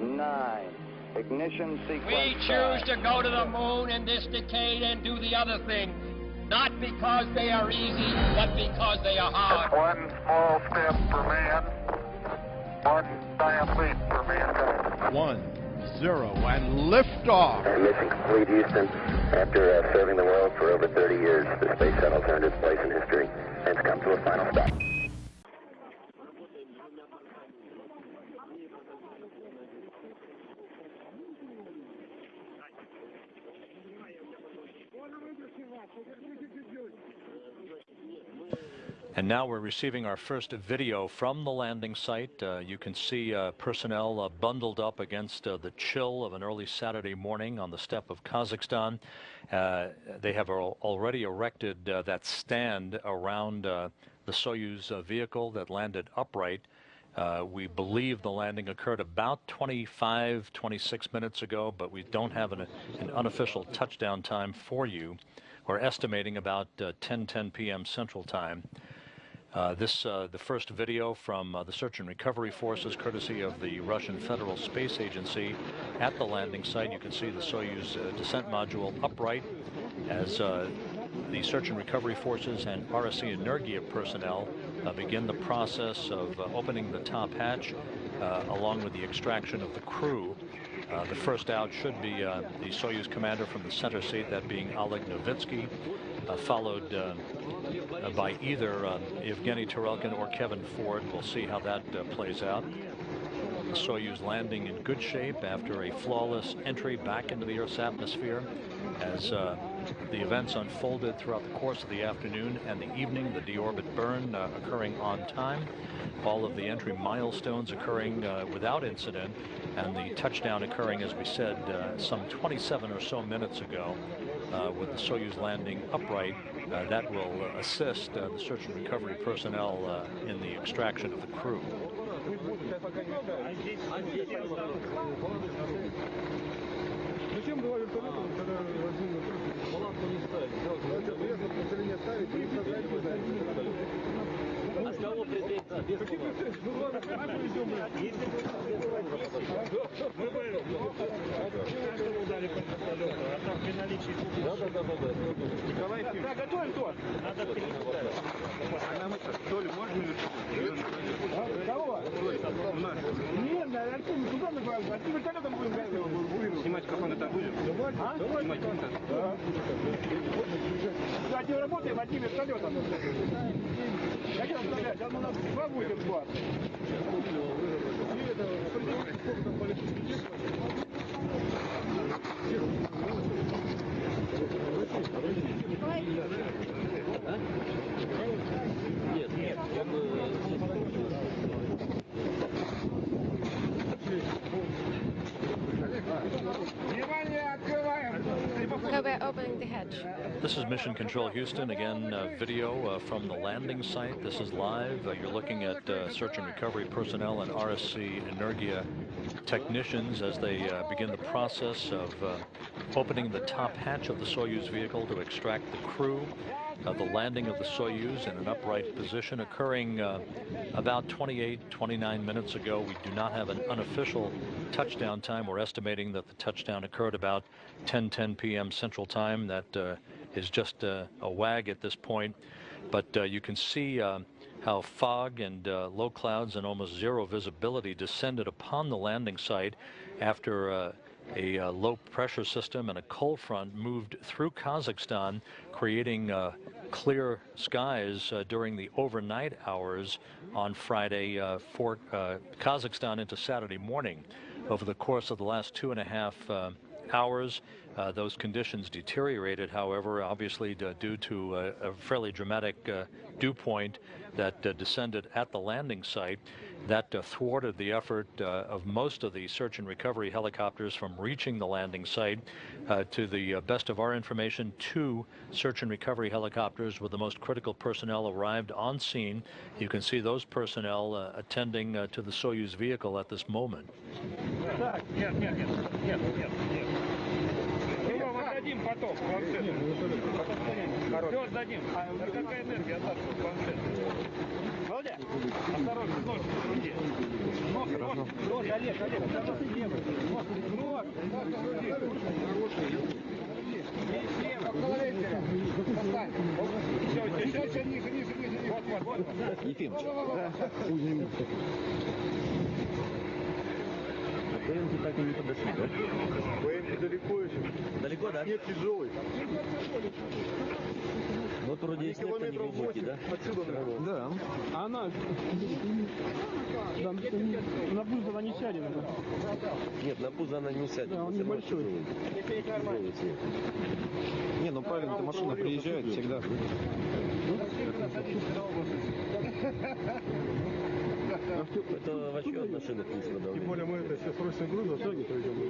9. Ignition sequence. We choose to go to the moon in this decade and do the other things, not because they are easy, but because they are hard. One small step for man, one giant leap for mankind. 1, 0, and liftoff. Mission complete, Houston. After serving the world for over 30 years, the space shuttle's earned its place in history and it's come to a final stop. And now we're receiving our first video from the landing site. You can see personnel bundled up against the chill of an early Saturday morning on the steppe of Kazakhstan. They have already erected that stand around the Soyuz vehicle that landed upright. We believe the landing occurred about 25, 26 minutes ago, but we don't have an unofficial touchdown time for you. We're estimating about 10 p.m. Central Time. The first video from the search and recovery forces, courtesy of the Russian Federal Space Agency at the landing site. You can see the Soyuz descent module upright as the search and recovery forces and RSC Energia personnel begin the process of opening the top hatch along with the extraction of the crew. The first out should be the Soyuz commander from the center seat, that being Oleg Novitsky, followed by either Evgeny Tarelkin or Kevin Ford. We'll see how that plays out. The Soyuz landing in good shape after a flawless entry back into the Earth's atmosphere. As the events unfolded throughout the course of the afternoon and the evening, the deorbit burn occurring on time, all of the entry milestones occurring without incident, and the touchdown occurring, as we said, some 27 or so minutes ago, with the Soyuz landing upright. That will assist the search and recovery personnel in the extraction of the crew. We're opening the hatch. This is Mission Control Houston. Again, video from the landing site. This is live. You're looking at search and recovery personnel and RSC Energia technicians as they begin the process of opening the top hatch of the Soyuz vehicle to extract the crew. The landing of the Soyuz in an upright position occurring about 29 minutes ago. We do not have an unofficial touchdown time. We're estimating that the touchdown occurred about 10 p.m. Central Time. That is just a wag at this point. But you can see how fog and low clouds and almost zero visibility descended upon the landing site after a low pressure system and a cold front moved through Kazakhstan, creating clear skies during the overnight hours on Friday for Kazakhstan into Saturday morning. Over the course of the last 2.5 hours, those conditions deteriorated, however, obviously due to a fairly dramatic dew point that descended at the landing site. That thwarted the effort of most of the search and recovery helicopters from reaching the landing site. To the best of our information, 2 search and recovery helicopters with the most critical personnel arrived on scene. You can see those personnel attending to the Soyuz vehicle at this moment. Ефимовцы так и не подошли, да? ВМ далеко еще. Далеко, да? Нет, тяжелый. Вот вроде и снег-то не глубокий, да? Отсюда, наверное. Да. А она... На пузо она не сядет. Нет, на пузо она не сядет. Да, он небольшой. Тяжелый снег. Не, ну правильно, эта машина приезжает всегда. Это вообще от машины вкусно, да? Тем более мы это все срочные грузы, а сегодня повезем на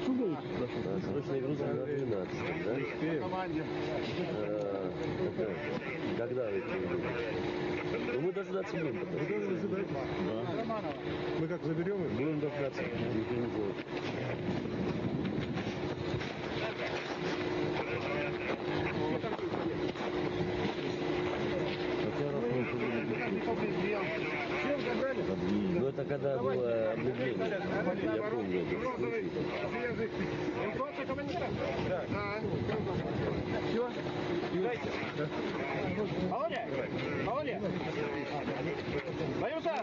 12. Да, срочные грузы на 12, да? Успеем. Когда вы приедете? Ну мы дождаться будем. Вы тоже дожидаетесь? Да. Мы как заберем их? Будем дождаться. Ничего не делать. Ну это когда было объявление, я помню этот случай. Все? Дайте. Володя! Володя! Валюта!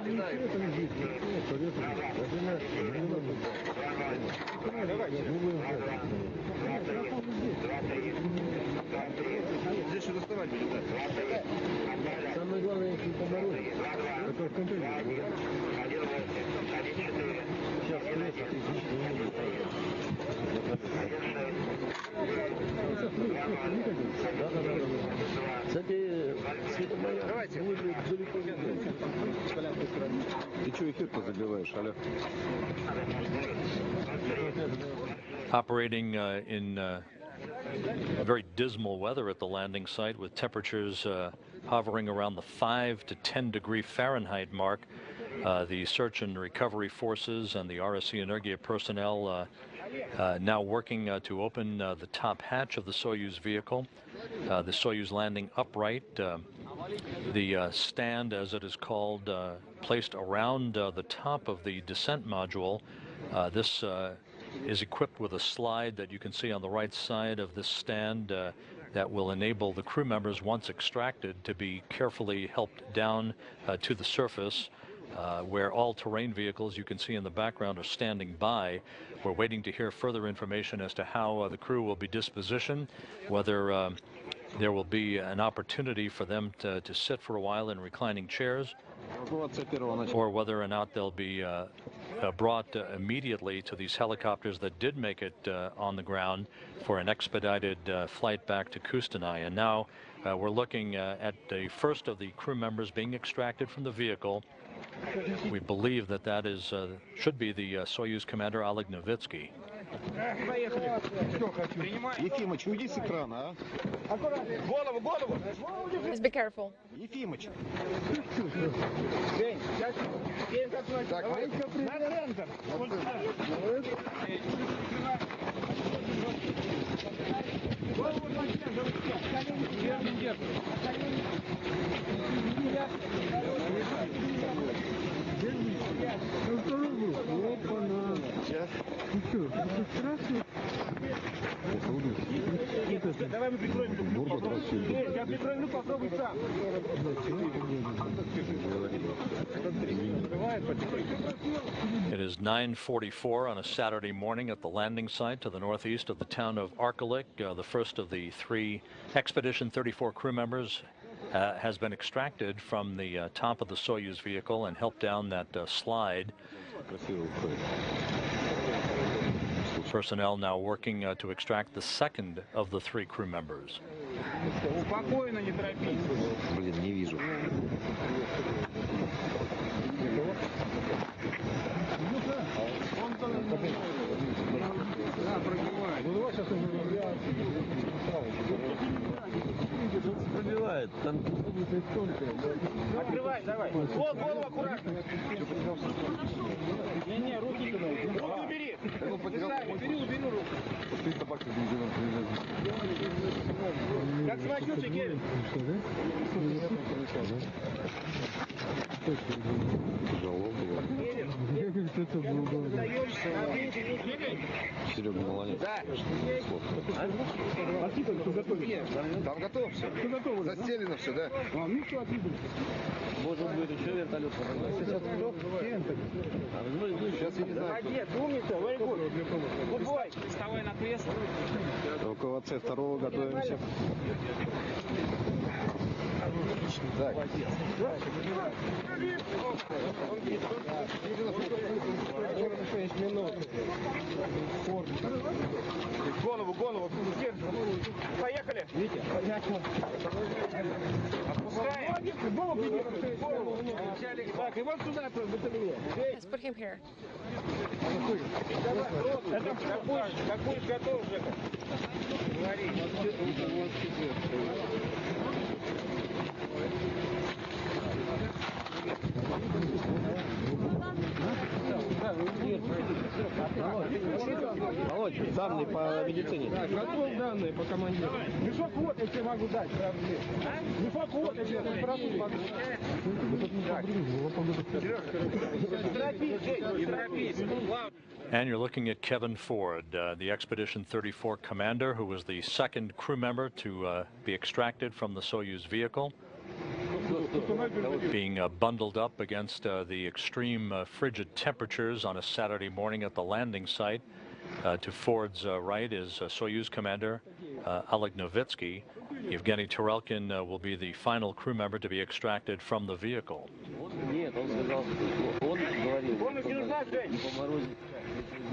Здесь что доставать будет, да? Самое главное, если по дороге. Это в контейнере. Сейчас лес, а ты здесь не будешь. Да. Кстати, светомаяк будет далеко видно. Ты что эфир-то забиваешь, Аля? Operating in very dismal weather at the landing site with temperatures hovering around the 5 to 10 degree Fahrenheit mark. The search and recovery forces and the RSC Energia personnel now working to open the top hatch of the Soyuz vehicle. The Soyuz landing upright. The stand, as it is called, placed around the top of the descent module. This is equipped with a slide that you can see on the right side of this stand that will enable the crew members, once extracted, to be carefully helped down to the surface, where all-terrain vehicles you can see in the background are standing by. We're waiting to hear further information as to how the crew will be dispositioned, whether there will be an opportunity for them to sit for a while in reclining chairs, or whether or not they'll be brought immediately to these helicopters that did make it on the ground for an expedited flight back to Kustanai. And now we're looking at the first of the crew members being extracted from the vehicle. We believe that that is should be the Soyuz commander Oleg Novitsky. Ефимыч, уйди с экрана, а? Голову, голову! Just be careful. Ефимыч! Так, на центр! Давай мы прикроем люк. Я прикрою люк, попробуй сам. It is 9:44 on a Saturday morning at the landing site to the northeast of the town of Arkalyk. The first of the three Expedition 34 crew members has been extracted from the top of the Soyuz vehicle and helped down that slide. Personnel now working to extract the second of the three crew members. Спокойно, не торопись. Блин, не вижу. Пробивает, там Открывай, давай. Вот, голову аккуратно. Не, руки туда. Руки убери. Убери руку. Как самочувствие, Кевин? Тяжело было. Серега, молодец. Там готово все. Застелено все, да? Может быть, еще вертолет подогнать. Сейчас кто? Сейчас я не знаю. Молодец, умница, very good. Good boy. Вставай на кресло. Около С2 готовимся. Так. Голову. Поехали. Витя, опускаем. Голову. Так, и вот сюда, батарея. Let's put him here. Как будешь готов, Жека? Говори. Володь, данные по медицине. Готов данные по командиру. Мешок вот, я тебе могу дать. Мешок вот, я тебе могу дать. And you're looking at Kevin Ford, the Expedition 34 commander, who was the second crew member to be extracted from the Soyuz vehicle, being bundled up against the extreme frigid temperatures on a Saturday morning at the landing site. To Ford's right is Soyuz commander Oleg Novitsky. Yevgeny Tarelkin will be the final crew member to be extracted from the vehicle.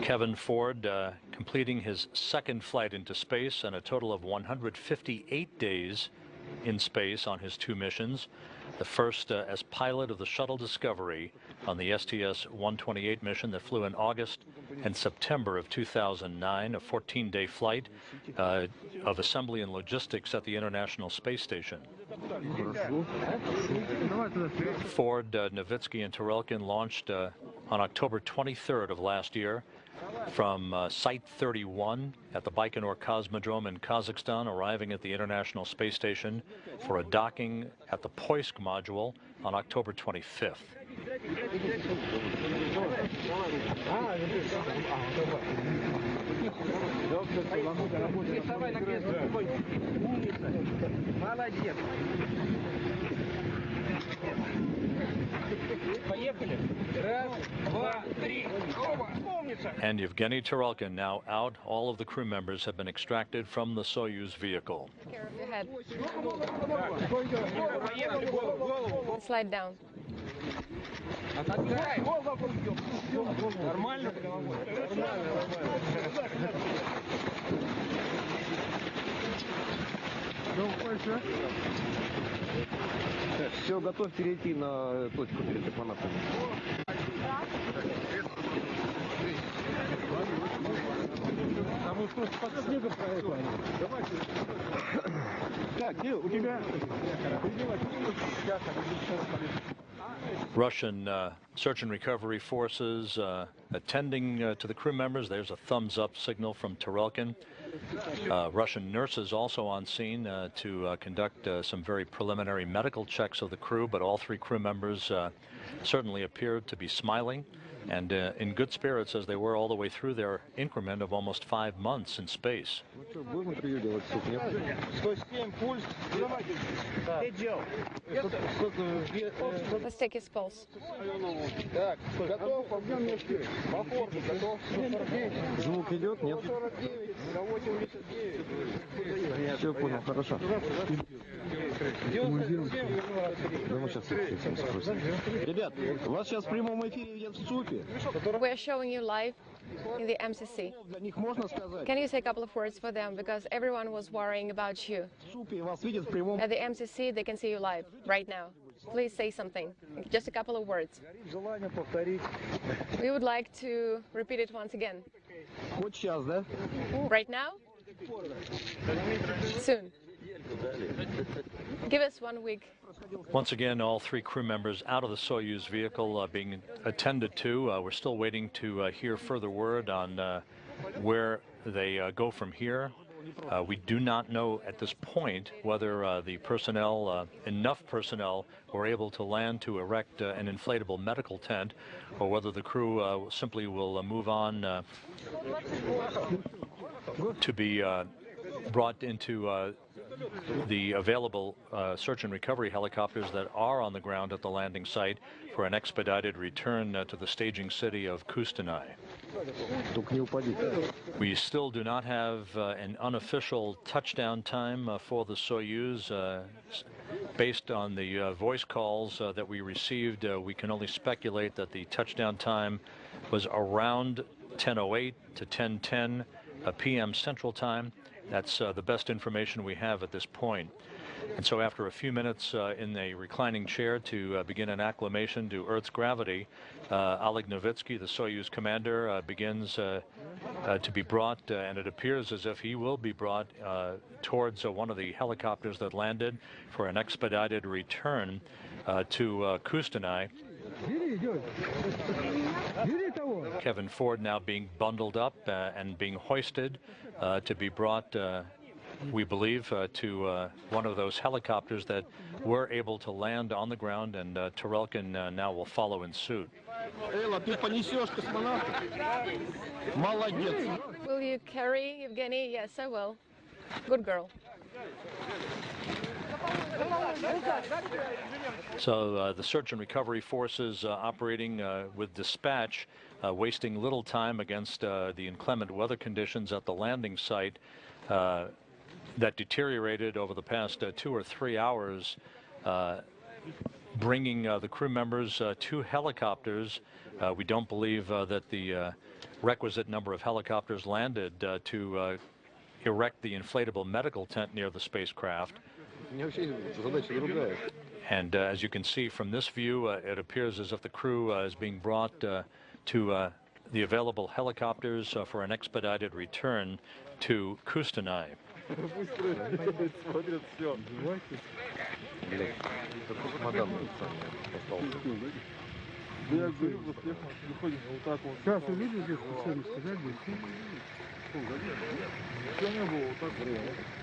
Kevin Ford completing his second flight into space and a total of 158 days in space on his two missions. The first as pilot of the shuttle Discovery on the STS-128 mission that flew in August and September of 2009, a 14-day flight of assembly and logistics at the International Space Station. Ford, Novitsky, and Tarelkin launched on October 23rd of last year from Site 31 at the Baikonur Cosmodrome in Kazakhstan, arriving at the International Space Station for a docking at the Poisk module on October 25th. And Yevgeny Tarelkin now out. All of the crew members have been extracted from the Soyuz vehicle. Care of your head. Slide down. Все, готов перейти на точку перед экванатом. Russian search and recovery forces attending to the crew members. There's a thumbs up signal from Tarelkin. Russian nurses also on scene to conduct some very preliminary medical checks of the crew, but all three crew members certainly appeared to be smiling and in good spirits as they were all the way through their increment of almost 5 months in space. Let's take his pulse. Звук идет, нет? Все понял, хорошо. Ребят, вас сейчас в прямом эфире видят в СУПе. We're showing you live in the MCC. Can you say a couple of words for them? Because everyone was worrying about you. At the MCC, they can see you live right now. Please say something. Just a couple of words. We would like to repeat it once again. Right now? Soon. Give us 1 week. Once again, all three crew members out of the Soyuz vehicle being attended to. We're still waiting to hear further word on where they go from here. We do not know at this point whether the personnel, enough personnel, were able to land to erect an inflatable medical tent, or whether the crew simply will move on to be brought into the available search and recovery helicopters that are on the ground at the landing site for an expedited return to the staging city of Kustanai. We still do not have an unofficial touchdown time for the Soyuz. Based on the voice calls that we received, we can only speculate that the touchdown time was around 10:08 to 10:10 p.m. Central Time. That's the best information we have at this point. And so after a few minutes in a reclining chair to begin an acclimation to Earth's gravity, Oleg Novitsky, the Soyuz commander, begins to be brought, and it appears as if he will be brought towards one of the helicopters that landed for an expedited return to Kustanai. Kevin Ford now being bundled up and being hoisted to be brought, we believe, to one of those helicopters that were able to land on the ground, and Tarelkin now will follow in suit. Will you carry Evgeny? Yes, I will. Good girl. So the search and recovery forces operating with dispatch, wasting little time against the inclement weather conditions at the landing site that deteriorated over the past 2 or 3 hours, bringing the crew members to helicopters. We don't believe that the requisite number of helicopters landed to erect the inflatable medical tent near the spacecraft. And as you can see from this view, it appears as if the crew is being brought to the available helicopters for an expedited return to Kustanai.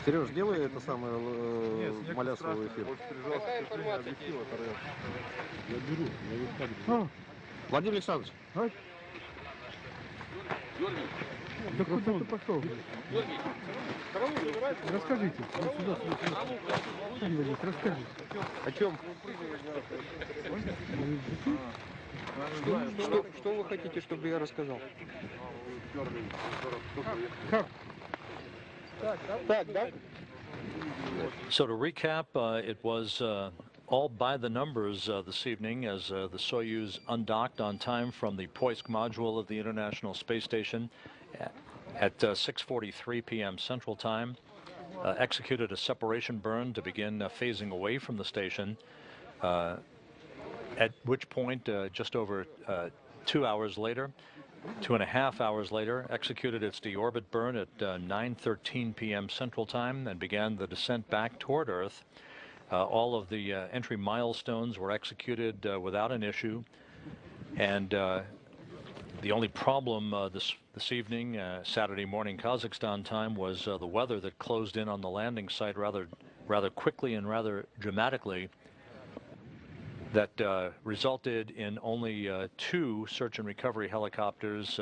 Сереж, делай это самое Малясовый эфир. Какая информация? Владимир Александрович. Да куда ты пошел? Расскажите. Расскажите. О чем? Что вы хотите, чтобы я рассказал? Как? Так, да? So to recap, it was all by the numbers this evening as the Soyuz undocked on time from the Poisk module of the International Space Station at 6:43 p.m. Central Time, executed a separation burn to begin phasing away from the station, at which point just over 2 hours later, 2.5 hours later, executed its deorbit burn at 9:13 p.m. Central Time and began the descent back toward Earth. All of the entry milestones were executed without an issue, and the only problem this evening, Saturday morning Kazakhstan time, was the weather that closed in on the landing site rather quickly and rather dramatically. That resulted in only 2 search and recovery helicopters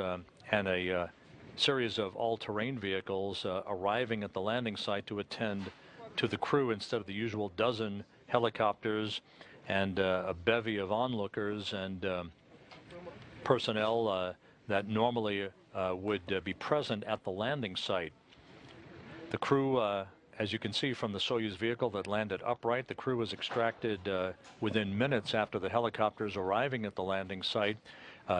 and a series of all-terrain vehicles arriving at the landing site to attend to the crew instead of the usual dozen helicopters and a bevy of onlookers and personnel that normally would be present at the landing site. The crew, as you can see from the Soyuz vehicle that landed upright, the crew was extracted within minutes after the helicopters arriving at the landing site.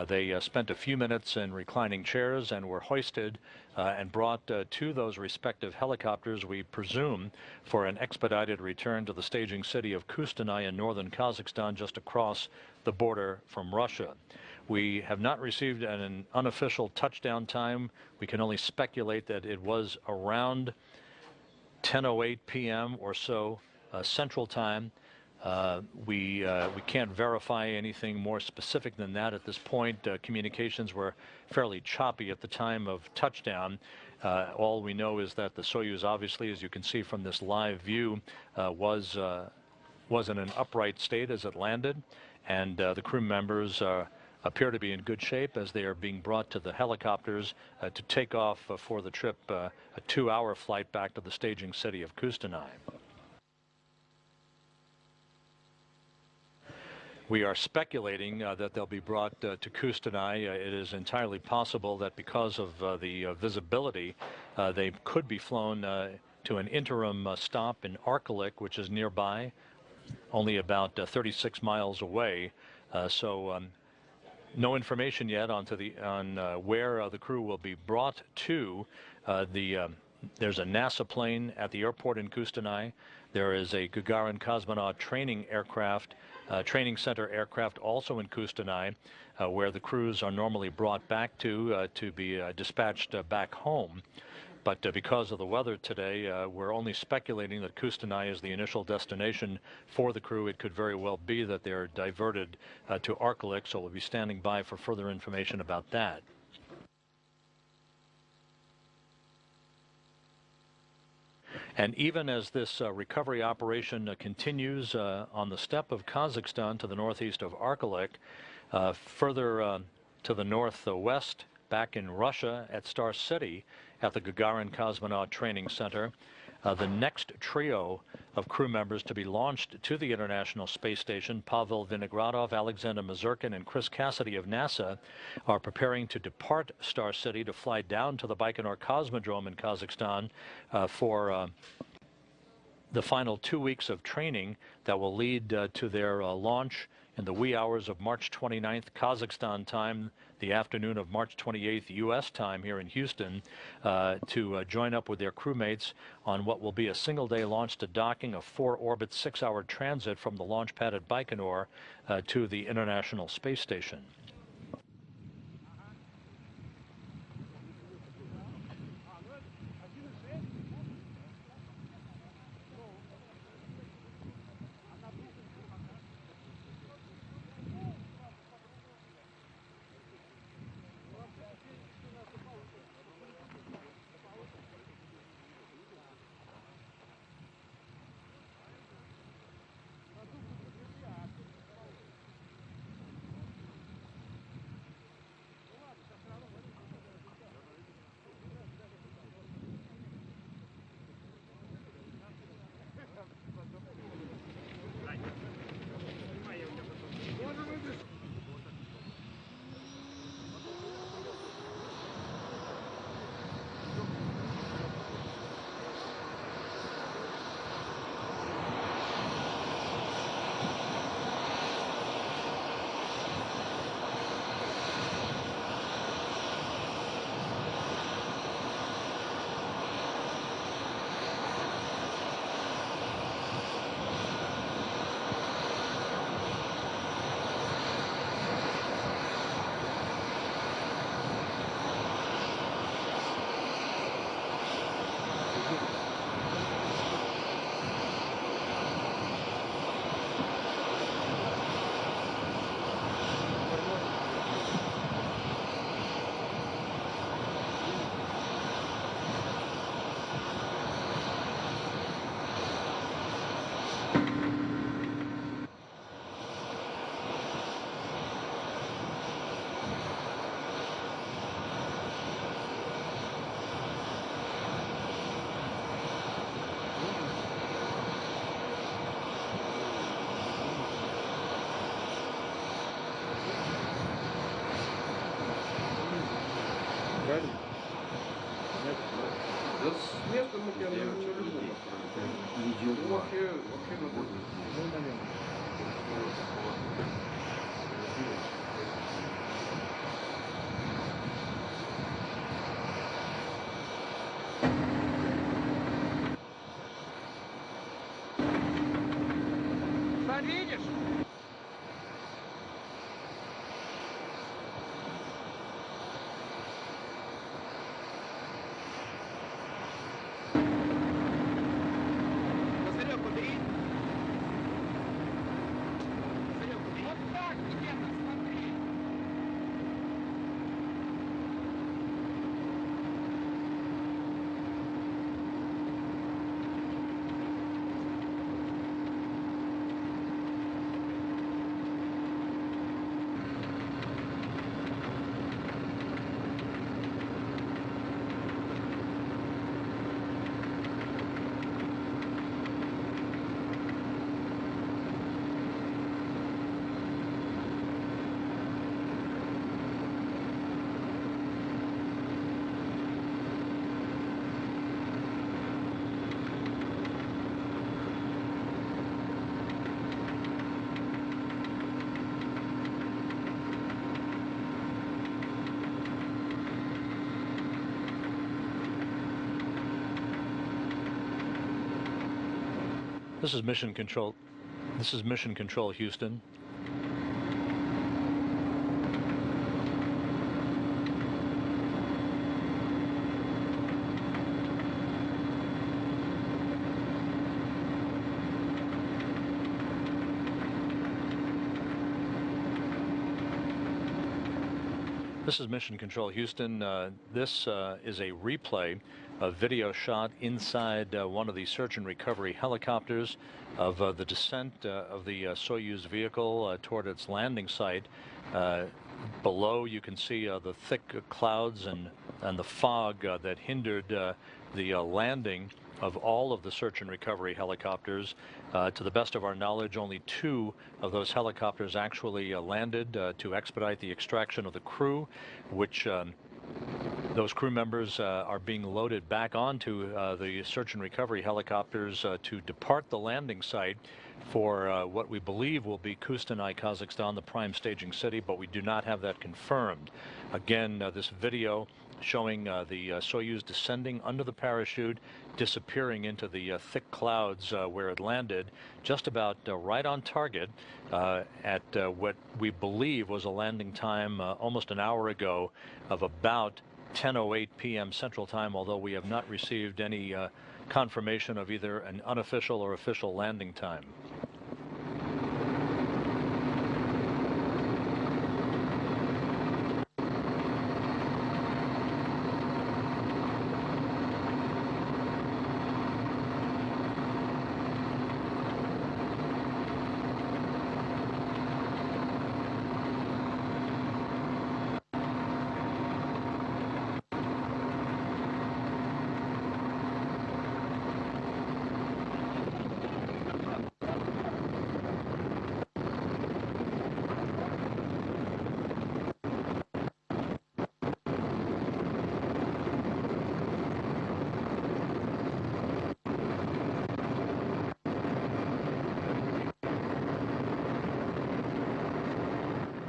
They spent a few minutes in reclining chairs and were hoisted and brought to those respective helicopters, we presume, for an expedited return to the staging city of Kustanai in northern Kazakhstan, just across the border from Russia. We have not received an unofficial touchdown time. We can only speculate that it was around 10:08 p.m. or so Central Time. We can't verify anything more specific than that at this point. Communications were fairly choppy at the time of touchdown. All we know is that the Soyuz, obviously, as you can see from this live view, was in an upright state as it landed, and the crew members appear to be in good shape as they are being brought to the helicopters to take off for the trip, a 2-hour flight back to the staging city of Kustanai. We are speculating that they'll be brought to Kustanai. It is entirely possible that because of the visibility, they could be flown to an interim stop in Arkalyk, which is nearby, only about 36 miles away. So no information yet on where the crew will be brought to. There's a NASA plane at the airport in Kustanai. There is a Gagarin cosmonaut training center aircraft also in Kustanai, where the crews are normally brought back to be dispatched back home. But because of the weather today, we're only speculating that Kustanai is the initial destination for the crew. It could very well be that they're diverted to Arkalyk, so we'll be standing by for further information about that. And even as this recovery operation continues on the steppe of Kazakhstan to the northeast of Arkalyk, further to the northwest, back in Russia at Star City at the Gagarin Cosmonaut Training Center, the next trio of crew members to be launched to the International Space Station, Pavel Vinogradov, Alexander Mazurkin, and Chris Cassidy of NASA, are preparing to depart Star City to fly down to the Baikonur Cosmodrome in Kazakhstan for the final 2 weeks of training that will lead to their launch in the wee hours of March 29th Kazakhstan time, the afternoon of March 28th U.S. time here in Houston, to join up with their crewmates on what will be a single-day launch to docking, a 4-orbit 6-hour transit from the launch pad at Baikonur to the International Space Station. This is Mission Control. This is Mission Control, Houston. This is Mission Control, Houston. This is a replay, a video shot inside one of the search and recovery helicopters of the descent of the Soyuz vehicle toward its landing site. Below, you can see the thick clouds and the fog that hindered the landing of all of the search and recovery helicopters. To the best of our knowledge, only 2 of those helicopters actually landed to expedite the extraction of the crew, which those crew members are being loaded back onto the search and recovery helicopters to depart the landing site for what we believe will be Kustanay, Kazakhstan, the prime staging city, but we do not have that confirmed. Again, this video showing the Soyuz descending under the parachute, disappearing into the thick clouds where it landed, just about right on target at what we believe was a landing time almost an hour ago of about 10:08 p.m. Central Time, although we have not received any confirmation of either an unofficial or official landing time.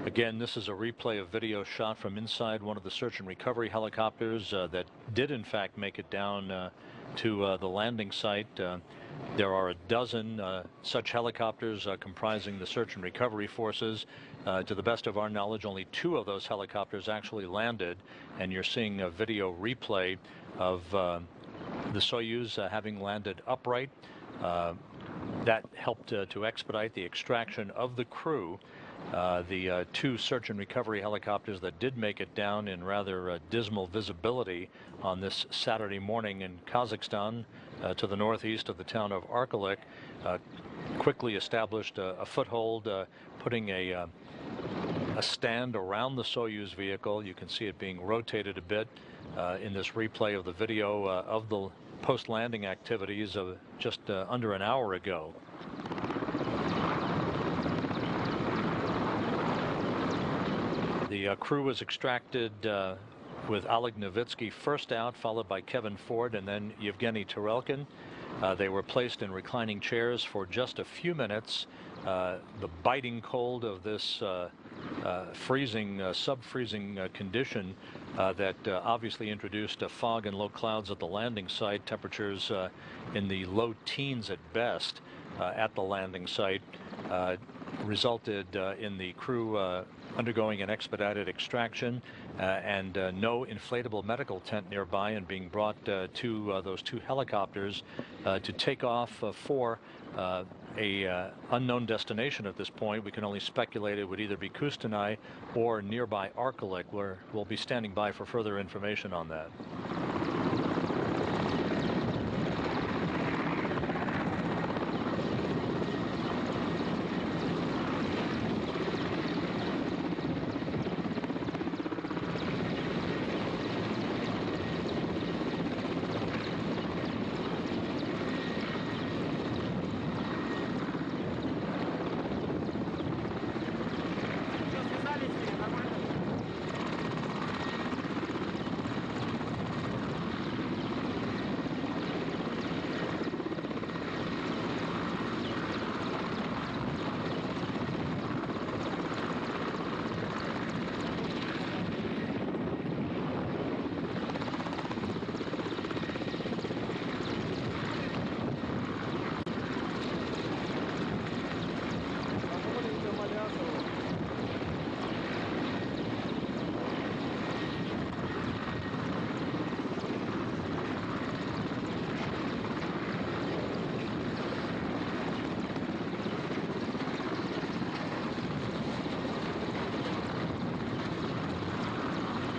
Again, this is a replay of video shot from inside one of the search and recovery helicopters that did in fact make it down to the landing site. There are a dozen such helicopters comprising the search and recovery forces. To the best of our knowledge, only 2 of those helicopters actually landed, and you're seeing a video replay of the Soyuz having landed upright. That helped to expedite the extraction of the crew. The 2 search and recovery helicopters that did make it down in rather dismal visibility on this Saturday morning in Kazakhstan to the northeast of the town of Arkalyk quickly established a foothold, putting a stand around the Soyuz vehicle. You can see it being rotated a bit in this replay of the video of the post-landing activities of just under an hour ago. The crew was extracted with Oleg Novitsky first out, followed by Kevin Ford and then Yevgeny Tarelkin. They were placed in reclining chairs for just a few minutes. The biting cold of this freezing, sub-freezing condition that obviously introduced fog and low clouds at the landing site, temperatures in the low teens at best at the landing site, resulted in the crew undergoing an expedited extraction and no inflatable medical tent nearby, and being brought to those 2 helicopters to take off for a unknown destination at this point. We can only speculate it would either be Kustanay or nearby Arkalyk, where we'll be standing by for further information on that.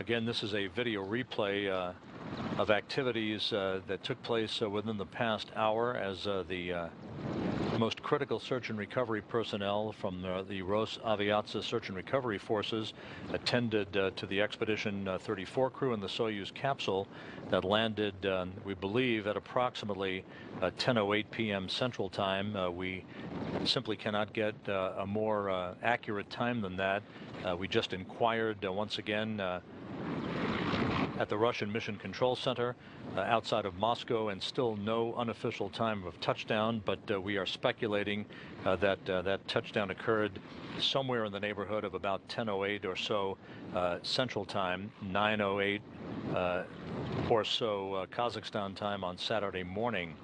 Again, this is a video replay of activities that took place within the past hour as the most critical search and recovery personnel from the Ros Aviatsa search and recovery forces attended to the Expedition 34 crew in the Soyuz capsule that landed, we believe, at approximately 10:08 p.m. Central Time. We simply cannot get a more accurate time than that. We just inquired once again at the Russian Mission Control Center outside of Moscow, and still no unofficial time of touchdown, but we are speculating that that touchdown occurred somewhere in the neighborhood of about 10:08 or so Central Time, 9:08 or so Kazakhstan time on Saturday morning.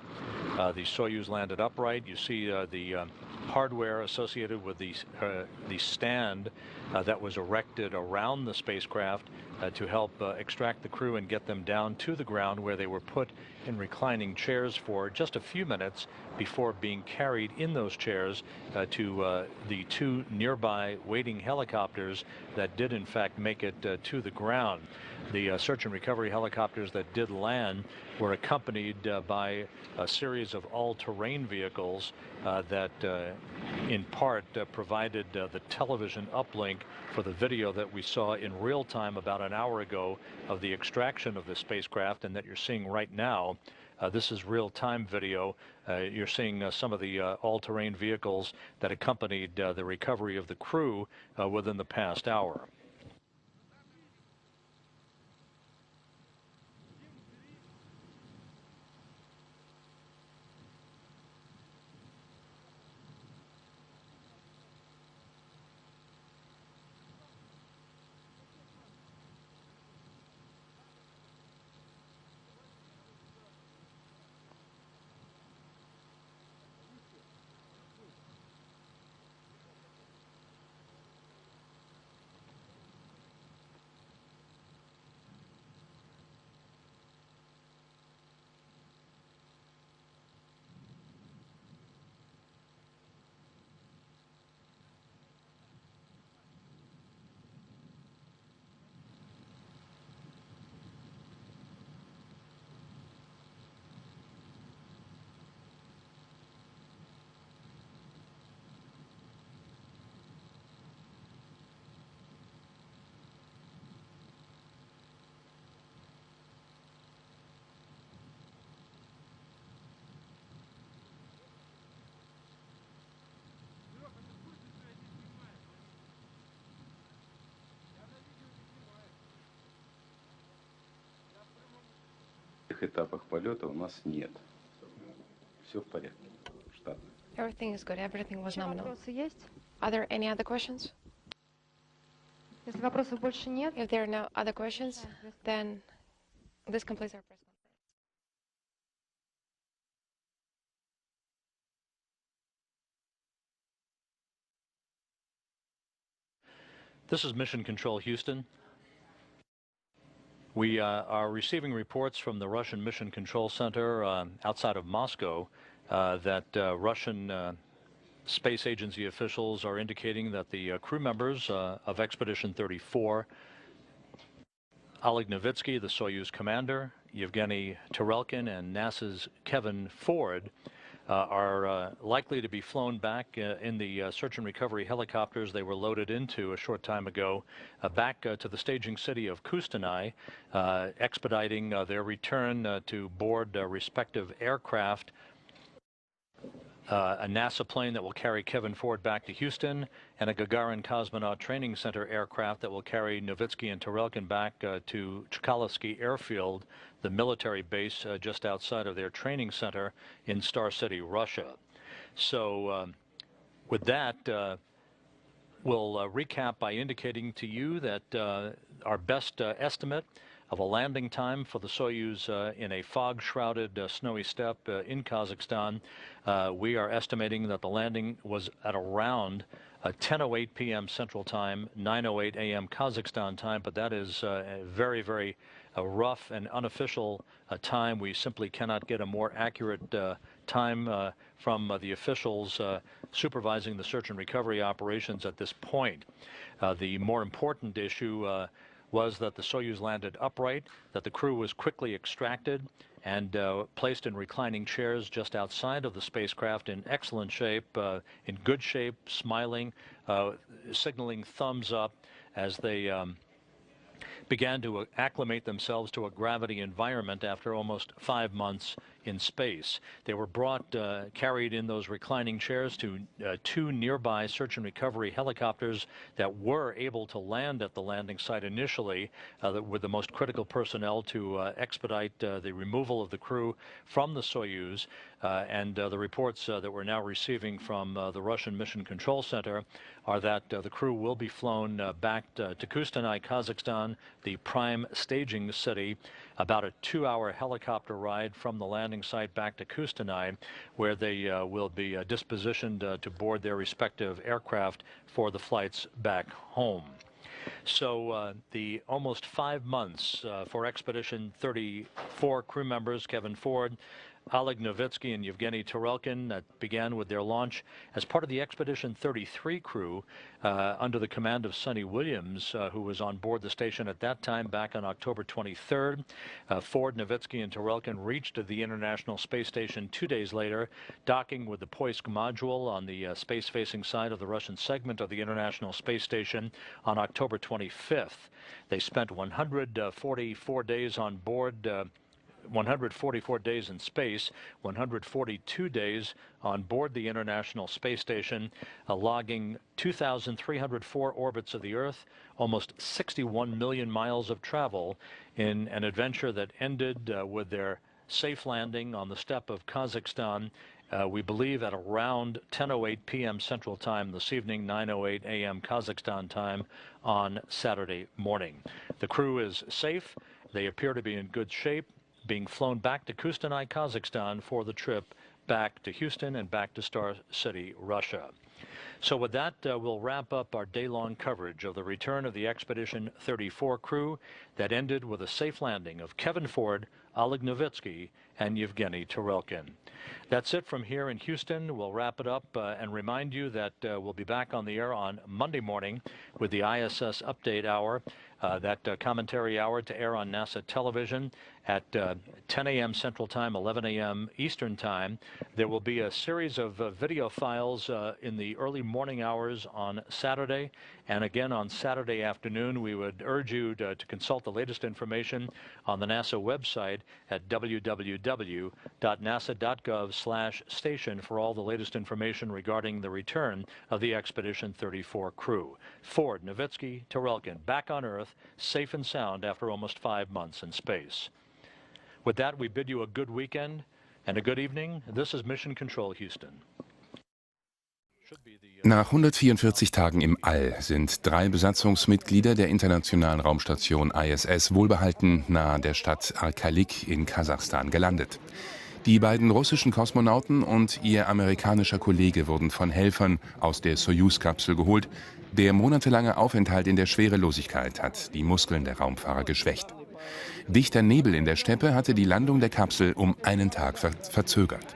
The Soyuz landed upright. You see the hardware associated with the stand that was erected around the spacecraft to help extract the crew and get them down to the ground, where they were put in reclining chairs for just a few minutes before being carried in those chairs to the two nearby waiting helicopters that did in fact make it to the ground. The search and recovery helicopters that did land were accompanied by a series of all-terrain vehicles that in part provided the television uplink for the video that we saw in real time about an hour ago of the extraction of the spacecraft, and that you're seeing right now. This is real-time video. You're seeing some of the all-terrain vehicles that accompanied the recovery of the crew within the past hour. Этапах полета у нас нет. Все в порядке. Штатно. Everything is good. Everything was nominal. Are there any other questions? Если вопросов больше нет, If there are no other questions, then this completes our press conference. This is Mission Control Houston. We are receiving reports from the Russian Mission Control Center outside of Moscow that Russian space agency officials are indicating that the crew members of Expedition 34, Oleg Novitsky, the Soyuz commander, Yevgeny Tarelkin, and NASA's Kevin Ford, are likely to be flown back in the search and recovery helicopters they were loaded into a short time ago, back to the staging city of Kustanai, expediting their return to board respective aircraft. A NASA plane that will carry Kevin Ford back to Houston, and a Gagarin Cosmonaut Training Center aircraft that will carry Novitsky and Tarelkin back to Chkalovsky Airfield, the military base just outside of their training center in Star City, Russia. So with that, we'll recap by indicating to you that our best estimate of a landing time for the Soyuz in a fog-shrouded snowy steppe in Kazakhstan. We are estimating that the landing was at around 10:08 p.m. Central Time, 9:08 a.m. Kazakhstan time, but that is a very, very rough and unofficial time. We simply cannot get a more accurate time from the officials supervising the search and recovery operations at this point. The more important issue was that the Soyuz landed upright, that the crew was quickly extracted and placed in reclining chairs just outside of the spacecraft in excellent shape, in good shape, smiling, signaling thumbs up as they began to acclimate themselves to a gravity environment after almost 5 months in space. They were carried in those reclining chairs to 2 nearby search and recovery helicopters that were able to land at the landing site initially with the most critical personnel to expedite the removal of the crew from the Soyuz. And the reports that we're now receiving from the Russian Mission Control Center are that the crew will be flown back to Kustanai, Kazakhstan, the prime staging city, about a 2-hour helicopter ride from the landing site back to Kustanai, where they will be dispositioned to board their respective aircraft for the flights back home. So the almost 5 months for Expedition 34 crew members, Kevin Ford, Oleg Novitsky and Yevgeny Tarelkin, that began with their launch as part of the Expedition 33 crew under the command of Sonny Williams, who was on board the station at that time back on October 23rd. Ford, Novitsky, and Tarelkin reached the International Space Station 2 days later, docking with the Poisk module on the space-facing side of the Russian segment of the International Space Station on October 25th. They spent 144 days on board, 144 days in space, 142 days on board the International Space Station, logging 2,304 orbits of the Earth, almost 61 million miles of travel in an adventure that ended with their safe landing on the steppe of Kazakhstan, we believe at around 10:08 p.m. Central Time this evening, 9:08 a.m. Kazakhstan time on Saturday morning. The crew is safe. They appear to be in good shape, being flown back to Kustanai, Kazakhstan for the trip back to Houston and back to Star City, Russia. So with that, we'll wrap up our day-long coverage of the return of the Expedition 34 crew that ended with a safe landing of Kevin Ford, Oleg Novitsky, and Yevgeny Tarelkin. That's it from here in Houston. We'll wrap it up and remind you that we'll be back on the air on Monday morning with the ISS Update Hour, that commentary hour to air on NASA television at 10 a.m. Central Time, 11 a.m. Eastern Time. There will be a series of video files in the early morning hours on Saturday, and again on Saturday afternoon. We would urge you to consult the latest information on the NASA website at www.nasa.gov/station for all the latest information regarding the return of the Expedition 34 crew. Ford, Novitsky, Tarelkin back on Earth, safe and sound after almost 5 months in space. With that, we bid you a good weekend and a good evening. This is Mission Control Houston. Nach 144 Tagen im All sind 3 Besatzungsmitglieder der internationalen Raumstation ISS wohlbehalten nahe der Stadt Arkalik in Kasachstan gelandet. Die beiden russischen Kosmonauten und ihr amerikanischer Kollege wurden von Helfern aus der Soyuz-Kapsel geholt. Der monatelange Aufenthalt in der Schwerelosigkeit hat die Muskeln der Raumfahrer geschwächt. Dichter Nebel in der Steppe hatte die Landung der Kapsel um einen Tag verzögert.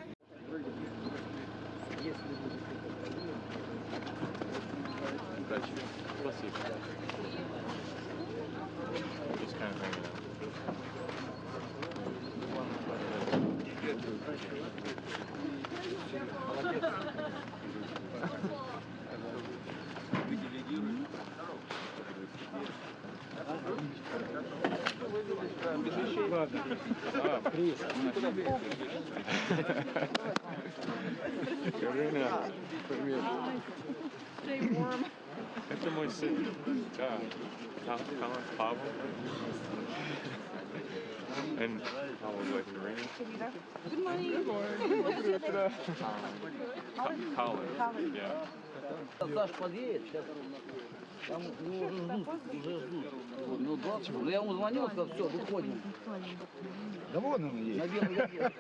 Это мой сын. Thomas Pavel. And Pavel's wife Marina. Good morning. Good morning. What's your name? Colin. Yeah. Саш подъедет, сейчас там его уже ждут. Ну, 20 минут. Я ему звонил, сказал, все, выходим. Да вон он есть. На белый газет.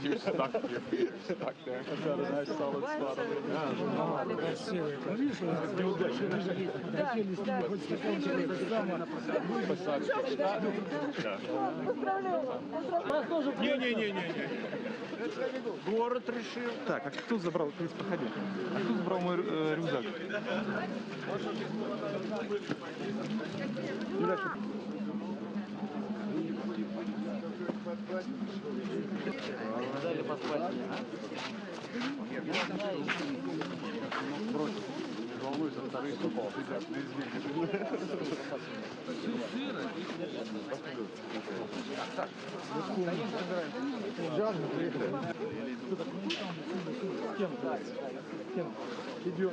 You're stuck, your feet are stuck there. I've got a nice solid spot over there. Красивый. Ну, видишь, у нас неудачно. Хотели с ним хоть стаканчик Не-не-не-не. Город решил. Так, а кто забрал? Крис, проходи. А кто забрал мой рюкзак? Дали поспать. Не волнуйся, вторые сидят на измене. Идем.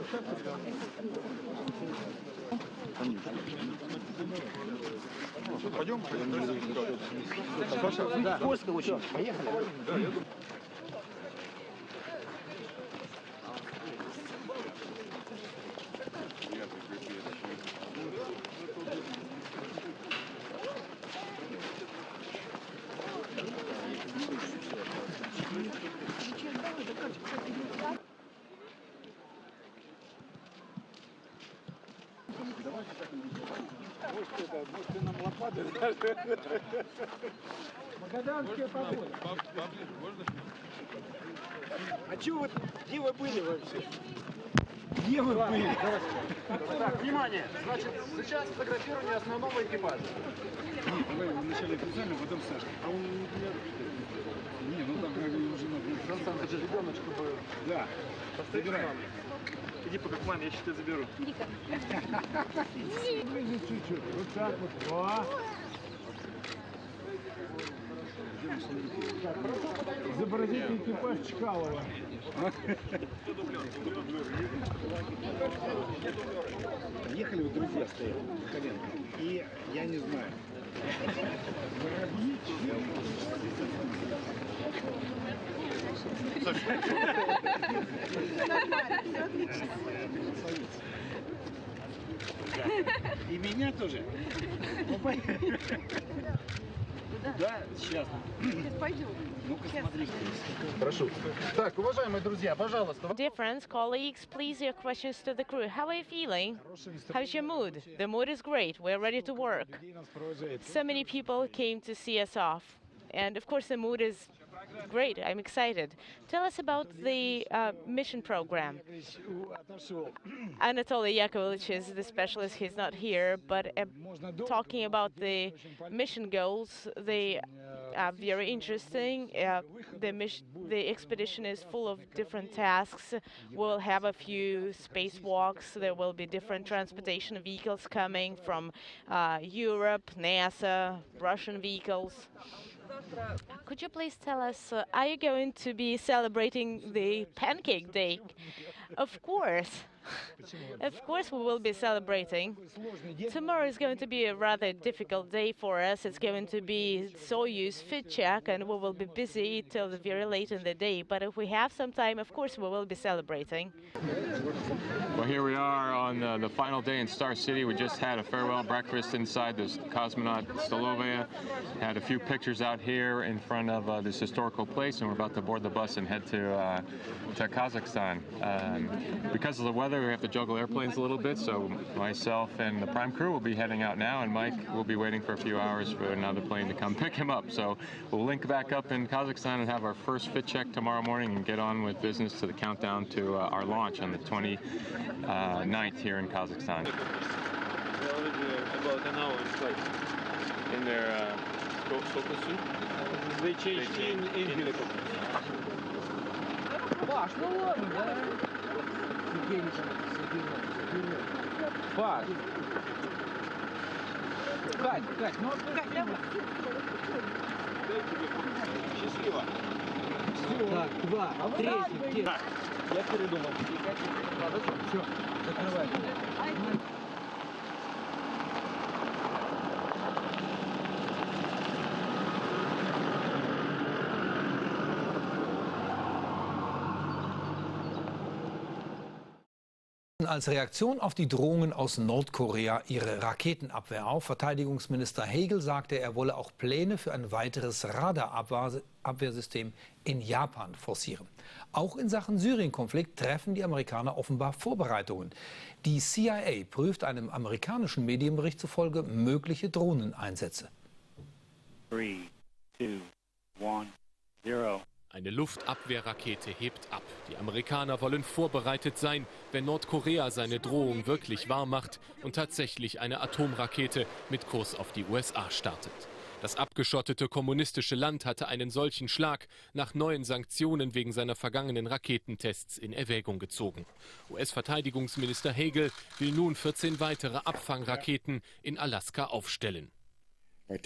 Пойдем? Саша, да. Скользко очень. Поехали. Может, ты нам лопаты дашь? Магаданские погоды. А чё вы, где вы были вообще? Где вы были? Так, внимание! Значит, сейчас фотографирование основного экипажа. Давай вначале официально, потом Саша. А он не, ну там уже надо. Сам хочу ребенок, чтобы... Да. Забираем. Иди пока к маме, я сейчас тебя заберу. Иди-ка. Ближе чуть-чуть. Вот так вот. О! Изобразите экипаж Чкалова. Ехали вот друзья стоят, Коленко. И я не знаю. И меня тоже. Да, сейчас. Пойдем. Ну-ка, смотри. Прошу. Так, уважаемые друзья, пожалуйста. Dear friends, colleagues, please your questions to the crew. How are you feeling? How's your mood? The mood is great. We're ready to work. So many people came to see us off. And of course the mood is great. I'm excited. Tell us about the mission program. Anatoly Yakovlevich is the specialist. He's not here, but talking about the mission goals, they are very interesting. The expedition is full of different tasks. We'll have a few spacewalks. There will be different transportation vehicles coming from Europe, NASA, Russian vehicles. Could you please tell us, are you going to be celebrating the Pancake Day? Of course. Of course we will be celebrating. Tomorrow is going to be a rather difficult day for us. It's going to be Soyuz fit check, and we will be busy till very late in the day. But if we have some time, of course we will be celebrating. Well, here we are on the final day in Star City. We just had a farewell breakfast inside this cosmonaut Stolovaya. Had a few pictures out here in front of this historical place, and we're about to board the bus and head to Kazakhstan. Because of the weather, we have to juggle airplanes a little bit, so myself and the prime crew will be heading out now, and Mike will be waiting for a few hours for another plane to come pick him up. So we'll link back up in Kazakhstan and have our first fit check tomorrow morning and get on with business to the countdown to our launch on the 29th here in Kazakhstan. They're already about an hour in flight. In their focus suit? They changed in helicopter. Паш, ну ладно, да? Паш. Кать, ну Кать, давай. Счастливо. Так, 2, 3, я передумал. Все, закрывай. Als Reaktion auf die Drohungen aus Nordkorea ihre Raketenabwehr auf. Verteidigungsminister Hagel sagte, er wolle auch Pläne für ein weiteres Radarabwehrsystem in Japan forcieren. Auch in Sachen Syrien-Konflikt treffen die Amerikaner offenbar Vorbereitungen. Die CIA prüft einem amerikanischen Medienbericht zufolge mögliche Drohneneinsätze. 3, 2, 1, 0. Eine Luftabwehrrakete hebt ab. Die Amerikaner wollen vorbereitet sein, wenn Nordkorea seine Drohung wirklich wahrmacht und tatsächlich eine Atomrakete mit Kurs auf die USA startet. Das abgeschottete kommunistische Land hatte einen solchen Schlag nach neuen Sanktionen wegen seiner vergangenen Raketentests in Erwägung gezogen. US-Verteidigungsminister Hagel will nun 14 weitere Abfangraketen in Alaska aufstellen. Mit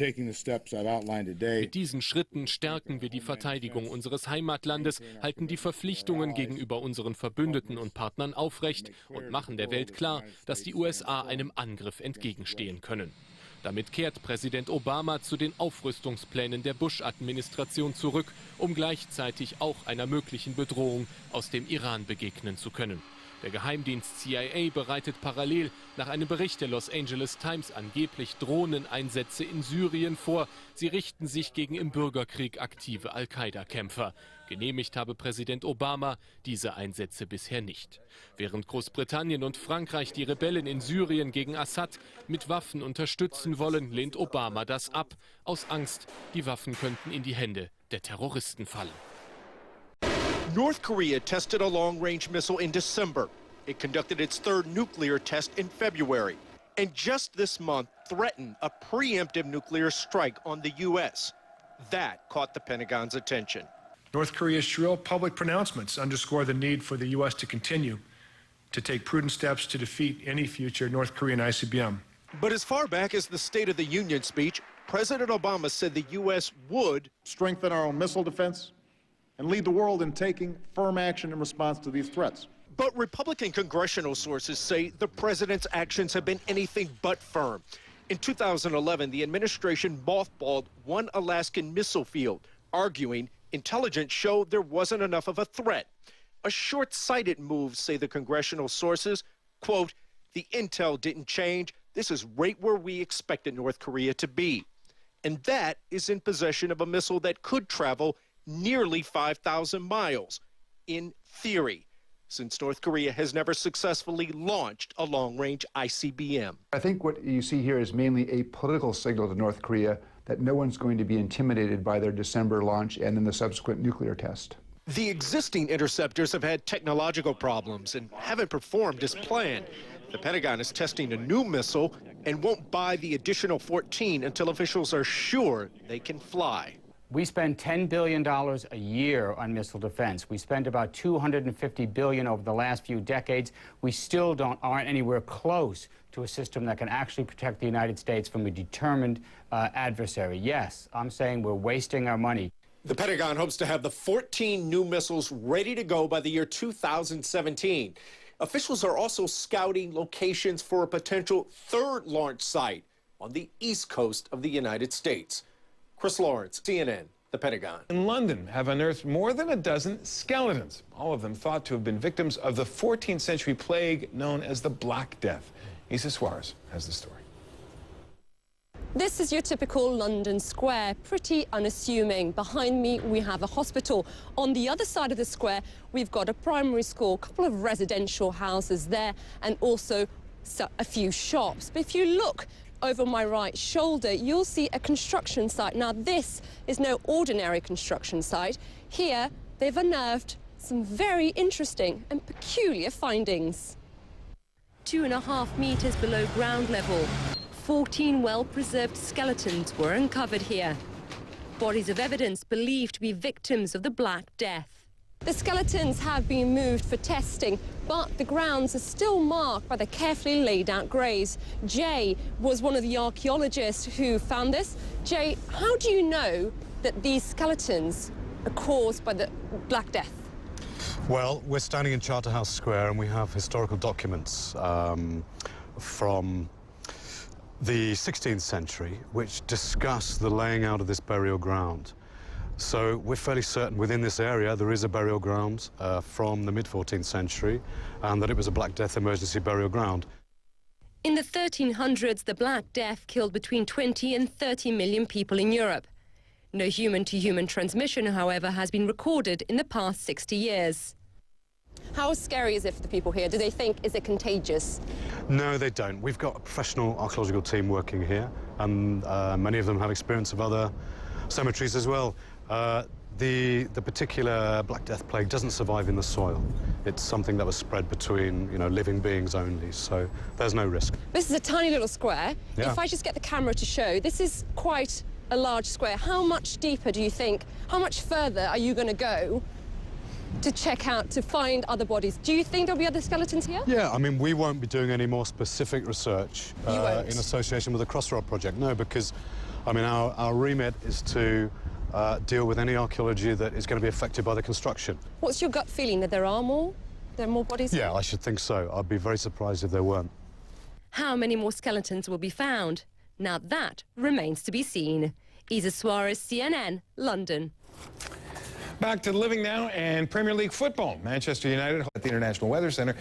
diesen Schritten stärken wir die Verteidigung unseres Heimatlandes, halten die Verpflichtungen gegenüber unseren Verbündeten und Partnern aufrecht und machen der Welt klar, dass die USA einem Angriff entgegenstehen können. Damit kehrt Präsident Obama zu den Aufrüstungsplänen der Bush-Administration zurück, um gleichzeitig auch einer möglichen Bedrohung aus dem Iran begegnen zu können. Der Geheimdienst CIA bereitet parallel nach einem Bericht der Los Angeles Times angeblich Drohneneinsätze in Syrien vor. Sie richten sich gegen im Bürgerkrieg aktive Al-Qaida-Kämpfer. Genehmigt habe Präsident Obama diese Einsätze bisher nicht. Während Großbritannien und Frankreich die Rebellen in Syrien gegen Assad mit Waffen unterstützen wollen, lehnt Obama das ab. Aus Angst, die Waffen könnten in die Hände der Terroristen fallen. North Korea tested a long-range missile in December. It conducted its third nuclear test in February. And just this month threatened a preemptive nuclear strike on the U.S. That caught the Pentagon's attention. North Korea's shrill public pronouncements underscore the need for the U.S. to continue to take prudent steps to defeat any future North Korean ICBM. But as far back as the State of the Union speech, President Obama said the U.S. would strengthen our own missile defense and lead the world in taking firm action in response to these threats. But Republican congressional sources say the president's actions have been anything but firm. In 2011, the administration mothballed one Alaskan missile field, arguing intelligence showed there wasn't enough of a threat. A short-sighted move, say the congressional sources. Quote, the intel didn't change. This is right where we expected North Korea to be. And that is in possession of a missile that could travel nearly 5,000 miles, in theory, since North Korea has never successfully launched a long-range ICBM. I think what you see here is mainly a political signal to North Korea that no one's going to be intimidated by their December launch and then the subsequent nuclear test. The existing interceptors have had technological problems and haven't performed as planned. The Pentagon is testing a new missile and won't buy the additional 14 until officials are sure they can fly. We spend $10 billion a year on missile defense. We spent about $250 billion over the last few decades. We still aren't anywhere close to a system that can actually protect the United States from a determined adversary. Yes, I'm saying we're wasting our money. The Pentagon hopes to have the 14 new missiles ready to go by the year 2017. Officials are also scouting locations for a potential third launch site on the east coast of the United States. Chris Lawrence, CNN, The Pentagon. In London have unearthed more than a dozen skeletons, all of them thought to have been victims of the 14th century plague known as the Black Death. Isa Suarez has the story. This is your typical London square, pretty unassuming. Behind me, we have a hospital. On the other side of the square, we've got a primary school, a couple of residential houses there, and also a few shops. But if you look over my right shoulder, you'll see a construction site. Now, this is no ordinary construction site. Here, they've unearthed some very interesting and peculiar findings. 2.5 meters below ground level, 14 well-preserved skeletons were uncovered here. Bodies of evidence believed to be victims of the Black Death. The skeletons have been moved for testing, but the grounds are still marked by the carefully laid out graves. Jay was one of the archaeologists who found this. Jay, how do you know that these skeletons are caused by the Black Death? Well, we're standing in Charterhouse Square and we have historical documents from the 16th century which discuss the laying out of this burial ground. So we're fairly certain within this area there is a burial ground from the mid-14th century and that it was a Black Death emergency burial ground. In the 1300s, the Black Death killed between 20 and 30 million people in Europe. No human-to-human transmission, however, has been recorded in the past 60 years. How scary is it for the people here? Do they think, is it contagious? No, they don't. We've got a professional archaeological team working here, and many of them have experience of other cemeteries as well. The particular Black Death plague doesn't survive in the soil. It's something that was spread between, living beings only, so there's no risk. This is a tiny little square. Yeah. If I just get the camera to show, this is quite a large square. How much deeper do you think, how much further are you going to go to check out, to find other bodies? Do you think there'll be other skeletons here? Yeah, I mean, we won't be doing any more specific research in association with the Crossroad project, no, because, I mean, our remit is to deal with any archaeology that is going to be affected by the construction. What's your gut feeling, that there are more? There are more bodies? Yeah, I should think so. I'd be very surprised if there weren't. How many more skeletons will be found? Now that remains to be seen. Isa Suarez, CNN, London. Back to the living now and Premier League football. Manchester United at the International Weather Centre.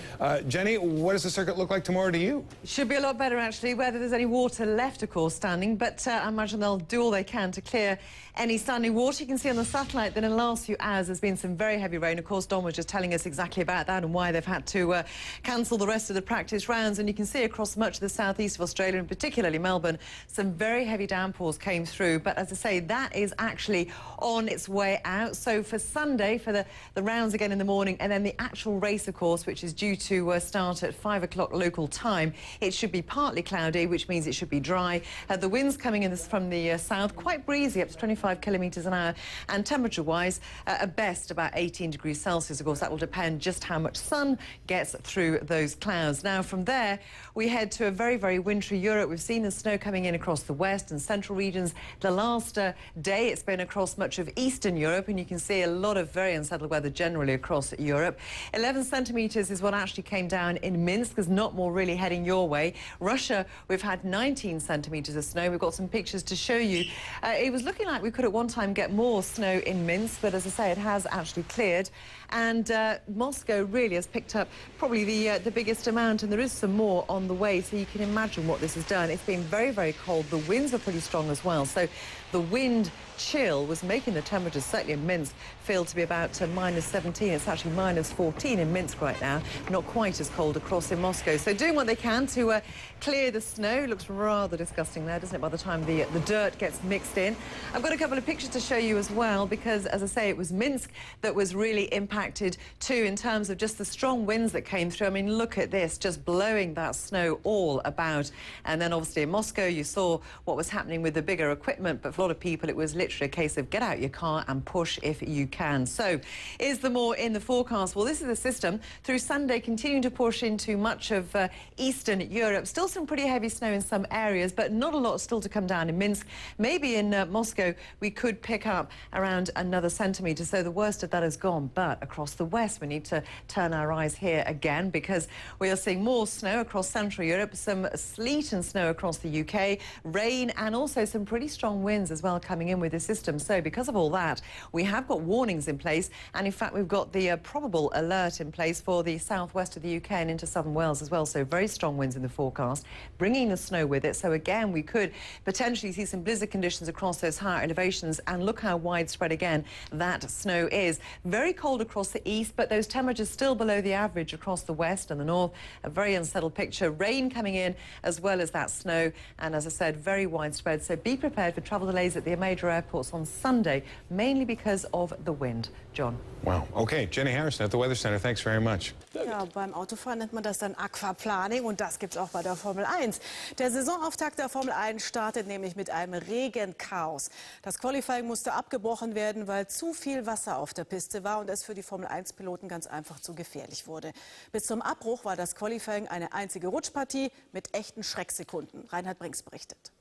Jenny, what does the circuit look like tomorrow to you? Should be a lot better, actually, whether there's any water left, of course, standing. But I imagine they'll do all they can to clear any standing water. You can see on the satellite that in the last few hours there's been some very heavy rain. Of course, Don was just telling us exactly about that and why they've had to cancel the rest of the practice rounds. And you can see across much of the southeast of Australia, and particularly Melbourne, some very heavy downpours came through. But as I say, that is actually on its way out. So for Sunday, for the rounds again in the morning, and then the actual race, of course, which is due to start at 5 o'clock local time, it should be partly cloudy, which means it should be dry. The winds coming in from the south, quite breezy, up to 25 kilometres an hour, and temperature-wise, at best about 18 degrees Celsius. Of course, that will depend just how much sun gets through those clouds. Now, from there, we head to a very, very wintry Europe. We've seen the snow coming in across the west and central regions. The last day, it's been across much of Eastern Europe, and you can see a lot of very unsettled weather generally across Europe. 11 centimetres is what actually came down in Minsk. There's not more really heading your way. Russia, we've had 19 centimetres of snow. We've got some pictures to show you. It was looking like we could at one time get more snow in Minsk, but as I say, it has actually cleared. And Moscow really has picked up probably the biggest amount, and there is some more on the way, so you can imagine what this has done. It's been very, very cold. The winds are pretty strong as well, so the wind chill was making the temperatures, certainly in Minsk, feel to be about minus 17. It's actually minus 14 in Minsk right now. Not quite as cold across in Moscow. So doing what they can to clear the snow. Looks rather disgusting there, doesn't it, by the time the dirt gets mixed in. I've got a couple of pictures to show you as well, because, as I say, it was Minsk that was really impacted too in terms of just the strong winds that came through. I mean, look at this, just blowing that snow all about. And then obviously in Moscow, you saw what was happening with the bigger equipment, but for a lot of people, it was literally a case of get out your car and push if you can. So is there more in the forecast? Well, this is the system through Sunday continuing to push into much of Eastern Europe. Still some pretty heavy snow in some areas, but not a lot still to come down in Minsk. Maybe in Moscow we could pick up around another centimetre, so the worst of that is gone. But across the west we need to turn our eyes here again, because we are seeing more snow across Central Europe, some sleet and snow across the UK, rain, and also some pretty strong winds as well coming in with the system. So because of all that, we have got warnings in place, and in fact we've got the probable alert in place for the southwest of the UK and into southern Wales as well. So very strong winds in the forecast, bringing the snow with it. So again, we could potentially see some blizzard conditions across those higher elevations, and look how widespread again that snow is. Very cold across the east, but those temperatures still below the average across the west and the north. A very unsettled picture. Rain coming in as well as that snow, and as I said, very widespread. So be prepared for travel delays at the major airports on Sunday, mainly because of the wind. John. Wow. Okay, Jenny Harrison at the Weather Center. Thanks very much. Ja, beim Autofahren nennt man das dann Aquaplaning, und das gibt es auch bei der Formel 1. Der Saisonauftakt der Formel 1 startet nämlich mit einem Regenchaos. Das Qualifying musste abgebrochen werden, weil zu viel Wasser auf der Piste war und es für die Formel 1-Piloten ganz einfach zu gefährlich wurde. Bis zum Abbruch war das Qualifying eine einzige Rutschpartie mit echten Schrecksekunden. Reinhard Brinks berichtet.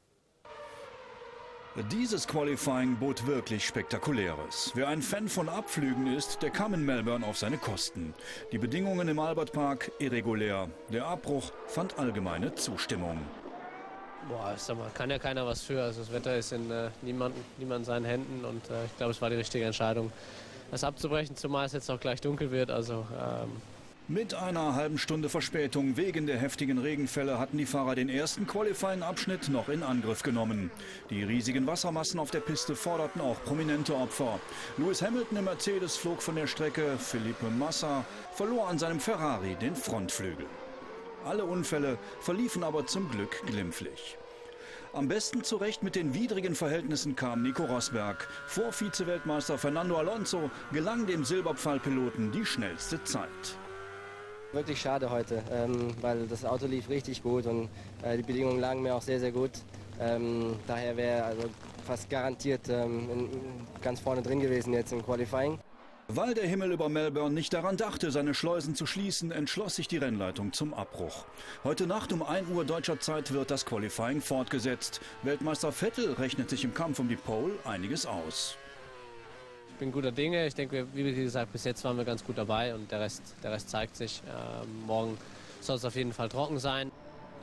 Dieses Qualifying bot wirklich Spektakuläres. Wer ein Fan von Abflügen ist, der kam in Melbourne auf seine Kosten. Die Bedingungen im Albert Park irregulär. Der Abbruch fand allgemeine Zustimmung. Boah, ich sag mal, kann ja keiner was für. Also das Wetter ist in niemand seinen Händen, und ich glaube, es war die richtige Entscheidung, das abzubrechen, zumal es jetzt auch gleich dunkel wird. Also mit einer halben Stunde Verspätung wegen der heftigen Regenfälle hatten die Fahrer den ersten Qualifying-Abschnitt noch in Angriff genommen. Die riesigen Wassermassen auf der Piste forderten auch prominente Opfer. Lewis Hamilton im Mercedes flog von der Strecke, Felipe Massa verlor an seinem Ferrari den Frontflügel. Alle Unfälle verliefen aber zum Glück glimpflich. Am besten zurecht mit den widrigen Verhältnissen kam Nico Rosberg. Vor Vize-Weltmeister Fernando Alonso gelang dem Silberpfeilpiloten die schnellste Zeit. Wirklich schade heute, weil das Auto lief richtig gut und die Bedingungen lagen mir auch sehr, sehr gut. Daher wäre also fast garantiert ganz vorne drin gewesen jetzt im Qualifying. Weil der Himmel über Melbourne nicht daran dachte, seine Schleusen zu schließen, entschloss sich die Rennleitung zum Abbruch. Heute Nacht um 1 Uhr deutscher Zeit wird das Qualifying fortgesetzt. Weltmeister Vettel rechnet sich im Kampf um die Pole einiges aus. Ich bin guter Dinge. Ich denke, wie gesagt, bis jetzt waren wir ganz gut dabei und der Rest zeigt sich. Morgen soll es auf jeden Fall trocken sein.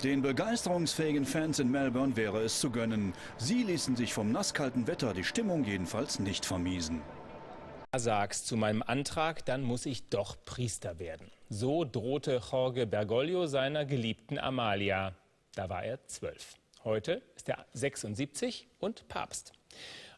Den begeisterungsfähigen Fans in Melbourne wäre es zu gönnen. Sie ließen sich vom nasskalten Wetter die Stimmung jedenfalls nicht vermiesen. Sagst zu meinem Antrag, dann muss ich doch Priester werden. So drohte Jorge Bergoglio seiner geliebten Amalia. Da war er 12. Heute ist er 76 und Papst.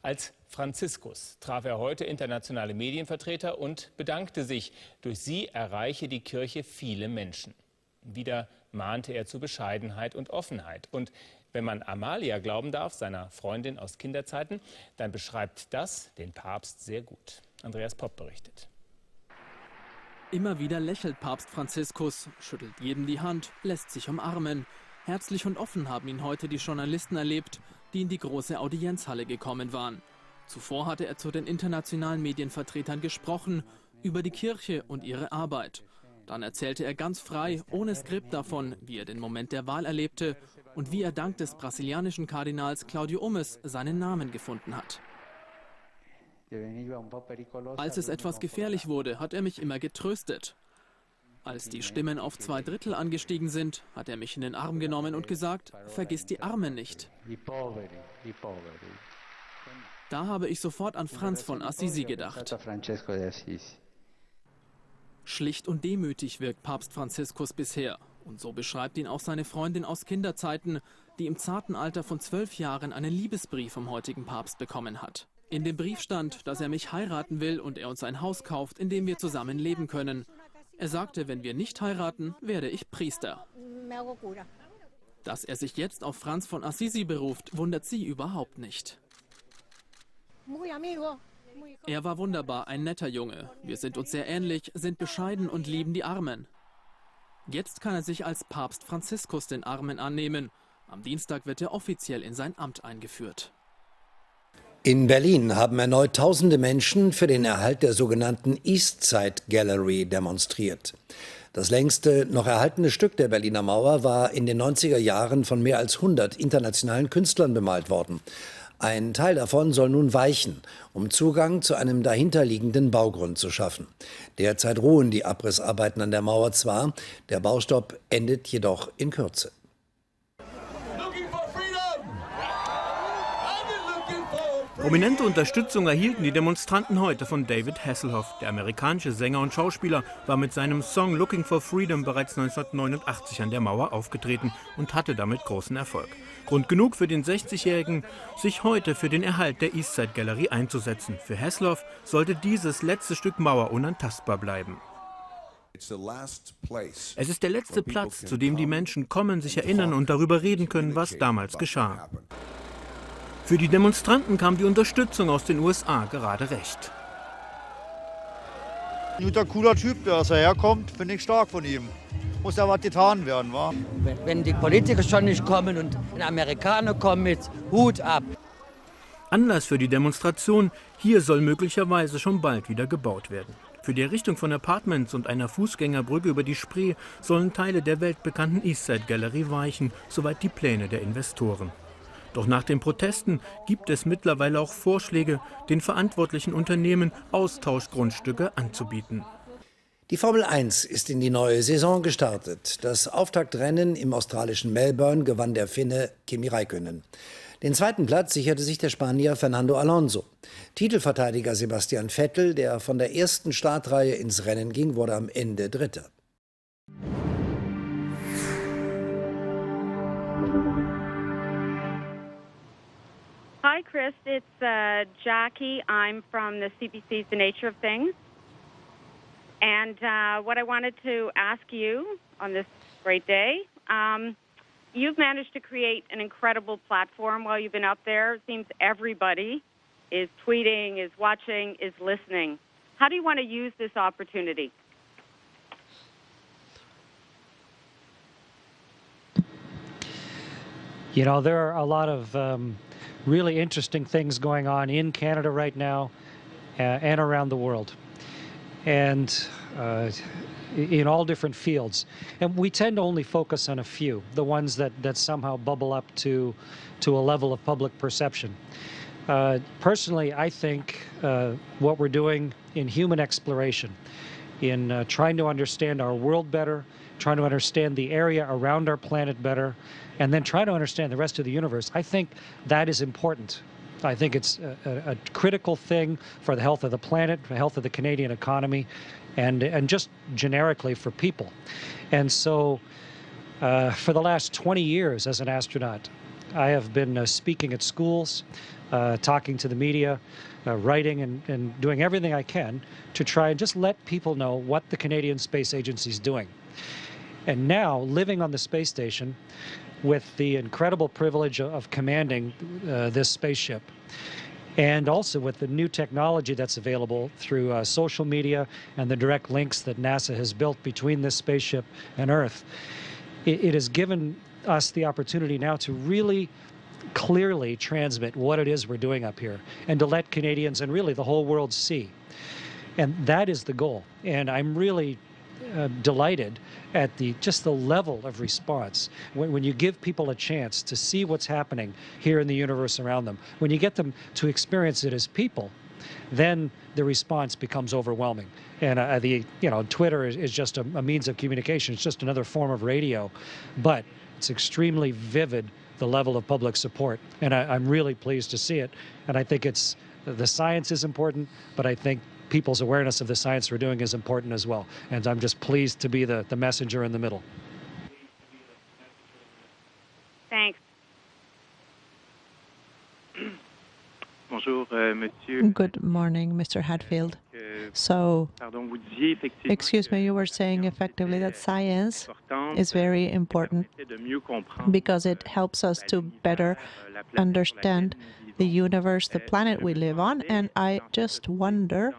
Als Franziskus traf er heute internationale Medienvertreter und bedankte sich. Durch sie erreiche die Kirche viele Menschen. Wieder mahnte er zu Bescheidenheit und Offenheit. Und wenn man Amalia glauben darf, seiner Freundin aus Kinderzeiten, dann beschreibt das den Papst sehr gut. Andreas Popp berichtet. Immer wieder lächelt Papst Franziskus, schüttelt jedem die Hand, lässt sich umarmen. Herzlich und offen haben ihn heute die Journalisten erlebt, die in die große Audienzhalle gekommen waren. Zuvor hatte er zu den internationalen Medienvertretern gesprochen, über die Kirche und ihre Arbeit. Dann erzählte er ganz frei, ohne Skript davon, wie er den Moment der Wahl erlebte und wie er dank des brasilianischen Kardinals Claudio Ummes seinen Namen gefunden hat. Als es etwas gefährlich wurde, hat er mich immer getröstet. Als die Stimmen auf 2/3 angestiegen sind, hat er mich in den Arm genommen und gesagt, vergiss die Armen nicht. Da habe ich sofort an Franz von Assisi gedacht. Schlicht und demütig wirkt Papst Franziskus bisher. Und so beschreibt ihn auch seine Freundin aus Kinderzeiten, die im zarten Alter von 12 Jahren einen Liebesbrief vom heutigen Papst bekommen hat. In dem Brief stand, dass er mich heiraten will und er uns ein Haus kauft, in dem wir zusammen leben können. Er sagte, wenn wir nicht heiraten, werde ich Priester. Dass er sich jetzt auf Franz von Assisi beruft, wundert sie überhaupt nicht. Er war wunderbar, ein netter Junge. Wir sind uns sehr ähnlich, sind bescheiden und lieben die Armen. Jetzt kann er sich als Papst Franziskus den Armen annehmen. Am Dienstag wird er offiziell in sein Amt eingeführt. In Berlin haben erneut tausende Menschen für den Erhalt der sogenannten East Side Gallery demonstriert. Das längste noch erhaltene Stück der Berliner Mauer war in den 90er Jahren von mehr als 100 internationalen Künstlern bemalt worden. Ein Teil davon soll nun weichen, um Zugang zu einem dahinterliegenden Baugrund zu schaffen. Derzeit ruhen die Abrissarbeiten an der Mauer zwar, der Baustopp endet jedoch in Kürze. Prominente Unterstützung erhielten die Demonstranten heute von David Hasselhoff. Der amerikanische Sänger und Schauspieler war mit seinem Song Looking for Freedom bereits 1989 an der Mauer aufgetreten und hatte damit großen Erfolg. Grund genug für den 60-Jährigen, sich heute für den Erhalt der East Side Gallery einzusetzen. Für Hasselhoff sollte dieses letzte Stück Mauer unantastbar bleiben. Es ist der letzte Platz, zu dem die Menschen kommen, sich erinnern und darüber reden können, was damals geschah. Für die Demonstranten kam die Unterstützung aus den USA gerade recht. Ein guter, cooler Typ, dass er herkommt, finde ich stark von ihm. Muss ja was getan werden, wa? Wenn die Politiker schon nicht kommen und die Amerikaner kommen mit, Hut ab. Anlass für die Demonstration, hier soll möglicherweise schon bald wieder gebaut werden. Für die Errichtung von Apartments und einer Fußgängerbrücke über die Spree sollen Teile der weltbekannten East Side Gallery weichen, soweit die Pläne der Investoren. Doch nach den Protesten gibt es mittlerweile auch Vorschläge, den verantwortlichen Unternehmen Austauschgrundstücke anzubieten. Die Formel 1 ist in die neue Saison gestartet. Das Auftaktrennen im australischen Melbourne gewann der Finne Kimi Räikkönen. Den zweiten Platz sicherte sich der Spanier Fernando Alonso. Titelverteidiger Sebastian Vettel, der von der ersten Startreihe ins Rennen ging, wurde am Ende Dritter. Hi, Chris. It's Jackie. I'm from the CBC's The Nature of Things. And what I wanted to ask you on this great day you've managed to create an incredible platform while you've been up there. It seems everybody is tweeting, is watching, is listening. How do you want to use this opportunity? You know, there are a lot of really interesting things going on in Canada right now and around the world, and in all different fields. And we tend to only focus on a few, the ones that somehow bubble up to a level of public perception. Personally, I think what we're doing in human exploration, in trying to understand our world better, trying to understand the area around our planet better, and then try to understand the rest of the universe, I think that is important. I think it's a critical thing for the health of the planet, for the health of the Canadian economy, and just generically for people. And so for the last 20 years as an astronaut, I have been speaking at schools, talking to the media, writing and doing everything I can to try and just let people know what the Canadian Space Agency is doing. And now, living on the space station with the incredible privilege of commanding this spaceship, and also with the new technology that's available through social media and the direct links that NASA has built between this spaceship and Earth, it has given us the opportunity now to really clearly transmit what it is we're doing up here and to let Canadians and really the whole world see. And that is the goal. And I'm really delighted at just the level of response when you give people a chance to see what's happening here in the universe around them. When you get them to experience it as people, then the response becomes overwhelming. And Twitter is just a means of communication. It's just another form of radio, but it's extremely vivid, the level of public support, and I'm really pleased to see it. And I think the science is important, but I think people's awareness of the science we're doing is important as well. And I'm just pleased to be the messenger in the middle. Thanks. Bonjour, monsieur. Good morning, Mr. Hadfield. So, excuse me, you were saying effectively that science is very important because it helps us to better understand the universe, the planet we live on, and I just wonder,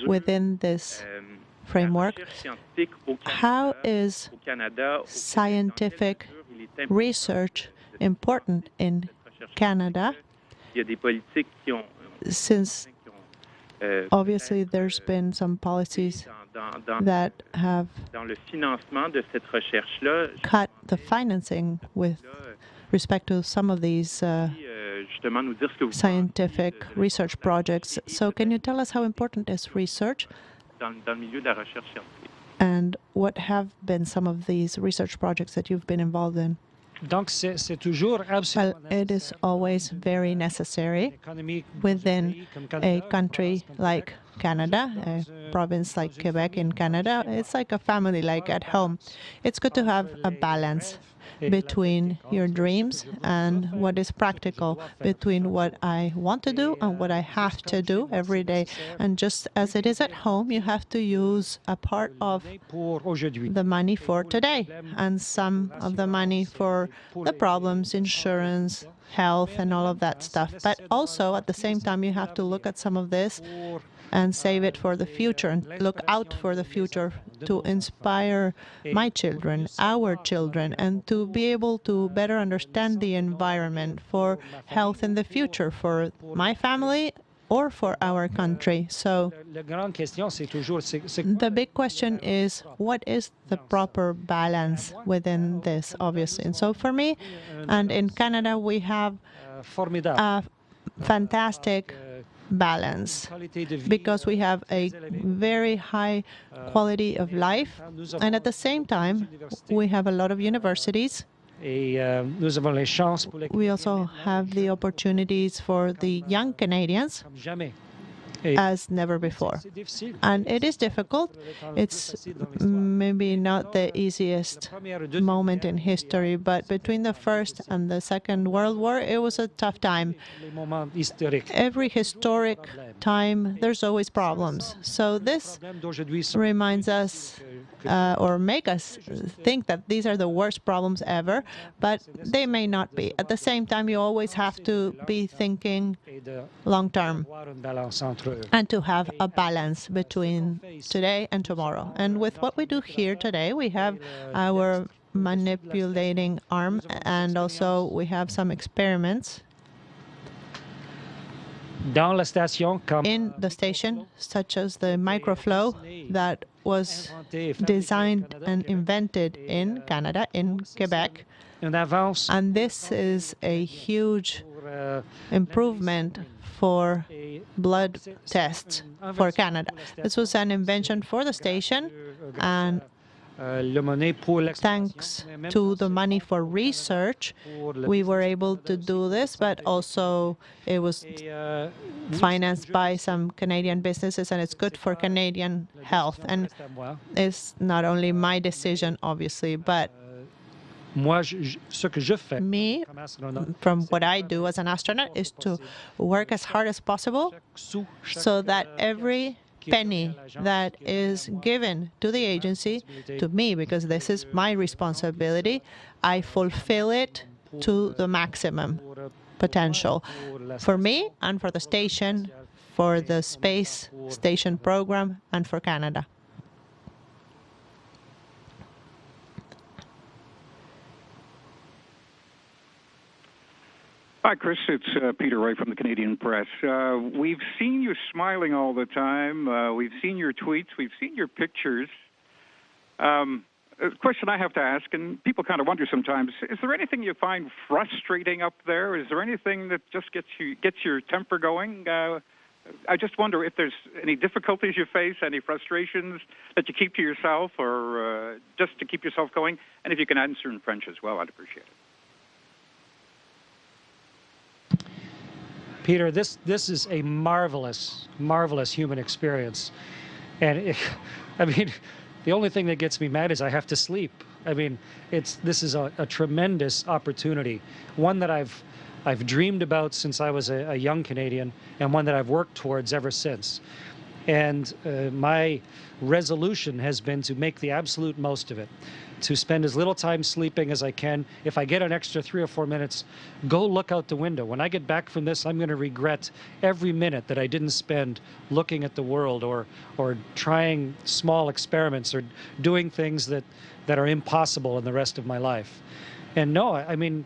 within this framework, how is scientific research important in Canada, since obviously there's been some policies that have cut the financing with respect to some of these scientific research projects. So can you tell us how important is research? And what have been some of these research projects that you've been involved in? Well, it is always very necessary within a country like Canada, a province like Quebec in Canada. It's like a family, like at home. It's good to have a balance between your dreams and what is practical, between what I want to do and what I have to do every day. And just as it is at home, you have to use a part of the money for today and some of the money for the problems, insurance, health, and all of that stuff. But also, at the same time, you have to look at some of this and save it for the future and look out for the future to inspire my children, our children, and to be able to better understand the environment for health in the future for my family or for our country. So the big question is, what is the proper balance within this, obviously? And so for me, and in Canada, we have a fantastic balance because we have a very high quality of life, and at the same time we have a lot of universities. We also have the opportunities for the young Canadians as never before. And it is difficult. It's maybe not the easiest moment in history, but between the First and the Second World War, it was a tough time. Every historic time, there's always problems. So this reminds us or make us think that these are the worst problems ever, but they may not be. At the same time, you always have to be thinking long term and to have a balance between today and tomorrow. And with what we do here today, we have our manipulating arm, and also we have some experiments in the station, such as the microflow that was designed and invented in Canada, in Quebec. And this is a huge improvement for blood tests for Canada. This was an invention for the station, and thanks to the money for research, we were able to do this, but also it was financed by some Canadian businesses, and it's good for Canadian health. And it's not only my decision, obviously, but me, from what I do as an astronaut, is to work as hard as possible so that every penny that is given to the agency, to me, because this is my responsibility, I fulfill it to the maximum potential for me and for the station, for the space station program, and for Canada. Hi, Chris. It's Peter Wright from the Canadian Press. We've seen you smiling all the time. We've seen your tweets. We've seen your pictures. A question I have to ask, and people kind of wonder sometimes, is there anything you find frustrating up there? Is there anything that just gets your temper going? I just wonder if there's any difficulties you face, any frustrations that you keep to yourself, or just to keep yourself going. And if you can answer in French as well, I'd appreciate it. Peter, this is a marvelous, marvelous human experience. And I mean, the only thing that gets me mad is I have to sleep. I mean, this is a tremendous opportunity, one that I've dreamed about since I was a young Canadian, and one that I've worked towards ever since. And my resolution has been to make the absolute most of it, to spend as little time sleeping as I can. If I get an extra 3 or 4 minutes, go look out the window. When I get back from this, I'm going to regret every minute that I didn't spend looking at the world, or trying small experiments, or doing things that are impossible in the rest of my life. And no, I mean,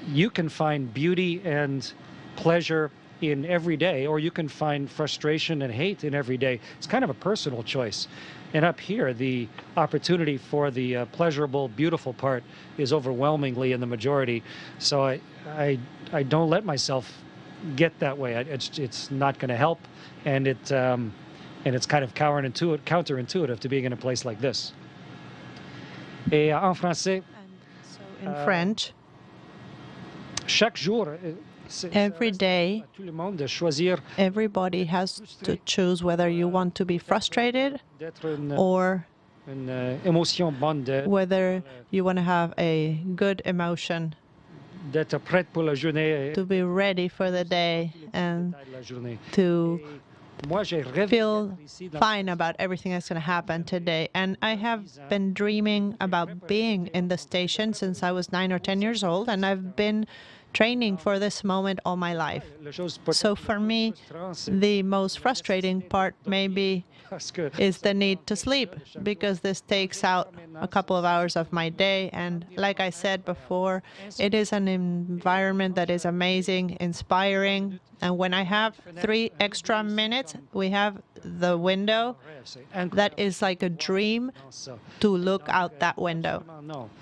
you can find beauty and pleasure in every day, or you can find frustration and hate in every day. It's kind of a personal choice. And up here, the opportunity for the pleasurable, beautiful part is overwhelmingly in the majority. So I don't let myself get that way. It's not going to help, and it's kind of counterintuitive to being in a place like this. Et en français, in French, chaque jour, every day, everybody has to choose whether you want to be frustrated or whether you want to have a good emotion, to be ready for the day and to feel fine about everything that's going to happen today. And I have been dreaming about being in the station since I was 9 or 10 years old, and I've been training for this moment all my life. So for me, the most frustrating part maybe is the need to sleep, because this takes out a couple of hours of my day. And like I said before, it is an environment that is amazing, inspiring. And when I have 3 extra minutes, we have the window that is like a dream to look out that window.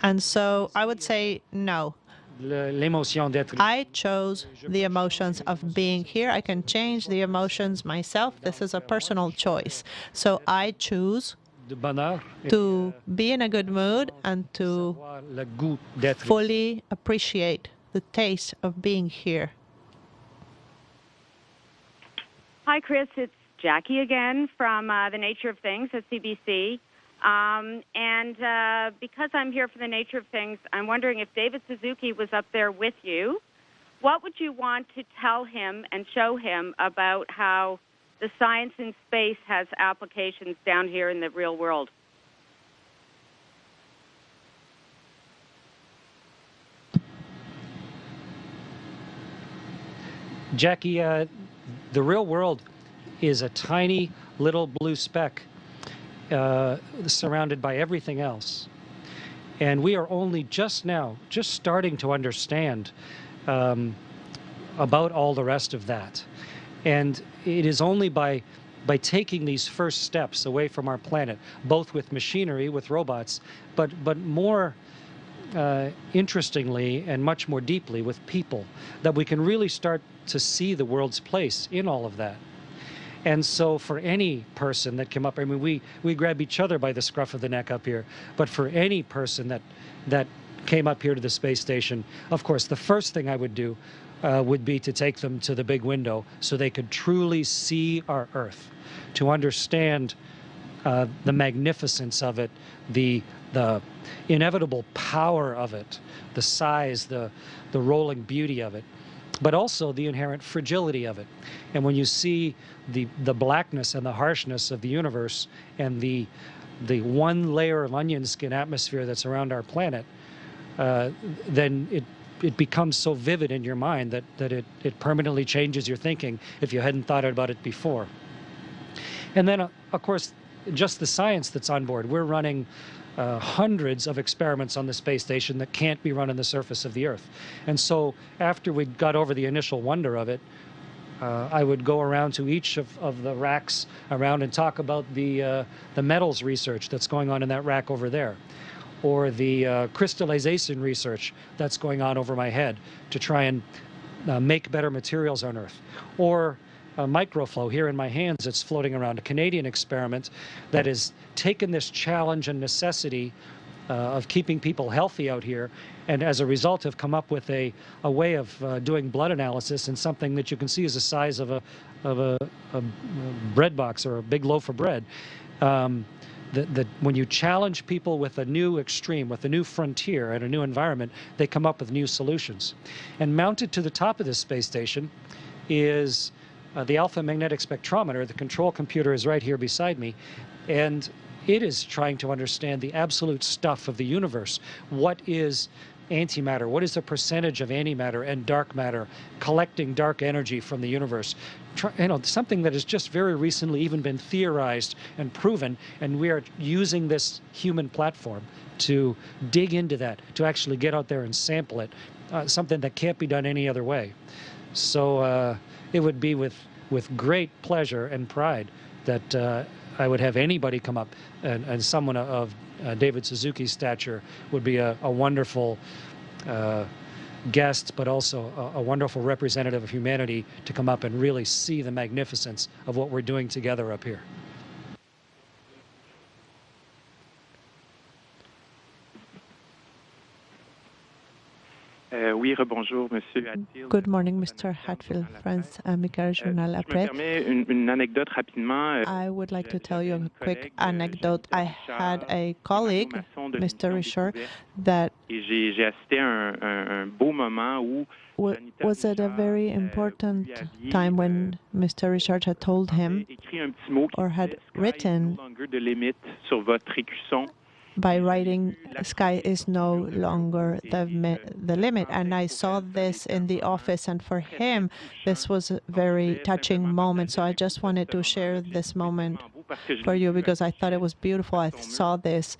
And so I would say no. I chose the emotions of being here. I can change the emotions myself. This is a personal choice. So I choose to be in a good mood and to fully appreciate the taste of being here. Hi, Chris. It's Jackie again from The Nature of Things at CBC. Because I'm here for The Nature of Things, I'm wondering if David Suzuki was up there with you, what would you want to tell him and show him about how the science in space has applications down here in the real world? Jackie, the real world is a tiny little blue speck surrounded by everything else. And we are only just starting to understand about all the rest of that. And it is only by taking these first steps away from our planet, both with machinery, with robots, but more interestingly and much more deeply with people, that we can really start to see the world's place in all of that. And so for any person that came up, I mean, we grab each other by the scruff of the neck up here, but for any person that came up here to the space station, of course, the first thing I would do would be to take them to the big window so they could truly see our Earth, to understand the magnificence of it, the inevitable power of it, the size, the rolling beauty of it, but also the inherent fragility of it. And when you see the blackness and the harshness of the universe and the one layer of onion skin atmosphere that's around our planet, then it becomes so vivid in your mind that it permanently changes your thinking if you hadn't thought about it before. And then, of course, just the science that's on board. We're running hundreds of experiments on the space station that can't be run on the surface of the Earth. And so after we got over the initial wonder of it, I would go around to each of the racks around and talk about the metals research that's going on in that rack over there, or the crystallization research that's going on over my head to try and make better materials on Earth, or microflow here in my hands that's floating around, a Canadian experiment that has taken this challenge and necessity of keeping people healthy out here, and as a result have come up with a way of doing blood analysis in something that you can see is the size of a bread box or a big loaf of bread. When you challenge people with a new extreme, with a new frontier and a new environment, they come up with new solutions. And mounted to the top of this space station is the alpha magnetic spectrometer. The control computer is right here beside me, and it is trying to understand the absolute stuff of the universe. What is antimatter? What is the percentage of antimatter and dark matter, collecting dark energy from the universe? Something that has just very recently even been theorized and proven, and we are using this human platform to dig into that, to actually get out there and sample it, something that can't be done any other way. So it would be with great pleasure and pride that I would have anybody come up, and someone of David Suzuki's stature would be a wonderful guest, but also a wonderful representative of humanity to come up and really see the magnificence of what we're doing together up here. Good morning, Mr. Hatfield, France Amical Journal Après. I would like to tell you a quick anecdote. I had a colleague, Mr. Richard, that was at a very important time when Mr. Richard had told him, or had written, by writing, "Sky is no longer the limit." And I saw this in the office, and for him, this was a very touching moment. So I just wanted to share this moment for you because I thought it was beautiful. I saw this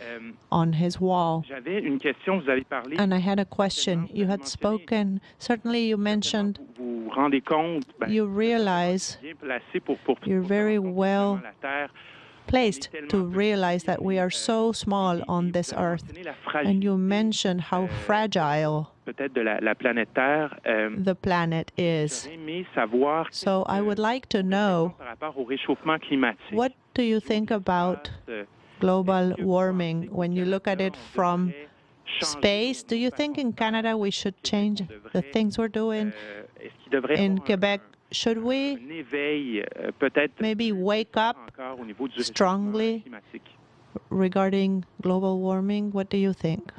on his wall. And I had a question. You had spoken, certainly you mentioned, you realize you're very well placed to realize that we are so small on this earth. And you mentioned how fragile the planet is. So I would like to know, what do you think about global warming when you look at it from space? Do you think in Canada we should change the things we're doing? In Quebec, should we maybe wake up strongly regarding global warming? What do you think?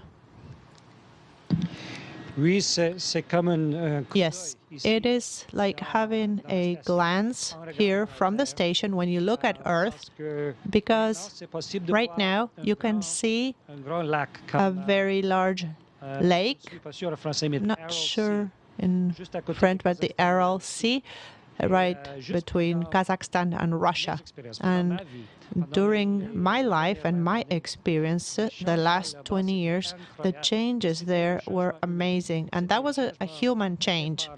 Yes, it is like having a glance here from the station when you look at Earth, because right now you can see a very large lake, not sure in French, but the Aral Sea, right between Kazakhstan and Russia. And during my life and my experience, the last 20 years, the changes there were amazing. And that was a human change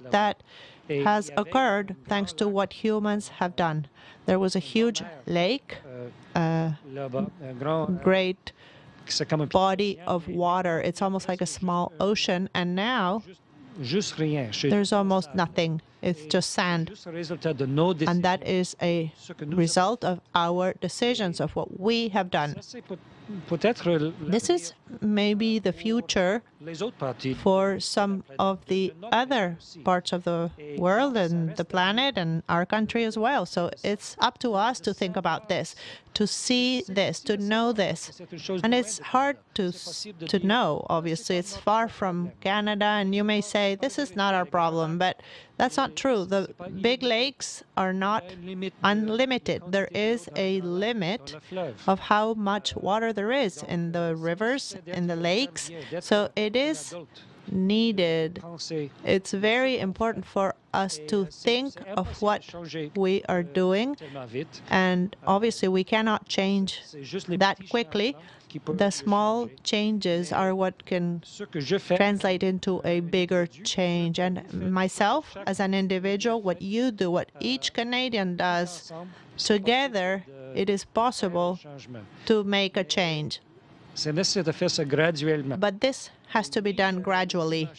that has occurred thanks to what humans have done. There was a huge lake, a great body of water. It's almost like a small ocean. And now there's almost nothing. It's just sand. And that is a result of our decisions, of what we have done. This is maybe the future for some of the other parts of the world and the planet and our country as well. So it's up to us to think about this, to see this, to know this. And it's hard to know, obviously. It's far from Canada, and you may say, this is not our problem, but that's not true. The big lakes are not unlimited. There is a limit of how much water there is in the rivers, in the lakes. So it is needed. It's very important for us to think of what we are doing. And obviously, we cannot change that quickly. The small changes are what can translate into a bigger change. And myself, as an individual, what you do, what each Canadian does, together, it is possible to make a change. But this has to be done gradually.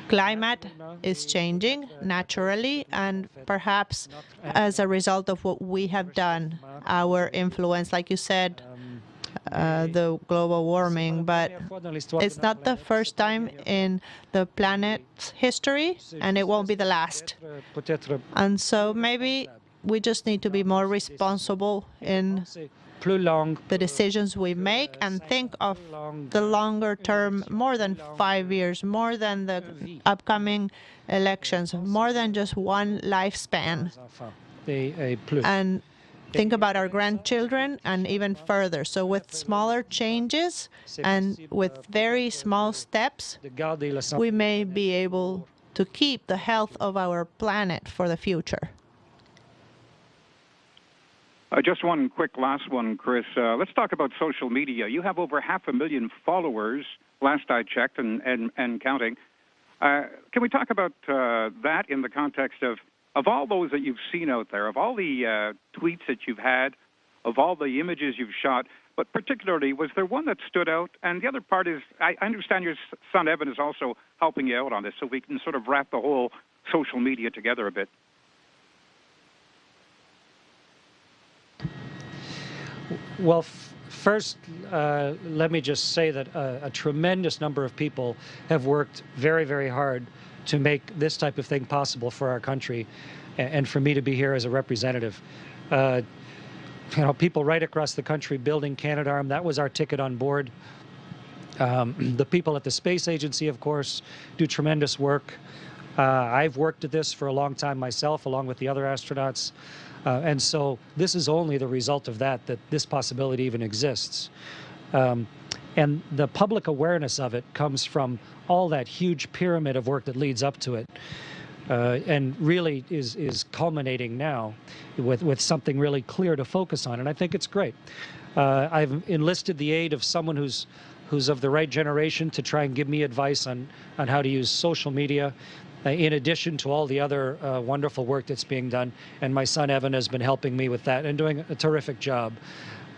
Climate is changing naturally, and perhaps as a result of what we have done, our influence, like you said, the global warming, but it's not the first time in the planet's history, and it won't be the last. And so maybe we just need to be more responsible in the decisions we make and think of the longer term, more than 5 years, more than the upcoming elections, more than just one lifespan. And think about our grandchildren and even further. So with smaller changes and with very small steps, we may be able to keep the health of our planet for the future. Just one quick last one, Chris. Let's talk about social media. You have over 500,000 followers, last I checked, and counting. Can we talk about that in the context of all those that you've seen out there, of all the tweets that you've had, of all the images you've shot, but particularly, was there one that stood out? And the other part is, I understand your son Evan is also helping you out on this, so we can sort of wrap the whole social media together a bit. Well, first, let me just say that a tremendous number of people have worked very, very hard to make this type of thing possible for our country, and for me to be here as a representative. People right across the country building Canadarm, that was our ticket on board. The people at the Space Agency, of course, do tremendous work. I've worked at this for a long time myself, along with the other astronauts. And so this is only the result of that this possibility even exists. And the public awareness of it comes from all that huge pyramid of work that leads up to it, and really is culminating now with something really clear to focus on. And I think it's great. I've enlisted the aid of someone who's of the right generation to try and give me advice on how to use social media, in addition to all the other wonderful work that's being done. And my son Evan has been helping me with that and doing a terrific job,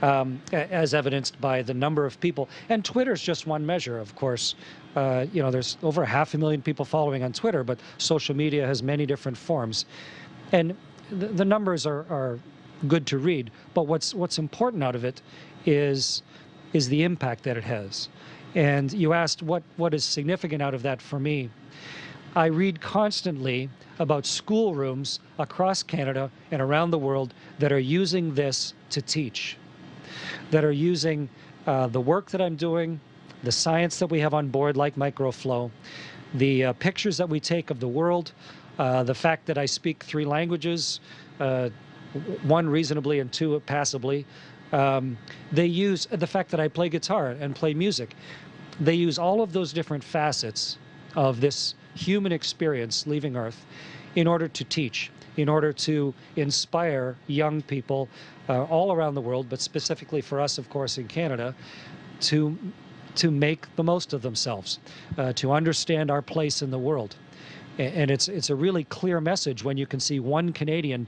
as evidenced by the number of people. And Twitter's just one measure, of course. There's over 500,000 people following on Twitter, but social media has many different forms. And the numbers are good to read, but what's important out of it is the impact that it has. And you asked what is significant out of that for me. I read constantly about schoolrooms across Canada and around the world that are using this to teach, that are using the work that I'm doing, the science that we have on board like microflow, the pictures that we take of the world, the fact that I speak 3 languages, 1 reasonably and 2 passably. They use the fact that I play guitar and play music. They use all of those different facets of this human experience leaving Earth in order to teach, in order to inspire young people all around the world, but specifically for us, of course, in Canada, to make the most of themselves, to understand our place in the world. And it's a really clear message when you can see one Canadian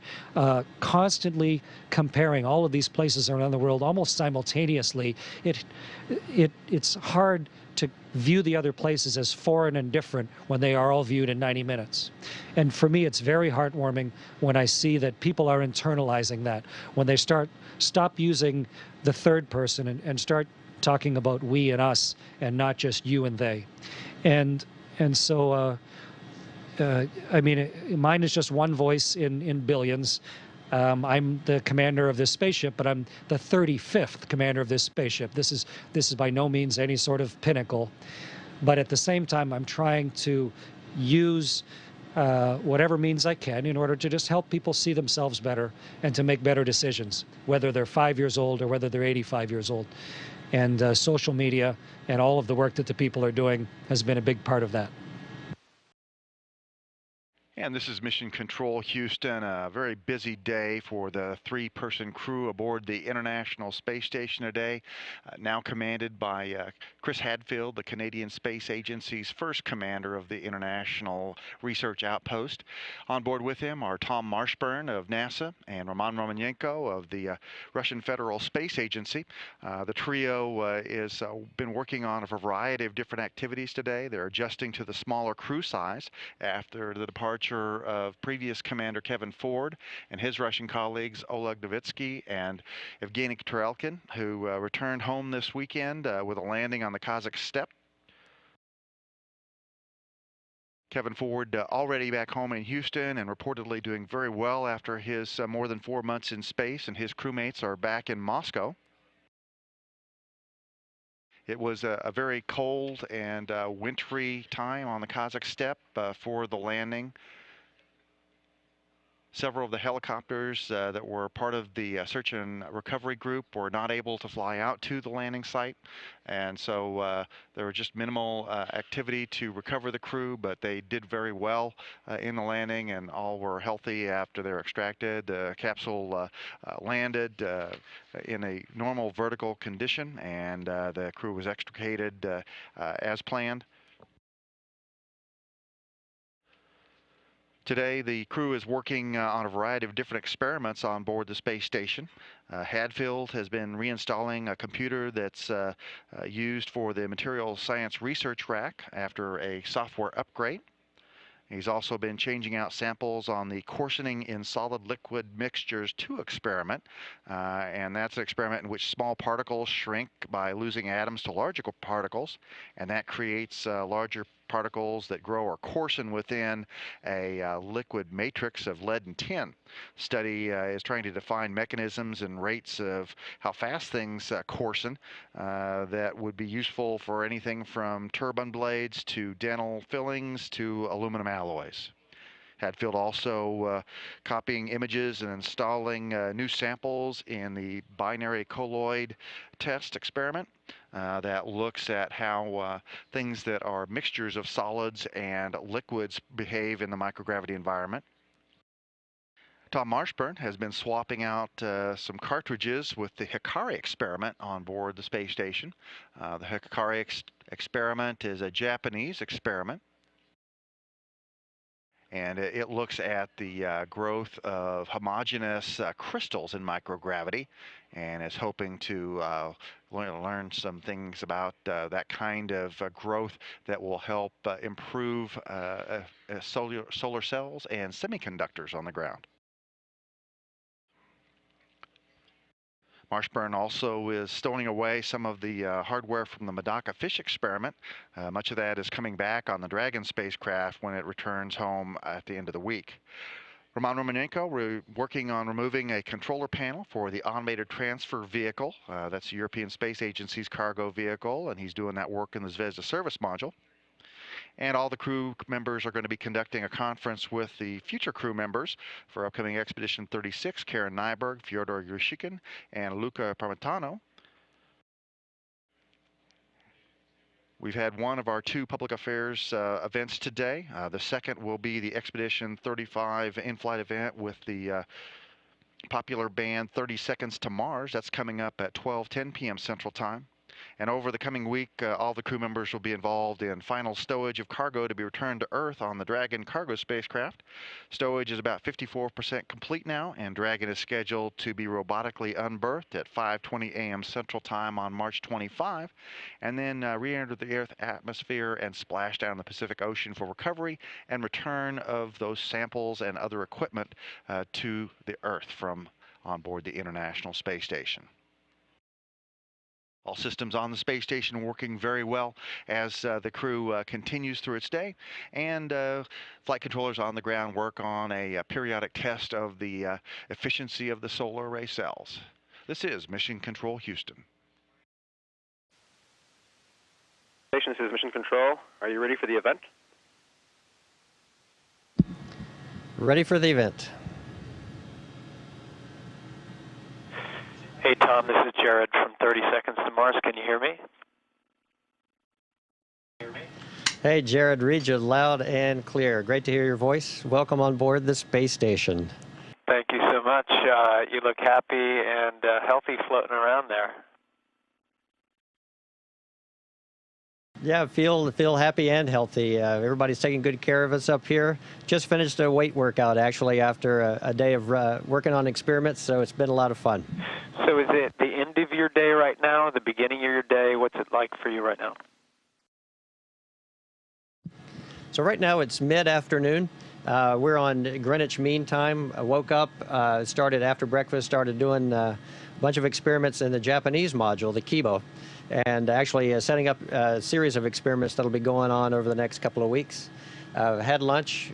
constantly comparing all of these places around the world almost simultaneously. It's hard to view the other places as foreign and different when they are all viewed in 90 minutes. And for me, it's very heartwarming when I see that people are internalizing that, when they stop using the third person and start talking about we and us and not just you and they. And so I mean, mine is just one voice in billions. I'm the commander of this spaceship, but I'm the 35th commander of this spaceship. This is by no means any sort of pinnacle. But at the same time, I'm trying to use whatever means I can in order to just help people see themselves better and to make better decisions, whether they're 5 years old or whether they're 85 years old. And social media and all of the work that the people are doing has been a big part of that. And this is Mission Control Houston, a very busy day for the 3-person crew aboard the International Space Station today, now commanded by Chris Hadfield, the Canadian Space Agency's first commander of the International Research Outpost. On board with him are Tom Marshburn of NASA and Roman Romanenko of the Russian Federal Space Agency. The trio has been working on a variety of different activities today. They're adjusting to the smaller crew size after the departure of previous commander Kevin Ford and his Russian colleagues Oleg Novitsky and Evgeny Tarelkin, who returned home this weekend with a landing on the Kazakh steppe. Kevin Ford already back home in Houston and reportedly doing very well after his more than 4 months in space, and his crewmates are back in Moscow. It was a very cold and wintry time on the Kazakh steppe for the landing. Several of the helicopters that were part of the search and recovery group were not able to fly out to the landing site, and so there was just minimal activity to recover the crew, but they did very well in the landing, and all were healthy after they're extracted. The capsule landed in a normal vertical condition, and the crew was extricated as planned. Today, the crew is working on a variety of different experiments on board the space station. Hadfield has been reinstalling a computer that's used for the material science research rack after a software upgrade. He's also been changing out samples on the coarsening in solid liquid mixtures 2 experiment, and that's an experiment in which small particles shrink by losing atoms to larger particles, and that creates larger particles that grow or coarsen within a liquid matrix of lead and tin. The study is trying to define mechanisms and rates of how fast things coarsen that would be useful for anything from turbine blades to dental fillings to aluminum alloys. Hadfield also copying images and installing new samples in the binary colloid test experiment that looks at how things that are mixtures of solids and liquids behave in the microgravity environment. Tom Marshburn has been swapping out some cartridges with the Hikari experiment on board the space station. The Hikari experiment is a Japanese experiment, and it looks at the growth of homogeneous crystals in microgravity, and is hoping to learn some things about that kind of growth that will help improve solar cells and semiconductors on the ground. Marshburn also is stowing away some of the hardware from the Medaka fish experiment. Much of that is coming back on the Dragon spacecraft when it returns home at the end of the week. Roman Romanenko, we're working on removing a controller panel for the automated transfer vehicle. That's the European Space Agency's cargo vehicle, and he's doing that work in the Zvezda service module. And all the crew members are going to be conducting a conference with the future crew members for upcoming Expedition 36, Karen Nyberg, Fyodor Yurshkin, and Luca Parmitano. We've had one of our 2 public affairs events today. The second will be the Expedition 35 in-flight event with the popular band 30 Seconds to Mars. That's coming up at 12:10 p.m. Central Time. And over the coming week, all the crew members will be involved in final stowage of cargo to be returned to Earth on the Dragon cargo spacecraft. Stowage is about 54% complete now, and Dragon is scheduled to be robotically unberthed at 5:20 a.m. Central Time on March 25, and then re-enter the Earth atmosphere and splash down the Pacific Ocean for recovery and return of those samples and other equipment to the Earth from on board the International Space Station. All systems on the space station working very well as the crew continues through its day, and flight controllers on the ground work on a periodic test of the efficiency of the solar array cells. This is Mission Control Houston. This is Mission Control. Are you ready for the event? Ready for the event. Hey Tom, this is Jared from 30 Seconds to Mars. Can you hear me? Hey Jared, read you loud and clear. Great to hear your voice. Welcome on board the space station. Thank you so much. You look happy and healthy floating around there. Yeah, feel happy and healthy. Everybody's taking good care of us up here. Just finished a weight workout actually after a day of working on experiments, so it's been a lot of fun. So is it the end of your day right now, the beginning of your day? What's it like for you right now? So right now it's mid-afternoon. We're on Greenwich Mean Time. I woke up, started after breakfast, started doing a bunch of experiments in the Japanese module, the Kibo, and actually setting up a series of experiments that'll be going on over the next couple of weeks. Had lunch,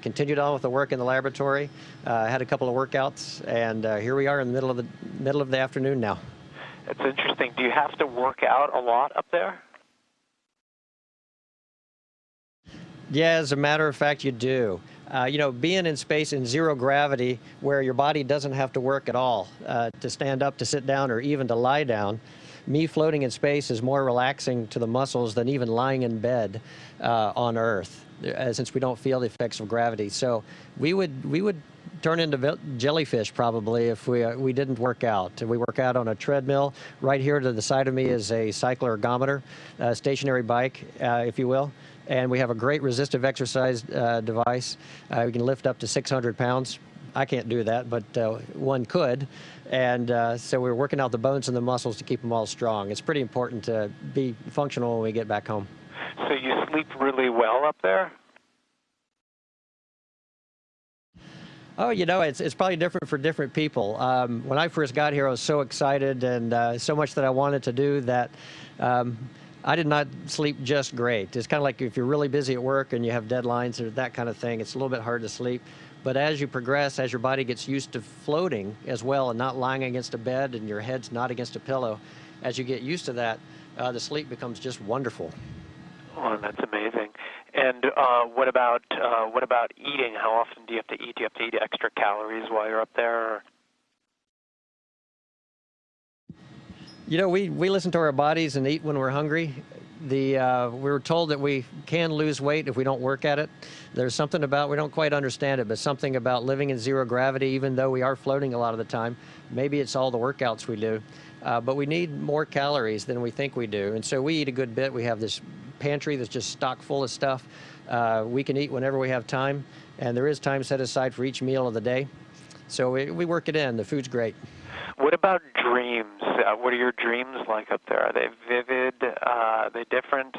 continued on with the work in the laboratory, had a couple of workouts, and here we are in the middle of the afternoon now. That's interesting. Do you have to work out a lot up there? Yeah, as a matter of fact, you do. You know, being in space in zero gravity, where your body doesn't have to work at all to stand up, to sit down, or even to lie down, me floating in space is more relaxing to the muscles than even lying in bed on Earth, since we don't feel the effects of gravity. So we would turn into jellyfish probably if we didn't work out. We work out on a treadmill. Right here to the side of me is a cycler ergometer, stationary bike, if you will. And we have a great resistive exercise device. We can lift up to 600 pounds. I can't do that, but one could. And so we're working out the bones and the muscles to keep them all strong. It's pretty important to be functional when we get back home. So you sleep really well up there? Oh, you know, it's probably different for different people. When I first got here, I was so excited and so much that I wanted to do that I did not sleep just great. It's kind of like if you're really busy at work and you have deadlines or that kind of thing, it's a little bit hard to sleep. But as you progress, as your body gets used to floating as well and not lying against a bed and your head's not against a pillow, as you get used to that, the sleep becomes just wonderful. Oh, that's amazing. And what about eating? How often do you have to eat? Do you have to eat extra calories while you're up there? Or? You know, we listen to our bodies and eat when we're hungry. We were told that we can lose weight if we don't work at it. There's something about, we don't quite understand it, but something about living in zero gravity, even though we are floating a lot of the time. Maybe it's all the workouts we do. But we need more calories than we think we do. And so we eat a good bit. We have this pantry that's just stocked full of stuff. We can eat whenever we have time. And there is time set aside for each meal of the day. So we work it in. The food's great. What about dreams? What are your dreams like up there? Are they vivid? Are they different?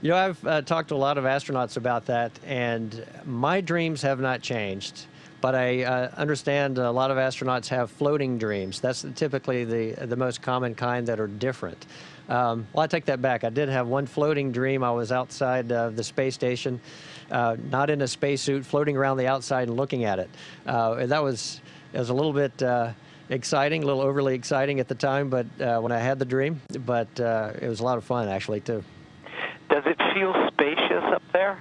You know, I've talked to a lot of astronauts about that, and my dreams have not changed. But I understand a lot of astronauts have floating dreams. That's typically the most common kind that are different. Well, I take that back. I did have one floating dream. I was outside the space station, not in a spacesuit, floating around the outside and looking at it. It was a little bit exciting, a little overly exciting at the time, but when I had the dream. But it was a lot of fun, actually, too. Does it feel spacious up there?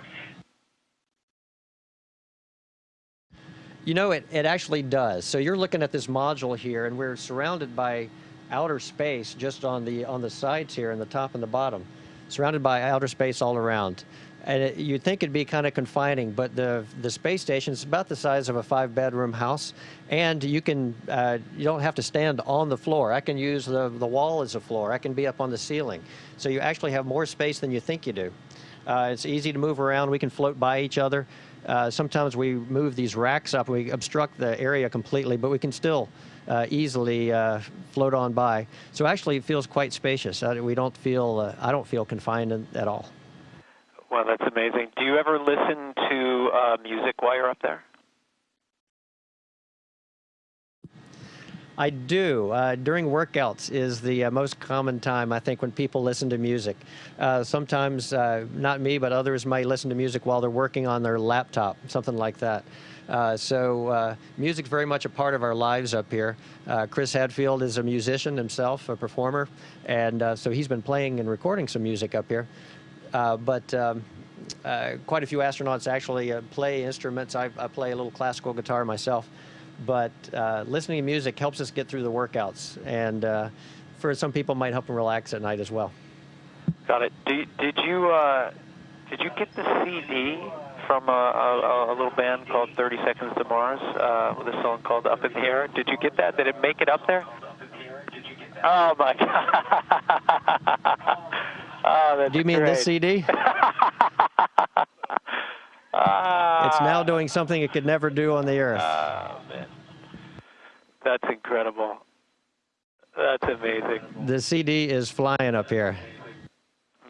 You know, it actually does. So you're looking at this module here, and we're surrounded by outer space just on the sides here, and the top and the bottom, surrounded by outer space all around. And you'd think it'd be kind of confining, but the space station is about the size of a 5-bedroom house, and you don't have to stand on the floor. I can use the wall as a floor. I can be up on the ceiling. So you actually have more space than you think you do. It's easy to move around. We can float by each other. Sometimes we move these racks up. We obstruct the area completely, but we can still easily float on by. So actually it feels quite spacious. I don't feel confined at all. Well, that's amazing. Do you ever listen to music while you're up there? I do. During workouts is the most common time, I think, when people listen to music. Sometimes, not me, but others might listen to music while they're working on their laptop, something like that. So music's very much a part of our lives up here. Chris Hadfield is a musician himself, a performer, and so he's been playing and recording some music up here. But quite a few astronauts actually play instruments. I play a little classical guitar myself. But listening to music helps us get through the workouts, and for some people might help them relax at night as well. Got it. Did you get the CD from a little band called 30 Seconds to Mars with a song called Up in the Air? Did you get that? Did it make it up there? Oh my God! Oh, that's Do you mean great. this CD? It's now doing something it could never do on the Earth. Oh, man. That's incredible. That's amazing. The CD is flying up here.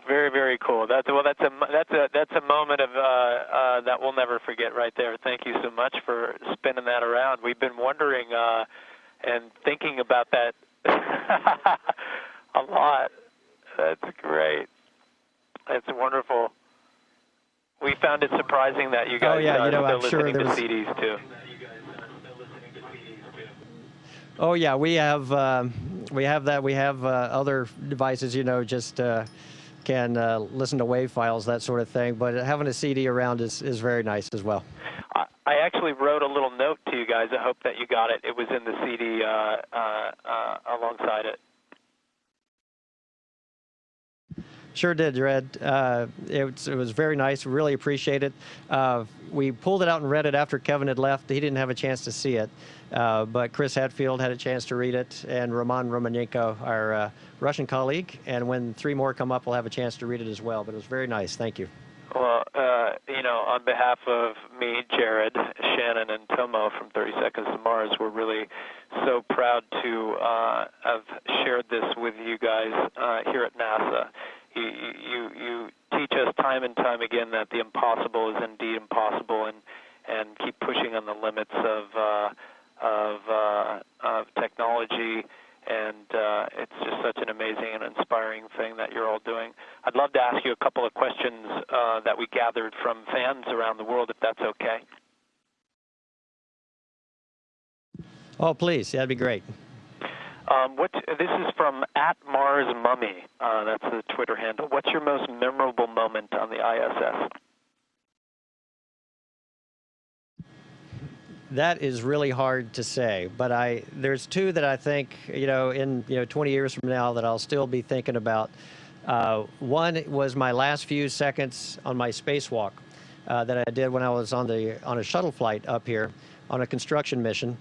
Very, very cool. That's a moment of that we'll never forget right there. Thank you so much for spinning that around. We've been wondering and thinking about that a lot. That's great. That's wonderful. We found it surprising that you guys are still listening to CDs too. Oh yeah, we have that. We have other devices, just can listen to WAV files, that sort of thing. But having a CD around is very nice as well. I actually wrote a little note to you guys. I hope that you got it. It was in the CD alongside it. Sure did, Red. It was very nice. Really appreciate it. We pulled it out and read it after Kevin had left. He didn't have a chance to see it, but Chris Hadfield had a chance to read it, and Roman Romanenko, our Russian colleague. And when 3 more come up, we'll have a chance to read it as well. But it was very nice. Thank you. Well, on behalf of me, Jared, Shannon, and Tomo from 30 Seconds to Mars, we're really so proud to have shared this with you guys here at NASA. You teach us time and time again that the impossible is indeed impossible, and keep pushing on the limits of technology. And it's just such an amazing and inspiring thing that you're all doing. I'd love to ask you a couple of questions that we gathered from fans around the world, if that's okay. Oh, please. That'd be great. This is from @MarsMummy. That's the Twitter handle. What's your most memorable moment on the ISS? That is really hard to say, but there's 2 that I think, in 20 years from now that I'll still be thinking about. One was my last few seconds on my spacewalk that I did when I was on a shuttle flight up here on a construction mission.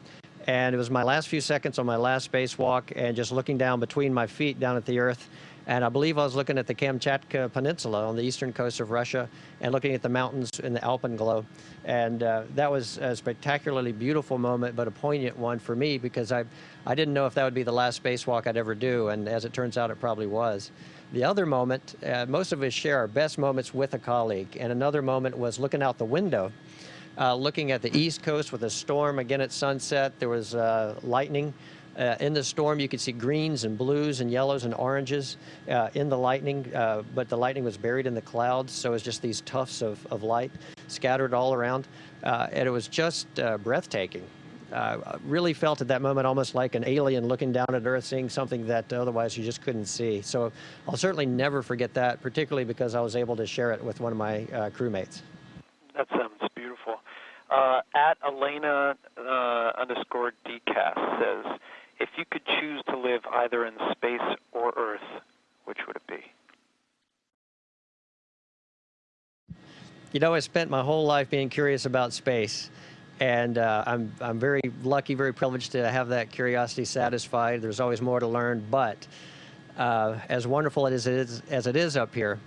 And it was my last few seconds on my last spacewalk and just looking down between my feet down at the Earth. And I believe I was looking at the Kamchatka Peninsula on the eastern coast of Russia and looking at the mountains in the Alpenglow. And that was a spectacularly beautiful moment, but a poignant one for me because I didn't know if that would be the last spacewalk I'd ever do. And as it turns out, it probably was. The other moment, most of us share our best moments with a colleague. And another moment was looking out the window looking at the East Coast with a storm again at sunset. There was lightning. In the storm, you could see greens and blues and yellows and oranges in the lightning, but the lightning was buried in the clouds, so it was just these tufts of light scattered all around, and it was just breathtaking. Really felt at that moment almost like an alien looking down at Earth, seeing something that otherwise you just couldn't see. So I'll certainly never forget that, particularly because I was able to share it with one of my crewmates. That sounds beautiful. At Elena _DCAS says, if you could choose to live either in space or Earth, which would it be? You know, I spent my whole life being curious about space, and I'm very lucky, very privileged to have that curiosity satisfied. There's always more to learn, but as wonderful as it is up here,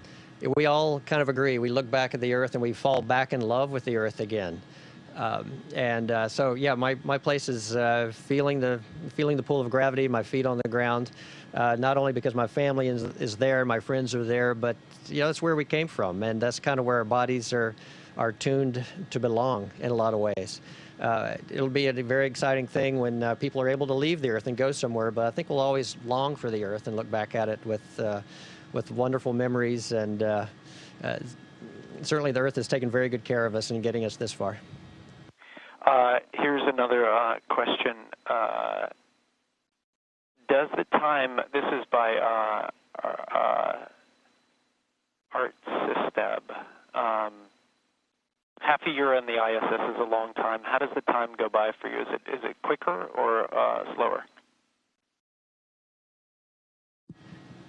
we all kind of agree. We look back at the Earth and we fall back in love with the Earth again. So yeah, my place is feeling the pull of gravity, my feet on the ground, not only because my family is there, my friends are there, but you know, that's where we came from, and that's kind of where our bodies are tuned to belong in a lot of ways. It'll be a very exciting thing when people are able to leave the Earth and go somewhere, but I think we'll always long for the Earth and look back at it with wonderful memories, and certainly the Earth has taken very good care of us in getting us this far. Here's another question. Does the time, this is by Art Sistab, half a year on the ISS is a long time. How does the time go by for you? Is it quicker or slower?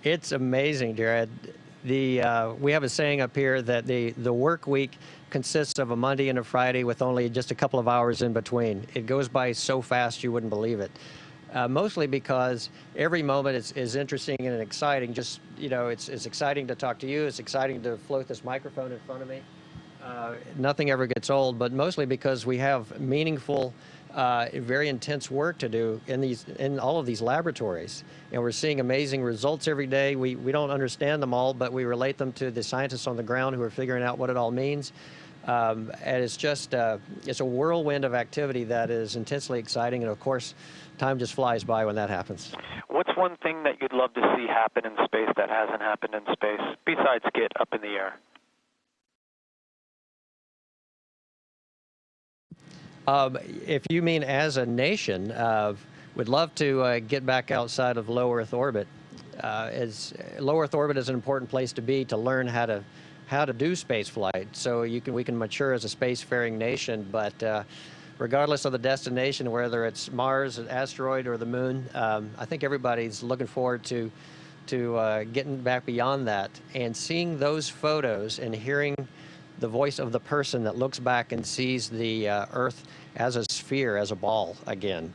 It's amazing, Jared. We have a saying up here that the work week consists of a Monday and a Friday with only just a couple of hours in between. It goes by so fast you wouldn't believe it. Mostly because every moment is interesting and exciting. Just, you know, it's exciting to talk to you. It's exciting to float this microphone in front of me. Nothing ever gets old, but mostly because we have meaningful, very intense work to do in all of these laboratories, and we're seeing amazing results every day. We don't understand them all, but we relate them to the scientists on the ground who are figuring out what it all means. And it's just it's a whirlwind of activity that is intensely exciting, and of course, time just flies by when that happens. What's one thing that you'd love to see happen in space that hasn't happened in space besides get up in the air? If you mean as a nation, we'd love to get back outside of low Earth orbit. Low Earth orbit is an important place to be to learn how to do space flight. So we can mature as a spacefaring nation. But regardless of the destination, whether it's Mars, an asteroid, or the Moon, I think everybody's looking forward to getting back beyond that and seeing those photos and hearing the voice of the person that looks back and sees the Earth as a sphere, as a ball again.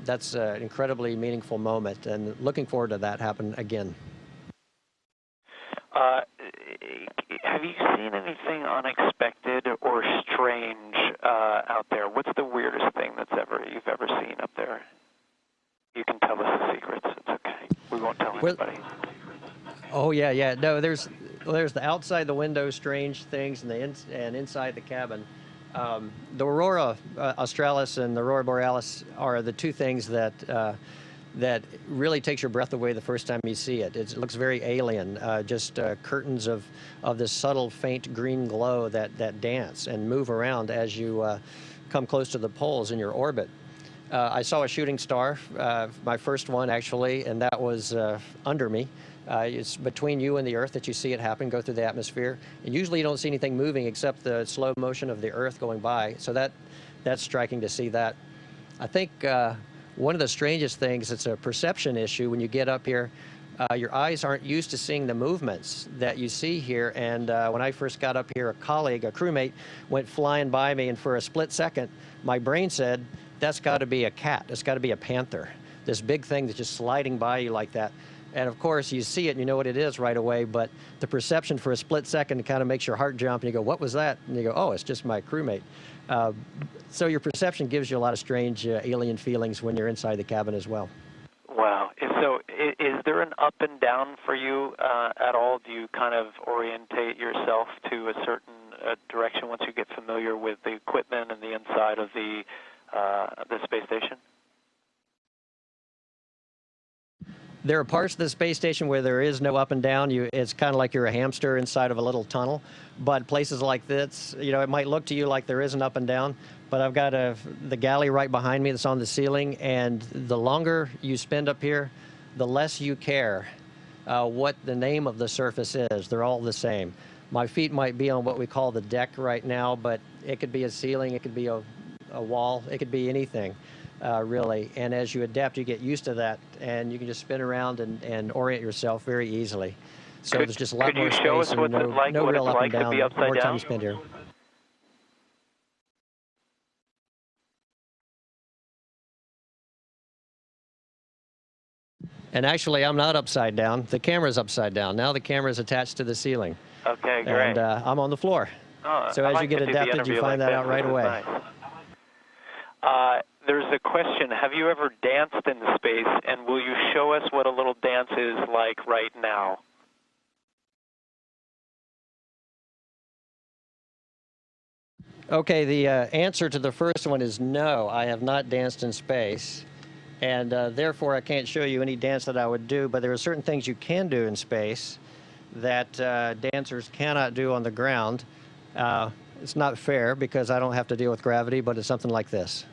That's an incredibly meaningful moment, and looking forward to that happen again. Have you seen anything unexpected or strange out there? What's the weirdest thing you've ever seen up there? You can tell us the secrets. It's okay. We won't tell anybody. Oh yeah. No, there's the outside the window strange things, and inside the cabin. The aurora australis and the aurora borealis are the two things that really takes your breath away the first time you see it. It looks very alien, just curtains of this subtle, faint green glow that dance and move around as you come close to the poles in your orbit. I saw a shooting star, my first one actually, and that was under me. It's between you and the Earth that you see it happen, go through the atmosphere. And usually you don't see anything moving except the slow motion of the Earth going by. So that's striking to see that. I think one of the strangest things, it's a perception issue when you get up here. Your eyes aren't used to seeing the movements that you see here. And when I first got up here, a crewmate, went flying by me, and for a split second, my brain said, that's got to be a cat. That's got to be a panther. This big thing that's just sliding by you like that. And of course, you see it and you know what it is right away, but the perception for a split second kind of makes your heart jump, and you go, what was that? And you go, oh, it's just my crewmate. So your perception gives you a lot of strange alien feelings when you're inside the cabin as well. Wow. So is there an up and down for you at all? Do you kind of orientate yourself to a certain direction once you get familiar with the equipment and the inside of the space station? There are parts of the space station where there is no up and down. It's kind of like you're a hamster inside of a little tunnel. But places like this, you know, it might look to you like there is an up and down, but I've got the galley right behind me that's on the ceiling, and the longer you spend up here, the less you care what the name of the surface is. They're all the same. My feet might be on what we call the deck right now, but it could be a ceiling, it could be a wall, it could be anything. Really, and as you adapt, you get used to that, and you can just spin around and orient yourself very easily. So there's just a lot more space and no real up and down. The more time you spend here. And actually, I'm not upside down. The camera's upside down. Now the camera's attached to the ceiling. Okay, great. And I'm on the floor. So as you get adapted, you find that out right away. Nice. There's a question, have you ever danced in space, and will you show us what a little dance is like right now? Okay, the answer to the first one is no, I have not danced in space, and therefore I can't show you any dance that I would do, but there are certain things you can do in space that dancers cannot do on the ground. It's not fair because I don't have to deal with gravity, but it's something like this.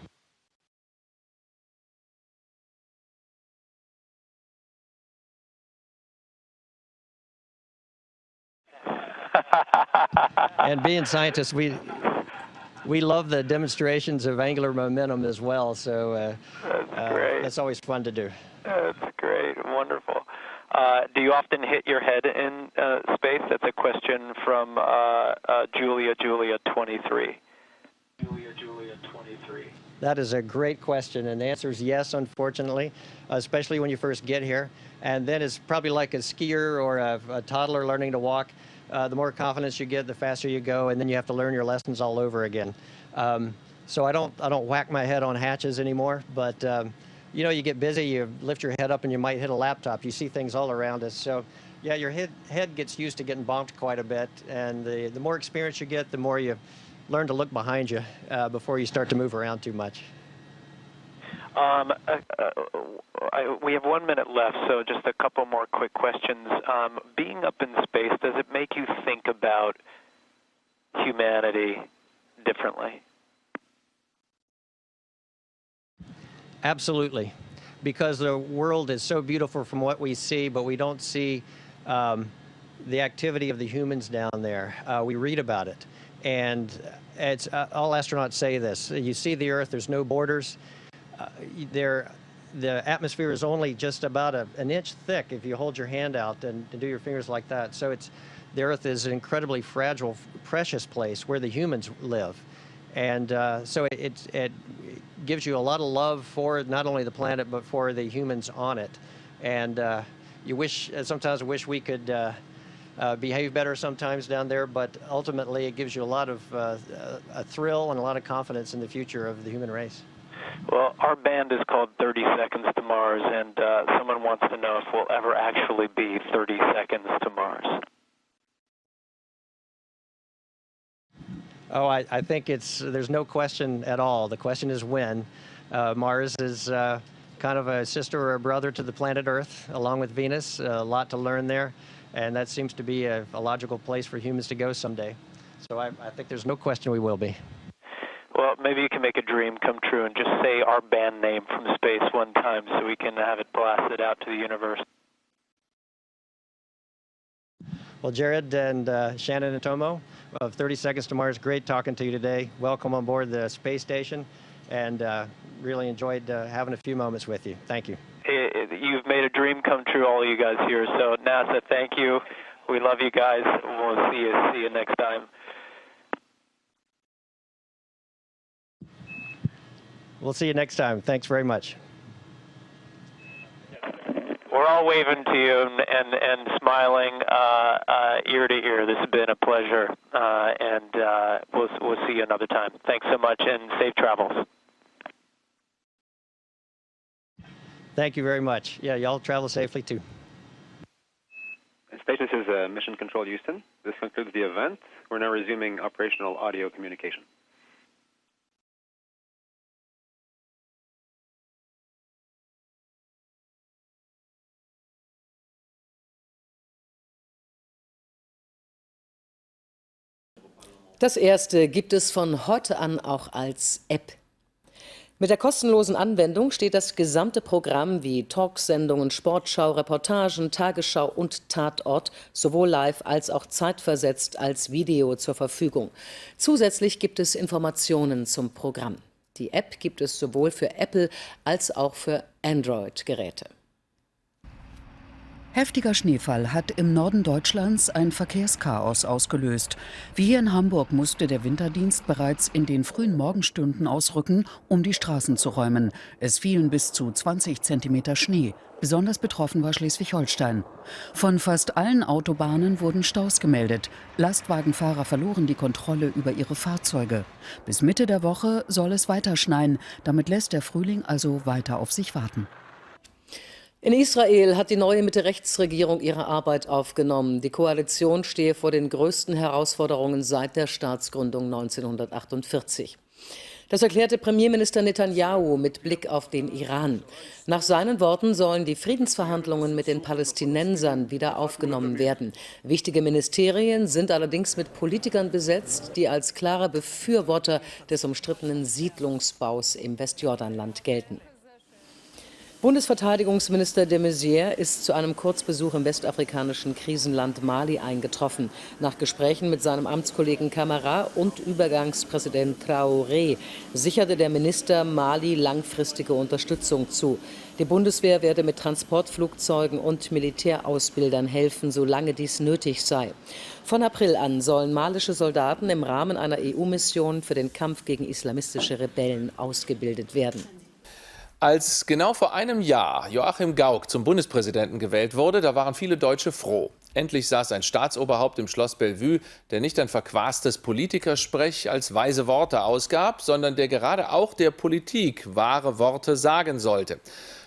And being scientists, we love the demonstrations of angular momentum as well, so that's always fun to do. That's great, wonderful. Do you often hit your head in space? That's a question from Julia 23. Julia 23. That is a great question, and the answer is yes, unfortunately, especially when you first get here. And then it's probably like a skier or a toddler learning to walk. The more confidence you get, the faster you go, and then you have to learn your lessons all over again. So I don't whack my head on hatches anymore, but you know, you get busy, you lift your head up, and you might hit a laptop. You see things all around us. So yeah, your head gets used to getting bonked quite a bit, and the more experience you get, the more you learn to look behind you before you start to move around too much. We have 1 minute left, so just a couple more quick questions. Being up in space, does it make you think about humanity differently? Absolutely, because the world is so beautiful from what we see, but we don't see the activity of the humans down there. We read about it, and it's all astronauts say this. You see the Earth, there's no borders. The atmosphere is only just about an inch thick if you hold your hand out and do your fingers like that. So the Earth is an incredibly fragile, precious place where the humans live. And so it gives you a lot of love for not only the planet, but for the humans on it. And sometimes wish we could behave better sometimes down there, but ultimately it gives you a lot of a thrill and a lot of confidence in the future of the human race. Well, our band is called 30 Seconds to Mars, and someone wants to know if we'll ever actually be 30 seconds to Mars. Oh, I think there's no question at all. The question is when. Mars is kind of a sister or a brother to the planet Earth, along with Venus. A lot to learn there, and that seems to be a logical place for humans to go someday. So I think there's no question we will be. Well, maybe you can make a dream come true and just say our band name from space one time so we can have it blasted out to the universe. Well, Jared and Shannon and Tomo of 30 Seconds to Mars, great talking to you today. Welcome on board the space station, and really enjoyed having a few moments with you. Thank you. You've made a dream come true, all you guys here. So NASA, thank you. We love you guys. We'll see you next time. We'll see you next time. Thanks very much. We're all waving to you and smiling ear to ear. This has been a pleasure, and we'll see you another time. Thanks so much, and safe travels. Thank you very much. Yeah, y'all travel safely too. Space, this is Mission Control Houston. This concludes the event. We're now resuming operational audio communication. Das erste gibt es von heute an auch als App. Mit der kostenlosen Anwendung steht das gesamte Programm wie Talksendungen, Sportschau, Reportagen, Tagesschau und Tatort sowohl live als auch zeitversetzt als Video zur Verfügung. Zusätzlich gibt es Informationen zum Programm. Die App gibt es sowohl für Apple als auch für Android-Geräte. Heftiger Schneefall hat im Norden Deutschlands ein Verkehrschaos ausgelöst. Wie hier in Hamburg musste der Winterdienst bereits in den frühen Morgenstunden ausrücken, um die Straßen zu räumen. Es fielen bis zu 20 Zentimeter Schnee. Besonders betroffen war Schleswig-Holstein. Von fast allen Autobahnen wurden Staus gemeldet. Lastwagenfahrer verloren die Kontrolle über ihre Fahrzeuge. Bis Mitte der Woche soll es weiter schneien. Damit lässt der Frühling also weiter auf sich warten. In Israel hat die neue Mitte-Rechts-Regierung ihre Arbeit aufgenommen. Die Koalition stehe vor den größten Herausforderungen seit der Staatsgründung 1948. Das erklärte Premierminister Netanyahu mit Blick auf den Iran. Nach seinen Worten sollen die Friedensverhandlungen mit den Palästinensern wieder aufgenommen werden. Wichtige Ministerien sind allerdings mit Politikern besetzt, die als klare Befürworter des umstrittenen Siedlungsbaus im Westjordanland gelten. Bundesverteidigungsminister de Maizière ist zu einem Kurzbesuch im westafrikanischen Krisenland Mali eingetroffen. Nach Gesprächen mit seinem Amtskollegen Camara und Übergangspräsident Traoré sicherte der Minister Mali langfristige Unterstützung zu. Die Bundeswehr werde mit Transportflugzeugen und Militärausbildern helfen, solange dies nötig sei. Von April an sollen malische Soldaten im Rahmen einer EU-Mission für den Kampf gegen islamistische Rebellen ausgebildet werden. Als genau vor einem Jahr Joachim Gauck zum Bundespräsidenten gewählt wurde, da waren viele Deutsche froh. Endlich saß ein Staatsoberhaupt im Schloss Bellevue, der nicht ein verquastes Politikersprech als weise Worte ausgab, sondern der gerade auch der Politik wahre Worte sagen sollte.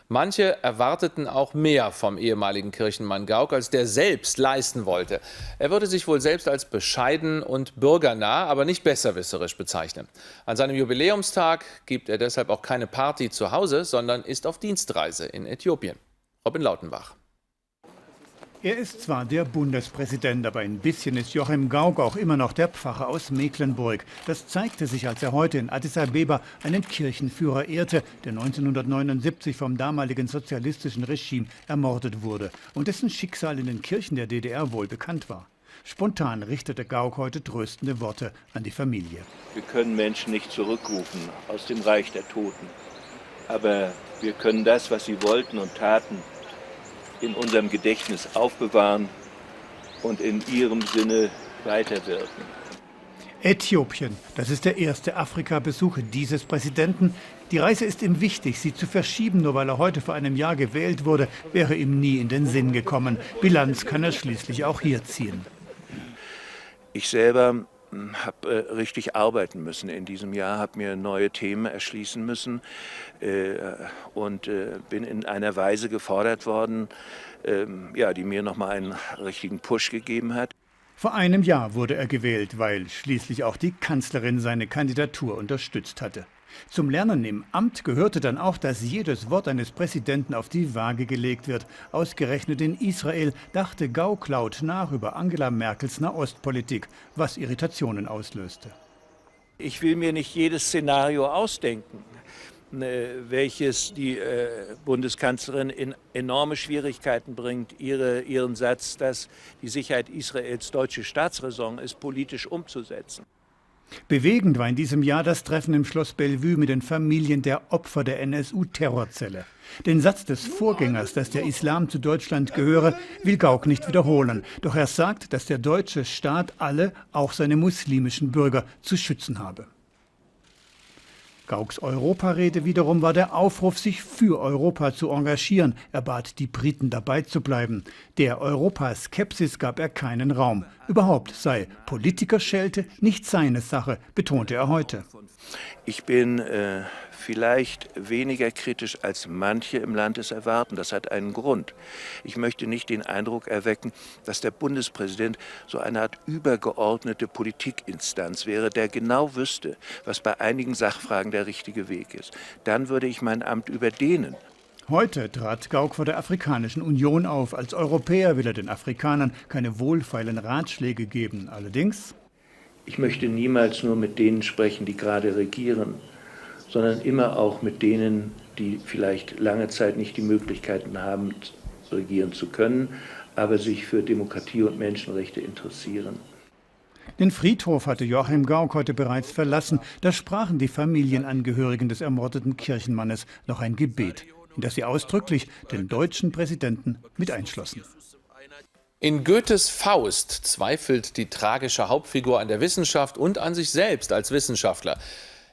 Manche erwarteten auch mehr vom ehemaligen Kirchenmann Gauck, als der selbst leisten wollte. Er würde sich wohl selbst als bescheiden und bürgernah, aber nicht besserwisserisch bezeichnen. An seinem Jubiläumstag gibt er deshalb auch keine Party zu Hause, sondern ist auf Dienstreise in Äthiopien. Robin Lautenbach. Er ist zwar der Bundespräsident, aber ein bisschen ist Joachim Gauck auch immer noch der Pfarrer aus Mecklenburg. Das zeigte sich, als er heute in Addis Abeba einen Kirchenführer ehrte, der 1979 vom damaligen sozialistischen Regime ermordet wurde und dessen Schicksal in den Kirchen der DDR wohl bekannt war. Spontan richtete Gauck heute tröstende Worte an die Familie. Wir können Menschen nicht zurückrufen aus dem Reich der Toten, aber wir können das, was sie wollten und taten, in unserem Gedächtnis aufbewahren und in ihrem Sinne weiterwirken. Äthiopien, das ist der erste Afrika-Besuch dieses Präsidenten. Die Reise ist ihm wichtig, sie zu verschieben, nur weil er heute vor einem Jahr gewählt wurde, wäre ihm nie in den Sinn gekommen. Bilanz kann er schließlich auch hier ziehen. Ich selber habe richtig arbeiten müssen in diesem Jahr, habe mir neue Themen erschließen müssen und bin in einer Weise gefordert worden, die mir nochmal einen richtigen Push gegeben hat. Vor einem Jahr wurde er gewählt, weil schließlich auch die Kanzlerin seine Kandidatur unterstützt hatte. Zum Lernen im Amt gehörte dann auch, dass jedes Wort eines Präsidenten auf die Waage gelegt wird. Ausgerechnet in Israel dachte Gauck laut nach über Angela Merkels Nahostpolitik, was Irritationen auslöste. Ich will mir nicht jedes Szenario ausdenken, welches die Bundeskanzlerin in enorme Schwierigkeiten bringt, ihren Satz, dass die Sicherheit Israels deutsche Staatsräson ist, politisch umzusetzen. Bewegend war in diesem Jahr das Treffen im Schloss Bellevue mit den Familien der Opfer der NSU-Terrorzelle. Den Satz des Vorgängers, dass der Islam zu Deutschland gehöre, will Gauck nicht wiederholen. Doch er sagt, dass der deutsche Staat alle, auch seine muslimischen Bürger, zu schützen habe. Gaucks Europarede wiederum war der Aufruf, sich für Europa zu engagieren. Er bat die Briten, dabei zu bleiben. Der Europaskepsis gab er keinen Raum. Überhaupt sei Politikerschelte nicht seine Sache, betonte er heute. Ich bin vielleicht weniger kritisch als manche im Land es erwarten. Das hat einen Grund. Ich möchte nicht den Eindruck erwecken, dass der Bundespräsident so eine Art übergeordnete Politikinstanz wäre, der genau wüsste, was bei einigen Sachfragen der richtige Weg ist. Dann würde ich mein Amt überdehnen. Heute trat Gauck vor der Afrikanischen Union auf. Als Europäer will er den Afrikanern keine wohlfeilen Ratschläge geben. Allerdings: Ich möchte niemals nur mit denen sprechen, die gerade regieren, sondern immer auch mit denen, die vielleicht lange Zeit nicht die Möglichkeiten haben, regieren zu können, aber sich für Demokratie und Menschenrechte interessieren. Den Friedhof hatte Joachim Gauck heute bereits verlassen. Da sprachen die Familienangehörigen des ermordeten Kirchenmannes noch ein Gebet, in das sie ausdrücklich den deutschen Präsidenten mit einschlossen. In Goethes Faust zweifelt die tragische Hauptfigur an der Wissenschaft und an sich selbst als Wissenschaftler.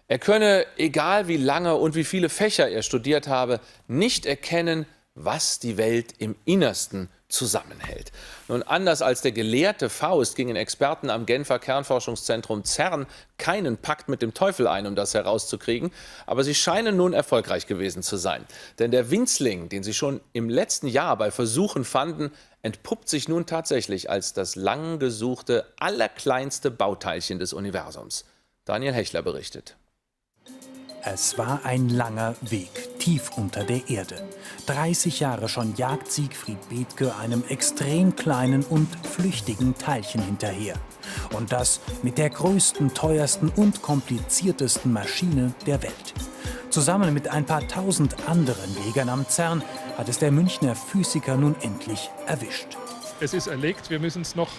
Er könne, egal wie lange und wie viele Fächer er studiert habe, nicht erkennen, was die Welt im Innersten zusammenhält. Nun, anders als der gelehrte Faust gingen Experten am Genfer Kernforschungszentrum CERN keinen Pakt mit dem Teufel ein, um das herauszukriegen. Aber sie scheinen nun erfolgreich gewesen zu sein. Denn der Winzling, den sie schon im letzten Jahr bei Versuchen fanden, entpuppt sich nun tatsächlich als das lang gesuchte, allerkleinste Bauteilchen des Universums. Daniel Hechler berichtet. Es war ein langer Weg, tief unter der Erde. 30 Jahre schon jagt Siegfried Bethge einem extrem kleinen und flüchtigen Teilchen hinterher. Und das mit der größten, teuersten und kompliziertesten Maschine der Welt. Zusammen mit ein paar tausend anderen Jägern am CERN hat es der Münchner Physiker nun endlich erwischt. Es ist erlegt, wir müssen es noch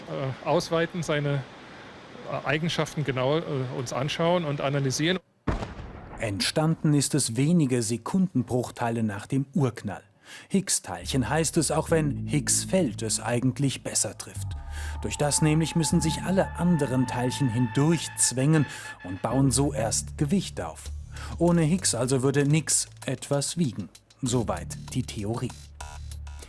ausweiten, seine Eigenschaften genau uns anschauen und analysieren. Entstanden ist es wenige Sekundenbruchteile nach dem Urknall. Higgs-Teilchen heißt es, auch wenn Higgs-Feld es eigentlich besser trifft. Durch das nämlich müssen sich alle anderen Teilchen hindurchzwängen und bauen so erst Gewicht auf. Ohne Higgs also würde nix etwas wiegen. Soweit die Theorie.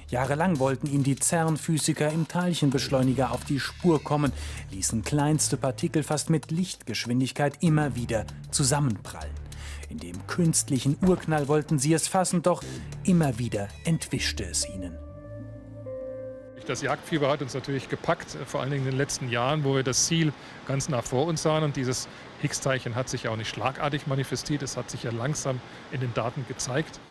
Jahrelang wollten ihm die CERN-Physiker im Teilchenbeschleuniger auf die Spur kommen, ließen kleinste Partikel fast mit Lichtgeschwindigkeit immer wieder zusammenprallen. In dem künstlichen Urknall wollten sie es fassen, doch immer wieder entwischte es ihnen. Das Jagdfieber hat uns natürlich gepackt, vor allen Dingen in den letzten Jahren, wo wir das Ziel ganz nah vor uns sahen. Und dieses Higgs-Teilchen hat sich auch nicht schlagartig manifestiert, es hat sich ja langsam in den Daten gezeigt.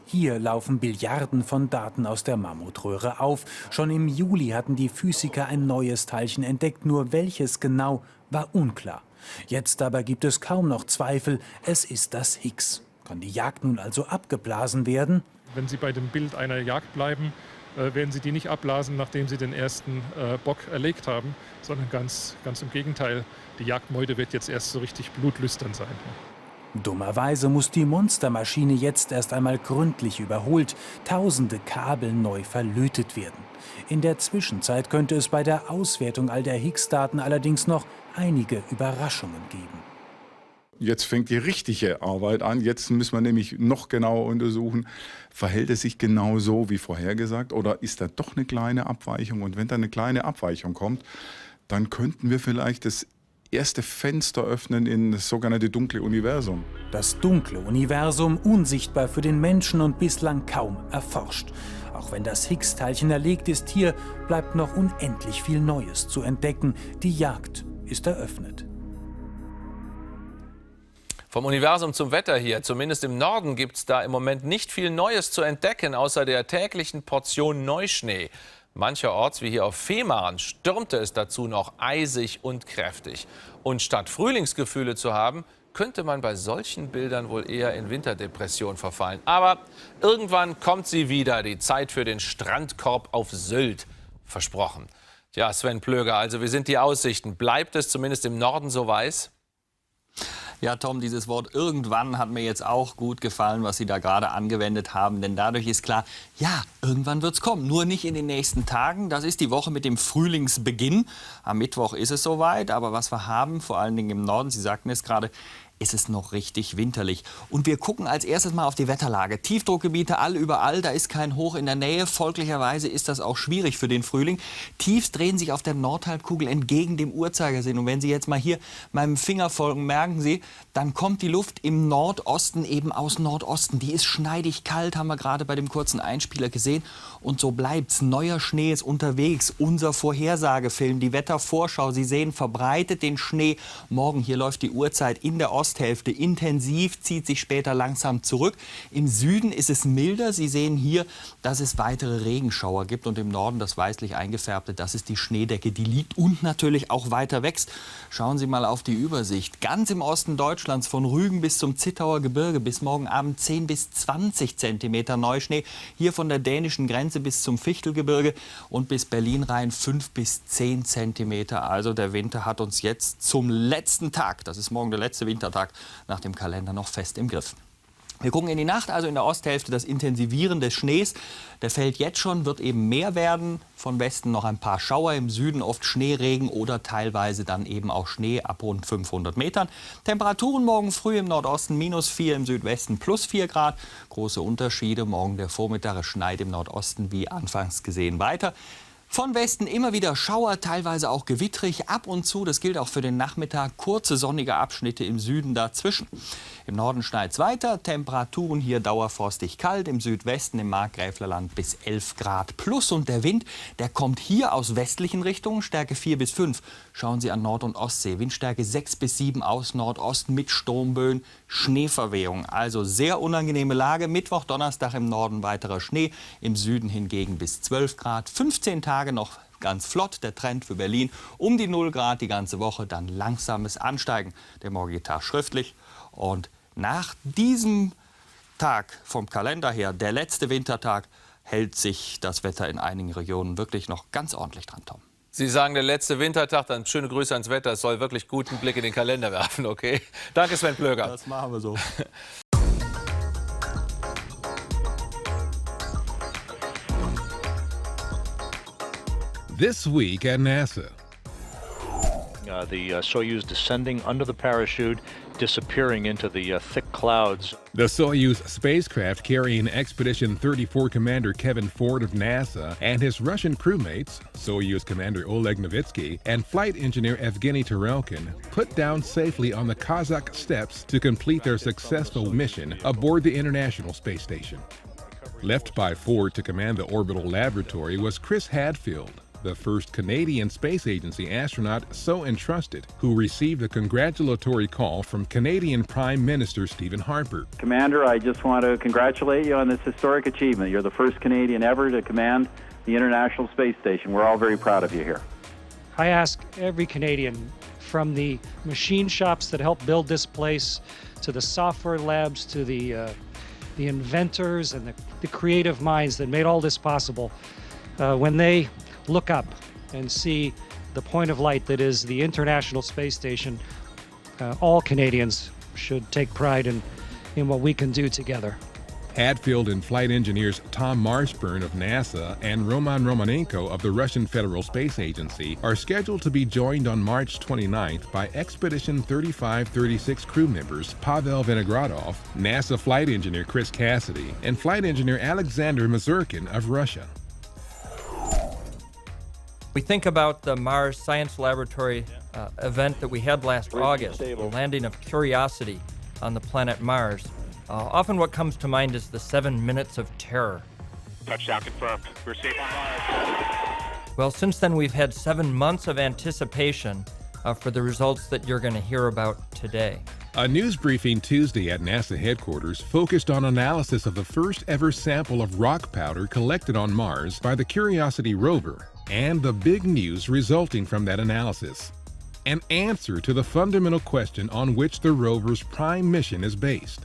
Hier laufen Billiarden von Daten aus der Mammutröhre auf. Schon im Juli hatten die Physiker ein neues Teilchen entdeckt, nur welches genau war unklar. Jetzt aber gibt es kaum noch Zweifel, es ist das Higgs. Kann die Jagd nun also abgeblasen werden? Wenn Sie bei dem Bild einer Jagd bleiben, werden Sie die nicht abblasen, nachdem Sie den ersten Bock erlegt haben, sondern ganz im Gegenteil. Die Jagdmeute wird jetzt erst so richtig blutlüstern sein. Dummerweise muss die Monstermaschine jetzt erst einmal gründlich überholt, tausende Kabel neu verlötet werden. In der Zwischenzeit könnte es bei der Auswertung all der Higgs-Daten allerdings noch einige Überraschungen geben. Jetzt fängt die richtige Arbeit an. Jetzt müssen wir nämlich noch genauer untersuchen, verhält es sich genau so wie vorhergesagt oder ist da doch eine kleine Abweichung? Und wenn da eine kleine Abweichung kommt, dann könnten wir vielleicht das erste Fenster öffnen in das sogenannte dunkle Universum. Das dunkle Universum, unsichtbar für den Menschen und bislang kaum erforscht. Auch wenn das Higgs-Teilchen erlegt ist, hier bleibt noch unendlich viel Neues zu entdecken. Die Jagd ist eröffnet. Vom Universum zum Wetter hier. Zumindest im Norden gibt es da im Moment nicht viel Neues zu entdecken, außer der täglichen Portion Neuschnee. Mancherorts, wie hier auf Fehmarn, stürmte es dazu noch eisig und kräftig. Und statt Frühlingsgefühle zu haben, könnte man bei solchen Bildern wohl eher in Winterdepression verfallen. Aber irgendwann kommt sie wieder, die Zeit für den Strandkorb auf Sylt. Versprochen. Tja, Sven Plöger, also wie sind die Aussichten? Bleibt es zumindest im Norden so weiß? Ja, Tom, dieses Wort irgendwann hat mir jetzt auch gut gefallen, was Sie da gerade angewendet haben. Denn dadurch ist klar, ja, irgendwann wird es kommen. Nur nicht in den nächsten Tagen. Das ist die Woche mit dem Frühlingsbeginn. Am Mittwoch ist es soweit. Aber was wir haben, vor allen Dingen im Norden, Sie sagten es gerade, ist es noch richtig winterlich. Und wir gucken als erstes mal auf die Wetterlage. Tiefdruckgebiete überall, da ist kein Hoch in der Nähe. Folglicherweise ist das auch schwierig für den Frühling. Tiefs drehen sich auf der Nordhalbkugel entgegen dem Uhrzeigersinn. Und wenn Sie jetzt mal hier meinem Finger folgen, merken Sie, dann kommt die Luft im Nordosten eben aus Nordosten. Die ist schneidig kalt, haben wir gerade bei dem kurzen Einspieler gesehen. Und so bleibt's. Neuer Schnee ist unterwegs. Unser Vorhersagefilm, die Wettervorschau. Sie sehen verbreitet den Schnee. Morgen hier läuft die Uhrzeit in der Osthälfte intensiv, zieht sich später langsam zurück. Im Süden ist es milder. Sie sehen hier, dass es weitere Regenschauer gibt. Und im Norden das weißlich eingefärbte, das ist die Schneedecke. Die liegt und natürlich auch weiter wächst. Schauen Sie mal auf die Übersicht. Ganz im Osten Deutschlands, von Rügen bis zum Zittauer Gebirge, bis morgen Abend 10 bis 20 Zentimeter Neuschnee. Hier von der dänischen Grenze bis zum Fichtelgebirge und bis Berlin rein 5 bis 10 Zentimeter. Also der Winter hat uns jetzt zum letzten Tag, das ist morgen der letzte Wintertag, nach dem Kalender noch fest im Griff. Wir gucken in die Nacht, also in der Osthälfte das Intensivieren des Schnees. Der fällt jetzt schon, wird eben mehr werden. Von Westen noch ein paar Schauer, im Süden oft Schneeregen oder teilweise dann eben auch Schnee ab rund 500 Metern. Temperaturen morgen früh im Nordosten -4, im Südwesten +4 Grad. Große Unterschiede, morgen der Vormittag schneit im Nordosten wie anfangs gesehen weiter. Von Westen immer wieder Schauer, teilweise auch gewittrig, ab und zu, das gilt auch für den Nachmittag, kurze sonnige Abschnitte im Süden dazwischen. Im Norden schneit es weiter, Temperaturen hier dauerfrostig kalt, im Südwesten im Markgräflerland bis 11 Grad plus. Und der Wind, der kommt hier aus westlichen Richtungen, Stärke 4 bis 5. Schauen Sie an Nord- und Ostsee, Windstärke 6 bis 7 aus Nordosten mit Sturmböen, Schneeverwehung. Also sehr unangenehme Lage. Mittwoch, Donnerstag im Norden weiterer Schnee, im Süden hingegen bis 12 Grad. 15 Tage noch ganz flott, der Trend für Berlin um die 0 Grad die ganze Woche, dann langsames Ansteigen. Der morgige Tag schriftlich. Und nach diesem Tag vom Kalender her, der letzte Wintertag, hält sich das Wetter in einigen Regionen wirklich noch ganz ordentlich dran, Tom. Sie sagen, der letzte Wintertag, dann schöne Grüße ans Wetter. Es soll wirklich guten Blick in den Kalender werfen, okay? Danke, Sven Plöger. Das machen wir so. This week at NASA. The Soyuz descending under the parachute, disappearing into the thick clouds. The Soyuz spacecraft carrying Expedition 34 Commander Kevin Ford of NASA and his Russian crewmates, Soyuz Commander Oleg Novitsky and Flight Engineer Evgeny Tarelkin, put down safely on the Kazakh steppes to complete their successful mission aboard the International Space Station. Left by Ford to command the orbital laboratory was Chris Hadfield, the first Canadian Space Agency astronaut so entrusted, who received a congratulatory call from Canadian Prime Minister Stephen Harper. Commander, I just want to congratulate you on this historic achievement. You're the first Canadian ever to command the International Space Station. We're all very proud of you here. I ask every Canadian, from the machine shops that help build this place, to the software labs, to the inventors and the creative minds that made all this possible, when they look up and see the point of light that is the International Space Station, all Canadians should take pride in what we can do together. Hadfield and flight engineers Tom Marshburn of NASA and Roman Romanenko of the Russian Federal Space Agency are scheduled to be joined on March 29th by Expedition 3536 crew members Pavel Vinogradov, NASA flight engineer Chris Cassidy, and flight engineer Alexander Mazurkin of Russia. We think about the Mars Science Laboratory event that we had last August, the landing of Curiosity on the planet Mars. Often what comes to mind is the 7 minutes of terror. Touchdown confirmed. We're safe on Mars. Well, since then we've had 7 months of anticipation for the results that you're going to hear about today. A news briefing Tuesday at NASA headquarters focused on analysis of the first ever sample of rock powder collected on Mars by the Curiosity rover, and the big news resulting from that analysis. An answer to the fundamental question on which the rover's prime mission is based.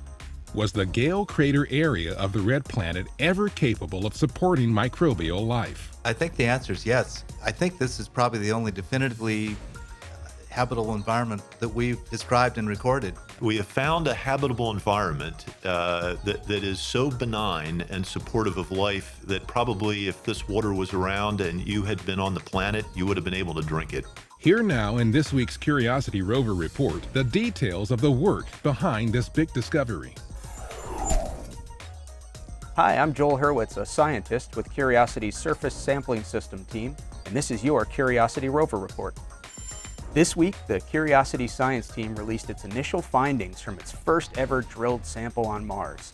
Was the Gale crater area of the red planet ever capable of supporting microbial life? I think the answer is yes. I think this is probably the only definitively habitable environment that we've described and recorded. We have found a habitable environment that is so benign and supportive of life that probably if this water was around and you had been on the planet, you would have been able to drink it. Here now in this week's Curiosity Rover Report, the details of the work behind this big discovery. Hi, I'm Joel Hurwitz, a scientist with Curiosity's Surface Sampling System team, and this is your Curiosity Rover Report. This week, the Curiosity science team released its initial findings from its first ever drilled sample on Mars.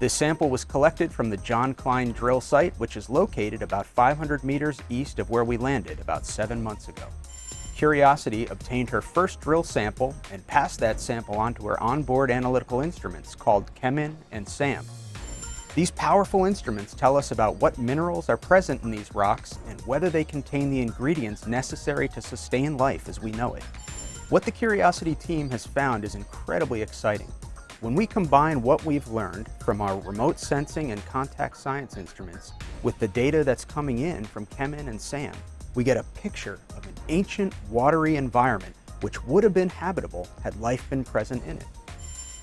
This sample was collected from the John Klein drill site, which is located about 500 meters east of where we landed about 7 months ago. Curiosity obtained her first drill sample and passed that sample on to her onboard analytical instruments called CHEMIN and SAM. These powerful instruments tell us about what minerals are present in these rocks and whether they contain the ingredients necessary to sustain life as we know it. What the Curiosity team has found is incredibly exciting. When we combine what we've learned from our remote sensing and contact science instruments with the data that's coming in from CHEMIN and SAM, we get a picture of an ancient watery environment which would have been habitable had life been present in it.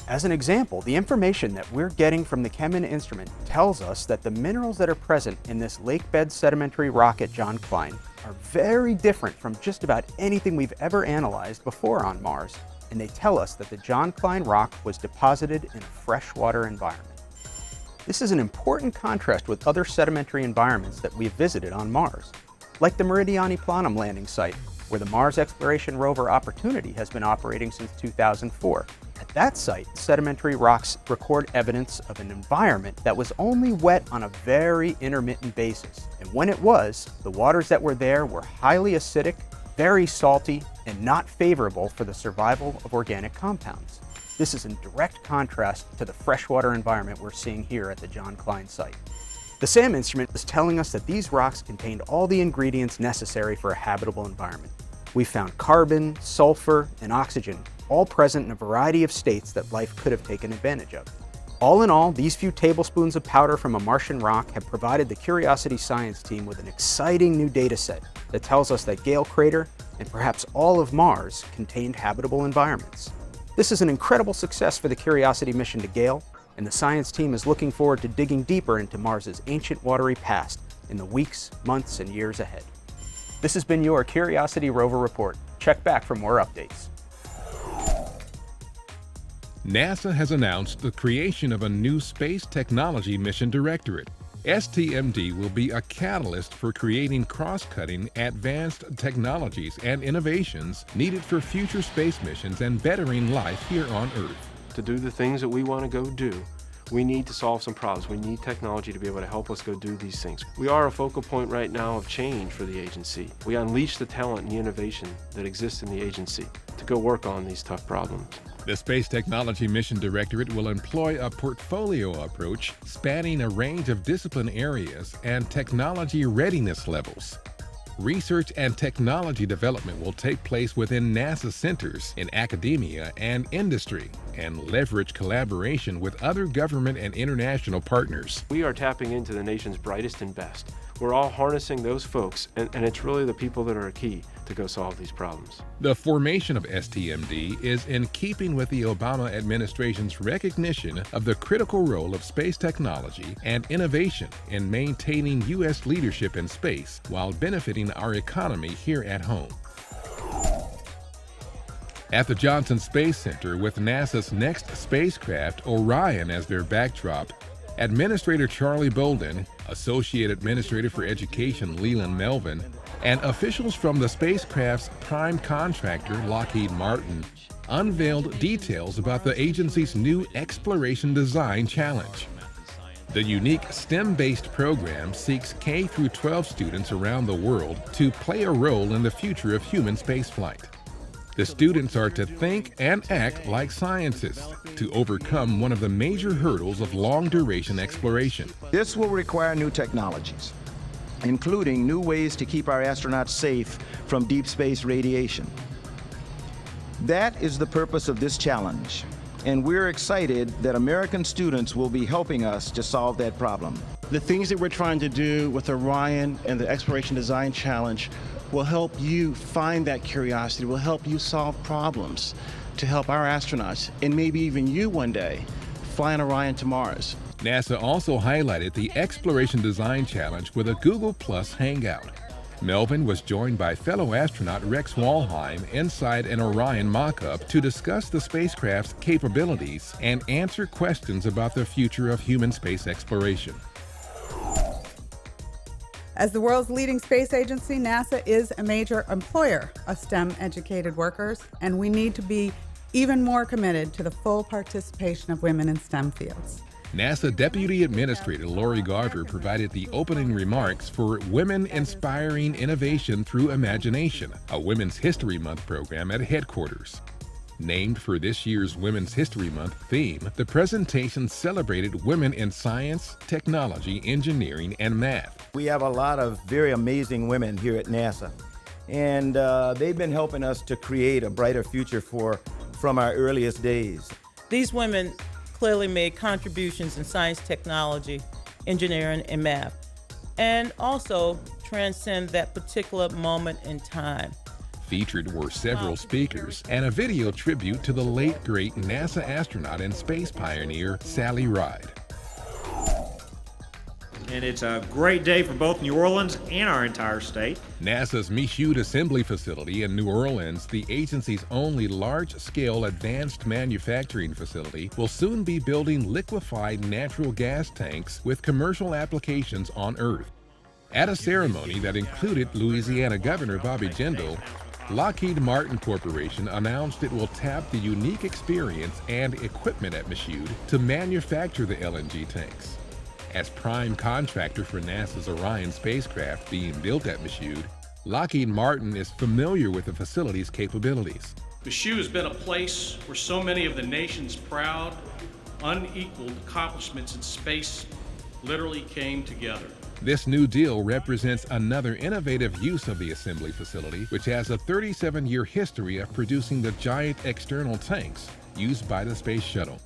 As an example, the information that we're getting from the CHEMIN instrument tells us that the minerals that are present in this lakebed sedimentary rock at John Klein are very different from just about anything we've ever analyzed before on Mars, and they tell us that the John Klein rock was deposited in a freshwater environment. This is an important contrast with other sedimentary environments that we've visited on Mars, like the Meridiani Planum landing site, where the Mars Exploration Rover Opportunity has been operating since 2004. At that site, sedimentary rocks record evidence of an environment that was only wet on a very intermittent basis. And when it was, the waters that were there were highly acidic, very salty, and not favorable for the survival of organic compounds. This is in direct contrast to the freshwater environment we're seeing here at the John Klein site. The SAM instrument is telling us that these rocks contained all the ingredients necessary for a habitable environment. We found carbon, sulfur, and oxygen, all present in a variety of states that life could have taken advantage of. All in all, these few tablespoons of powder from a Martian rock have provided the Curiosity science team with an exciting new data set that tells us that Gale Crater, and perhaps all of Mars, contained habitable environments. This is an incredible success for the Curiosity mission to Gale, and the science team is looking forward to digging deeper into Mars's ancient watery past in the weeks, months, and years ahead. This has been your Curiosity Rover Report. Check back for more updates. NASA has announced the creation of a new Space Technology Mission Directorate. STMD will be a catalyst for creating cross-cutting advanced technologies and innovations needed for future space missions and bettering life here on Earth. To do the things that we want to go do, we need to solve some problems. We need technology to be able to help us go do these things. We are a focal point right now of change for the agency. We unleash the talent and the innovation that exists in the agency to go work on these tough problems. The Space Technology Mission Directorate will employ a portfolio approach spanning a range of discipline areas and technology readiness levels. Research and technology development will take place within NASA centers in academia and industry and leverage collaboration with other government and international partners. We are tapping into the nation's brightest and best. We're all harnessing those folks, and it's really the people that are key to go solve these problems. The formation of STMD is in keeping with the Obama administration's recognition of the critical role of space technology and innovation in maintaining U.S. leadership in space while benefiting our economy here at home. At the Johnson Space Center, with NASA's next spacecraft, Orion, as their backdrop, Administrator Charlie Bolden, Associate Administrator for Education Leland Melvin, and officials from the spacecraft's prime contractor, Lockheed Martin, unveiled details about the agency's new Exploration Design Challenge. The unique STEM-based program seeks K-12 students around the world to play a role in the future of human spaceflight. The students are to think and act like scientists to overcome one of the major hurdles of long-duration exploration. This will require new technologies, including new ways to keep our astronauts safe from deep space radiation. That is the purpose of this challenge, and we're excited that American students will be helping us to solve that problem. The things that we're trying to do with Orion and the Exploration Design Challenge will help you find that curiosity, will help you solve problems to help our astronauts, and maybe even you one day, fly an Orion to Mars. NASA also highlighted the Exploration Design Challenge with a Google Plus Hangout. Melvin was joined by fellow astronaut Rex Walheim inside an Orion mock-up to discuss the spacecraft's capabilities and answer questions about the future of human space exploration. As the world's leading space agency, NASA is a major employer of STEM-educated workers, and we need to be even more committed to the full participation of women in STEM fields. NASA Deputy Administrator Lori Garver provided the opening remarks for Women Inspiring Innovation Through Imagination, a Women's History Month program at headquarters. Named for this year's Women's History Month theme, the presentation celebrated women in science, technology, engineering, and math. We have a lot of very amazing women here at NASA, and they've been helping us to create a brighter future from our earliest days. These women clearly made contributions in science, technology, engineering, and math, and also transcend that particular moment in time. Featured were several speakers and a video tribute to the late great NASA astronaut and space pioneer Sally Ride. And it's a great day for both New Orleans and our entire state. NASA's Michoud Assembly Facility in New Orleans, the agency's only large-scale advanced manufacturing facility, will soon be building liquefied natural gas tanks with commercial applications on Earth. At a ceremony that included Louisiana Governor Bobby Jindal, Lockheed Martin Corporation announced it will tap the unique experience and equipment at Michoud to manufacture the LNG tanks. As prime contractor for NASA's Orion spacecraft being built at Michoud, Lockheed Martin is familiar with the facility's capabilities. Michoud has been a place where so many of the nation's proud, unequaled accomplishments in space literally came together. This new deal represents another innovative use of the assembly facility, which has a 37-year history of producing the giant external tanks used by the Space Shuttle.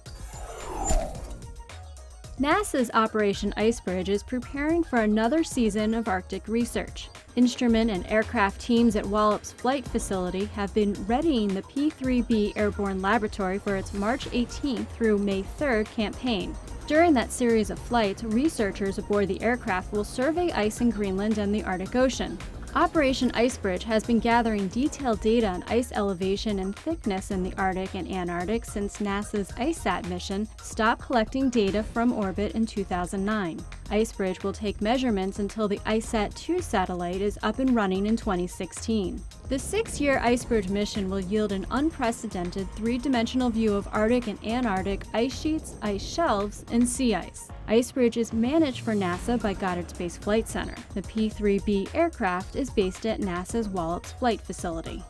NASA's Operation Icebridge is preparing for another season of Arctic research. Instrument and aircraft teams at Wallops Flight Facility have been readying the P-3B Airborne Laboratory for its March 18th through May 3rd campaign. During that series of flights, researchers aboard the aircraft will survey ice in Greenland and the Arctic Ocean. Operation Icebridge has been gathering detailed data on ice elevation and thickness in the Arctic and Antarctic since NASA's ICESat mission stopped collecting data from orbit in 2009. Icebridge will take measurements until the ICESat-2 satellite is up and running in 2016. The 6-year Icebridge mission will yield an unprecedented three-dimensional view of Arctic and Antarctic ice sheets, ice shelves, and sea ice. Icebridge is managed for NASA by Goddard Space Flight Center. The P-3B aircraft is based at NASA's Wallops Flight Facility.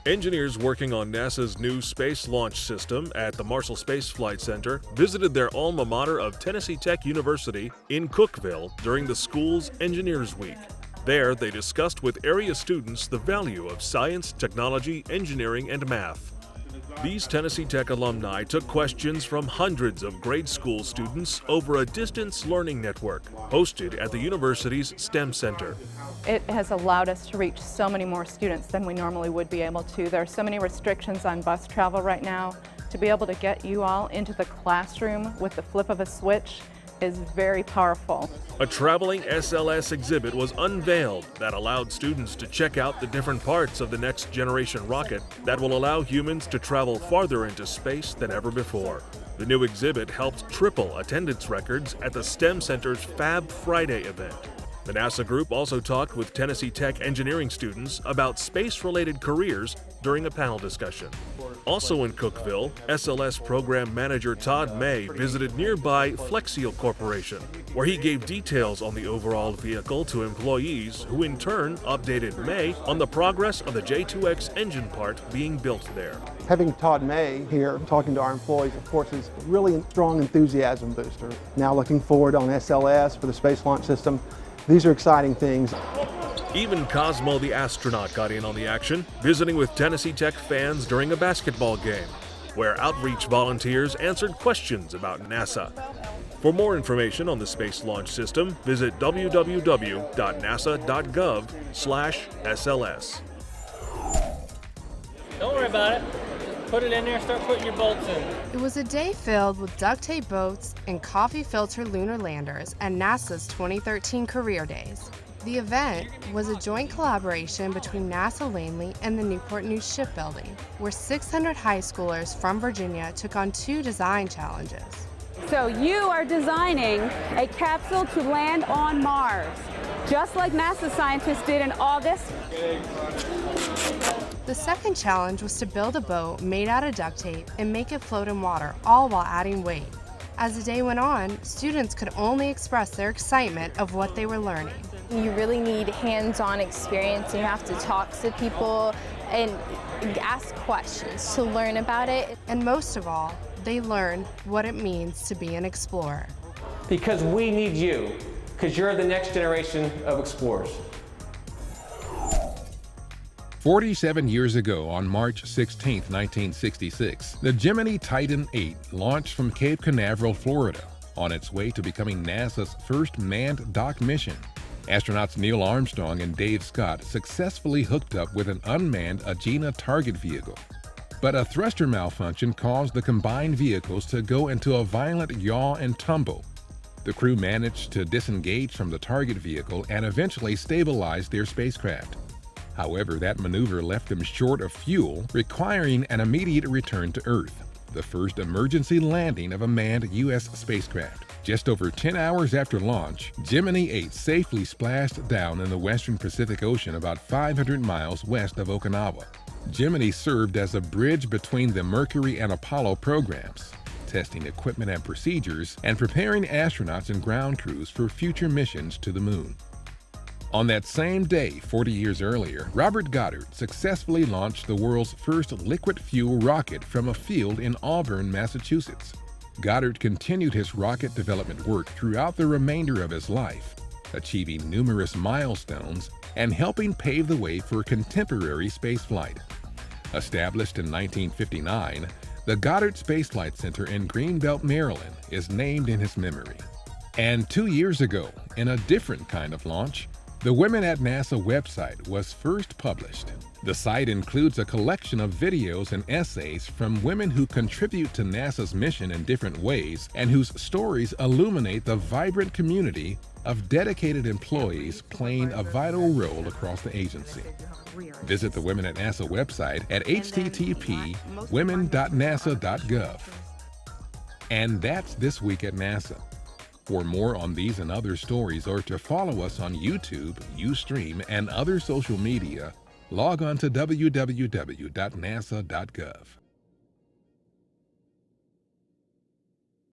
Engineers working on NASA's new Space Launch System at the Marshall Space Flight Center visited their alma mater of Tennessee Tech University in Cookeville during the school's Engineers Week. There, they discussed with area students the value of science, technology, engineering, and math. These Tennessee Tech alumni took questions from hundreds of grade school students over a distance learning network hosted at the university's STEM Center. It has allowed us to reach so many more students than we normally would be able to. There are so many restrictions on bus travel right now. To be able to get you all into the classroom with the flip of a switch is very powerful. A traveling SLS exhibit was unveiled that allowed students to check out the different parts of the next generation rocket that will allow humans to travel farther into space than ever before. The new exhibit helped triple attendance records at the STEM Center's Fab Friday event. The NASA group also talked with Tennessee Tech engineering students about space-related careers during a panel discussion. Also in Cookeville, SLS program manager Todd May visited nearby Flexial Corporation, where he gave details on the overall vehicle to employees who in turn updated May on the progress of the J2X engine part being built there. Having Todd May here talking to our employees, of course, is a really strong enthusiasm booster. Now looking forward on SLS for the Space Launch System. These are exciting things. Even Cosmo the astronaut got in on the action, visiting with Tennessee Tech fans during a basketball game, where outreach volunteers answered questions about NASA. For more information on the Space Launch System, visit www.nasa.gov/SLS. Don't worry about it. Put it in there, start putting your bolts in. It was a day filled with duct tape boats and coffee filter lunar landers at NASA's 2013 Career Days. The event was a joint collaboration between NASA Langley and the Newport News Shipbuilding, where 600 high schoolers from Virginia took on 2 design challenges. So you are designing a capsule to land on Mars, just like NASA scientists did in August. The second challenge was to build a boat made out of duct tape and make it float in water, all while adding weight. As the day went on, students could only express their excitement of what they were learning. You really need hands-on experience. You have to talk to people and ask questions to learn about it. And most of all, they learned what it means to be an explorer. Because we need you, because you're the next generation of explorers. 47 years ago, on March 16, 1966, the Gemini Titan 8 launched from Cape Canaveral, Florida, on its way to becoming NASA's first manned dock mission. Astronauts Neil Armstrong and Dave Scott successfully hooked up with an unmanned Agena target vehicle. But a thruster malfunction caused the combined vehicles to go into a violent yaw and tumble. The crew managed to disengage from the target vehicle and eventually stabilized their spacecraft. However, that maneuver left them short of fuel, requiring an immediate return to Earth, the first emergency landing of a manned U.S. spacecraft. Just over 10 hours after launch, Gemini 8 safely splashed down in the western Pacific Ocean about 500 miles west of Okinawa. Gemini served as a bridge between the Mercury and Apollo programs, testing equipment and procedures and preparing astronauts and ground crews for future missions to the moon. On that same day, 40 years earlier, Robert Goddard successfully launched the world's first liquid fuel rocket from a field in Auburn, Massachusetts. Goddard continued his rocket development work throughout the remainder of his life, achieving numerous milestones and helping pave the way for contemporary spaceflight. Established in 1959, the Goddard Space Flight Center in Greenbelt, Maryland is named in his memory. And 2 years ago, in a different kind of launch, the Women at NASA website was first published. The site includes a collection of videos and essays from women who contribute to NASA's mission in different ways and whose stories illuminate the vibrant community of dedicated employees playing a vital role across the agency. Visit the Women at NASA website at http://women.nasa.gov. And that's This Week at NASA. For more on these and other stories, or to follow us on YouTube, Ustream, and other social media, log on to www.nasa.gov.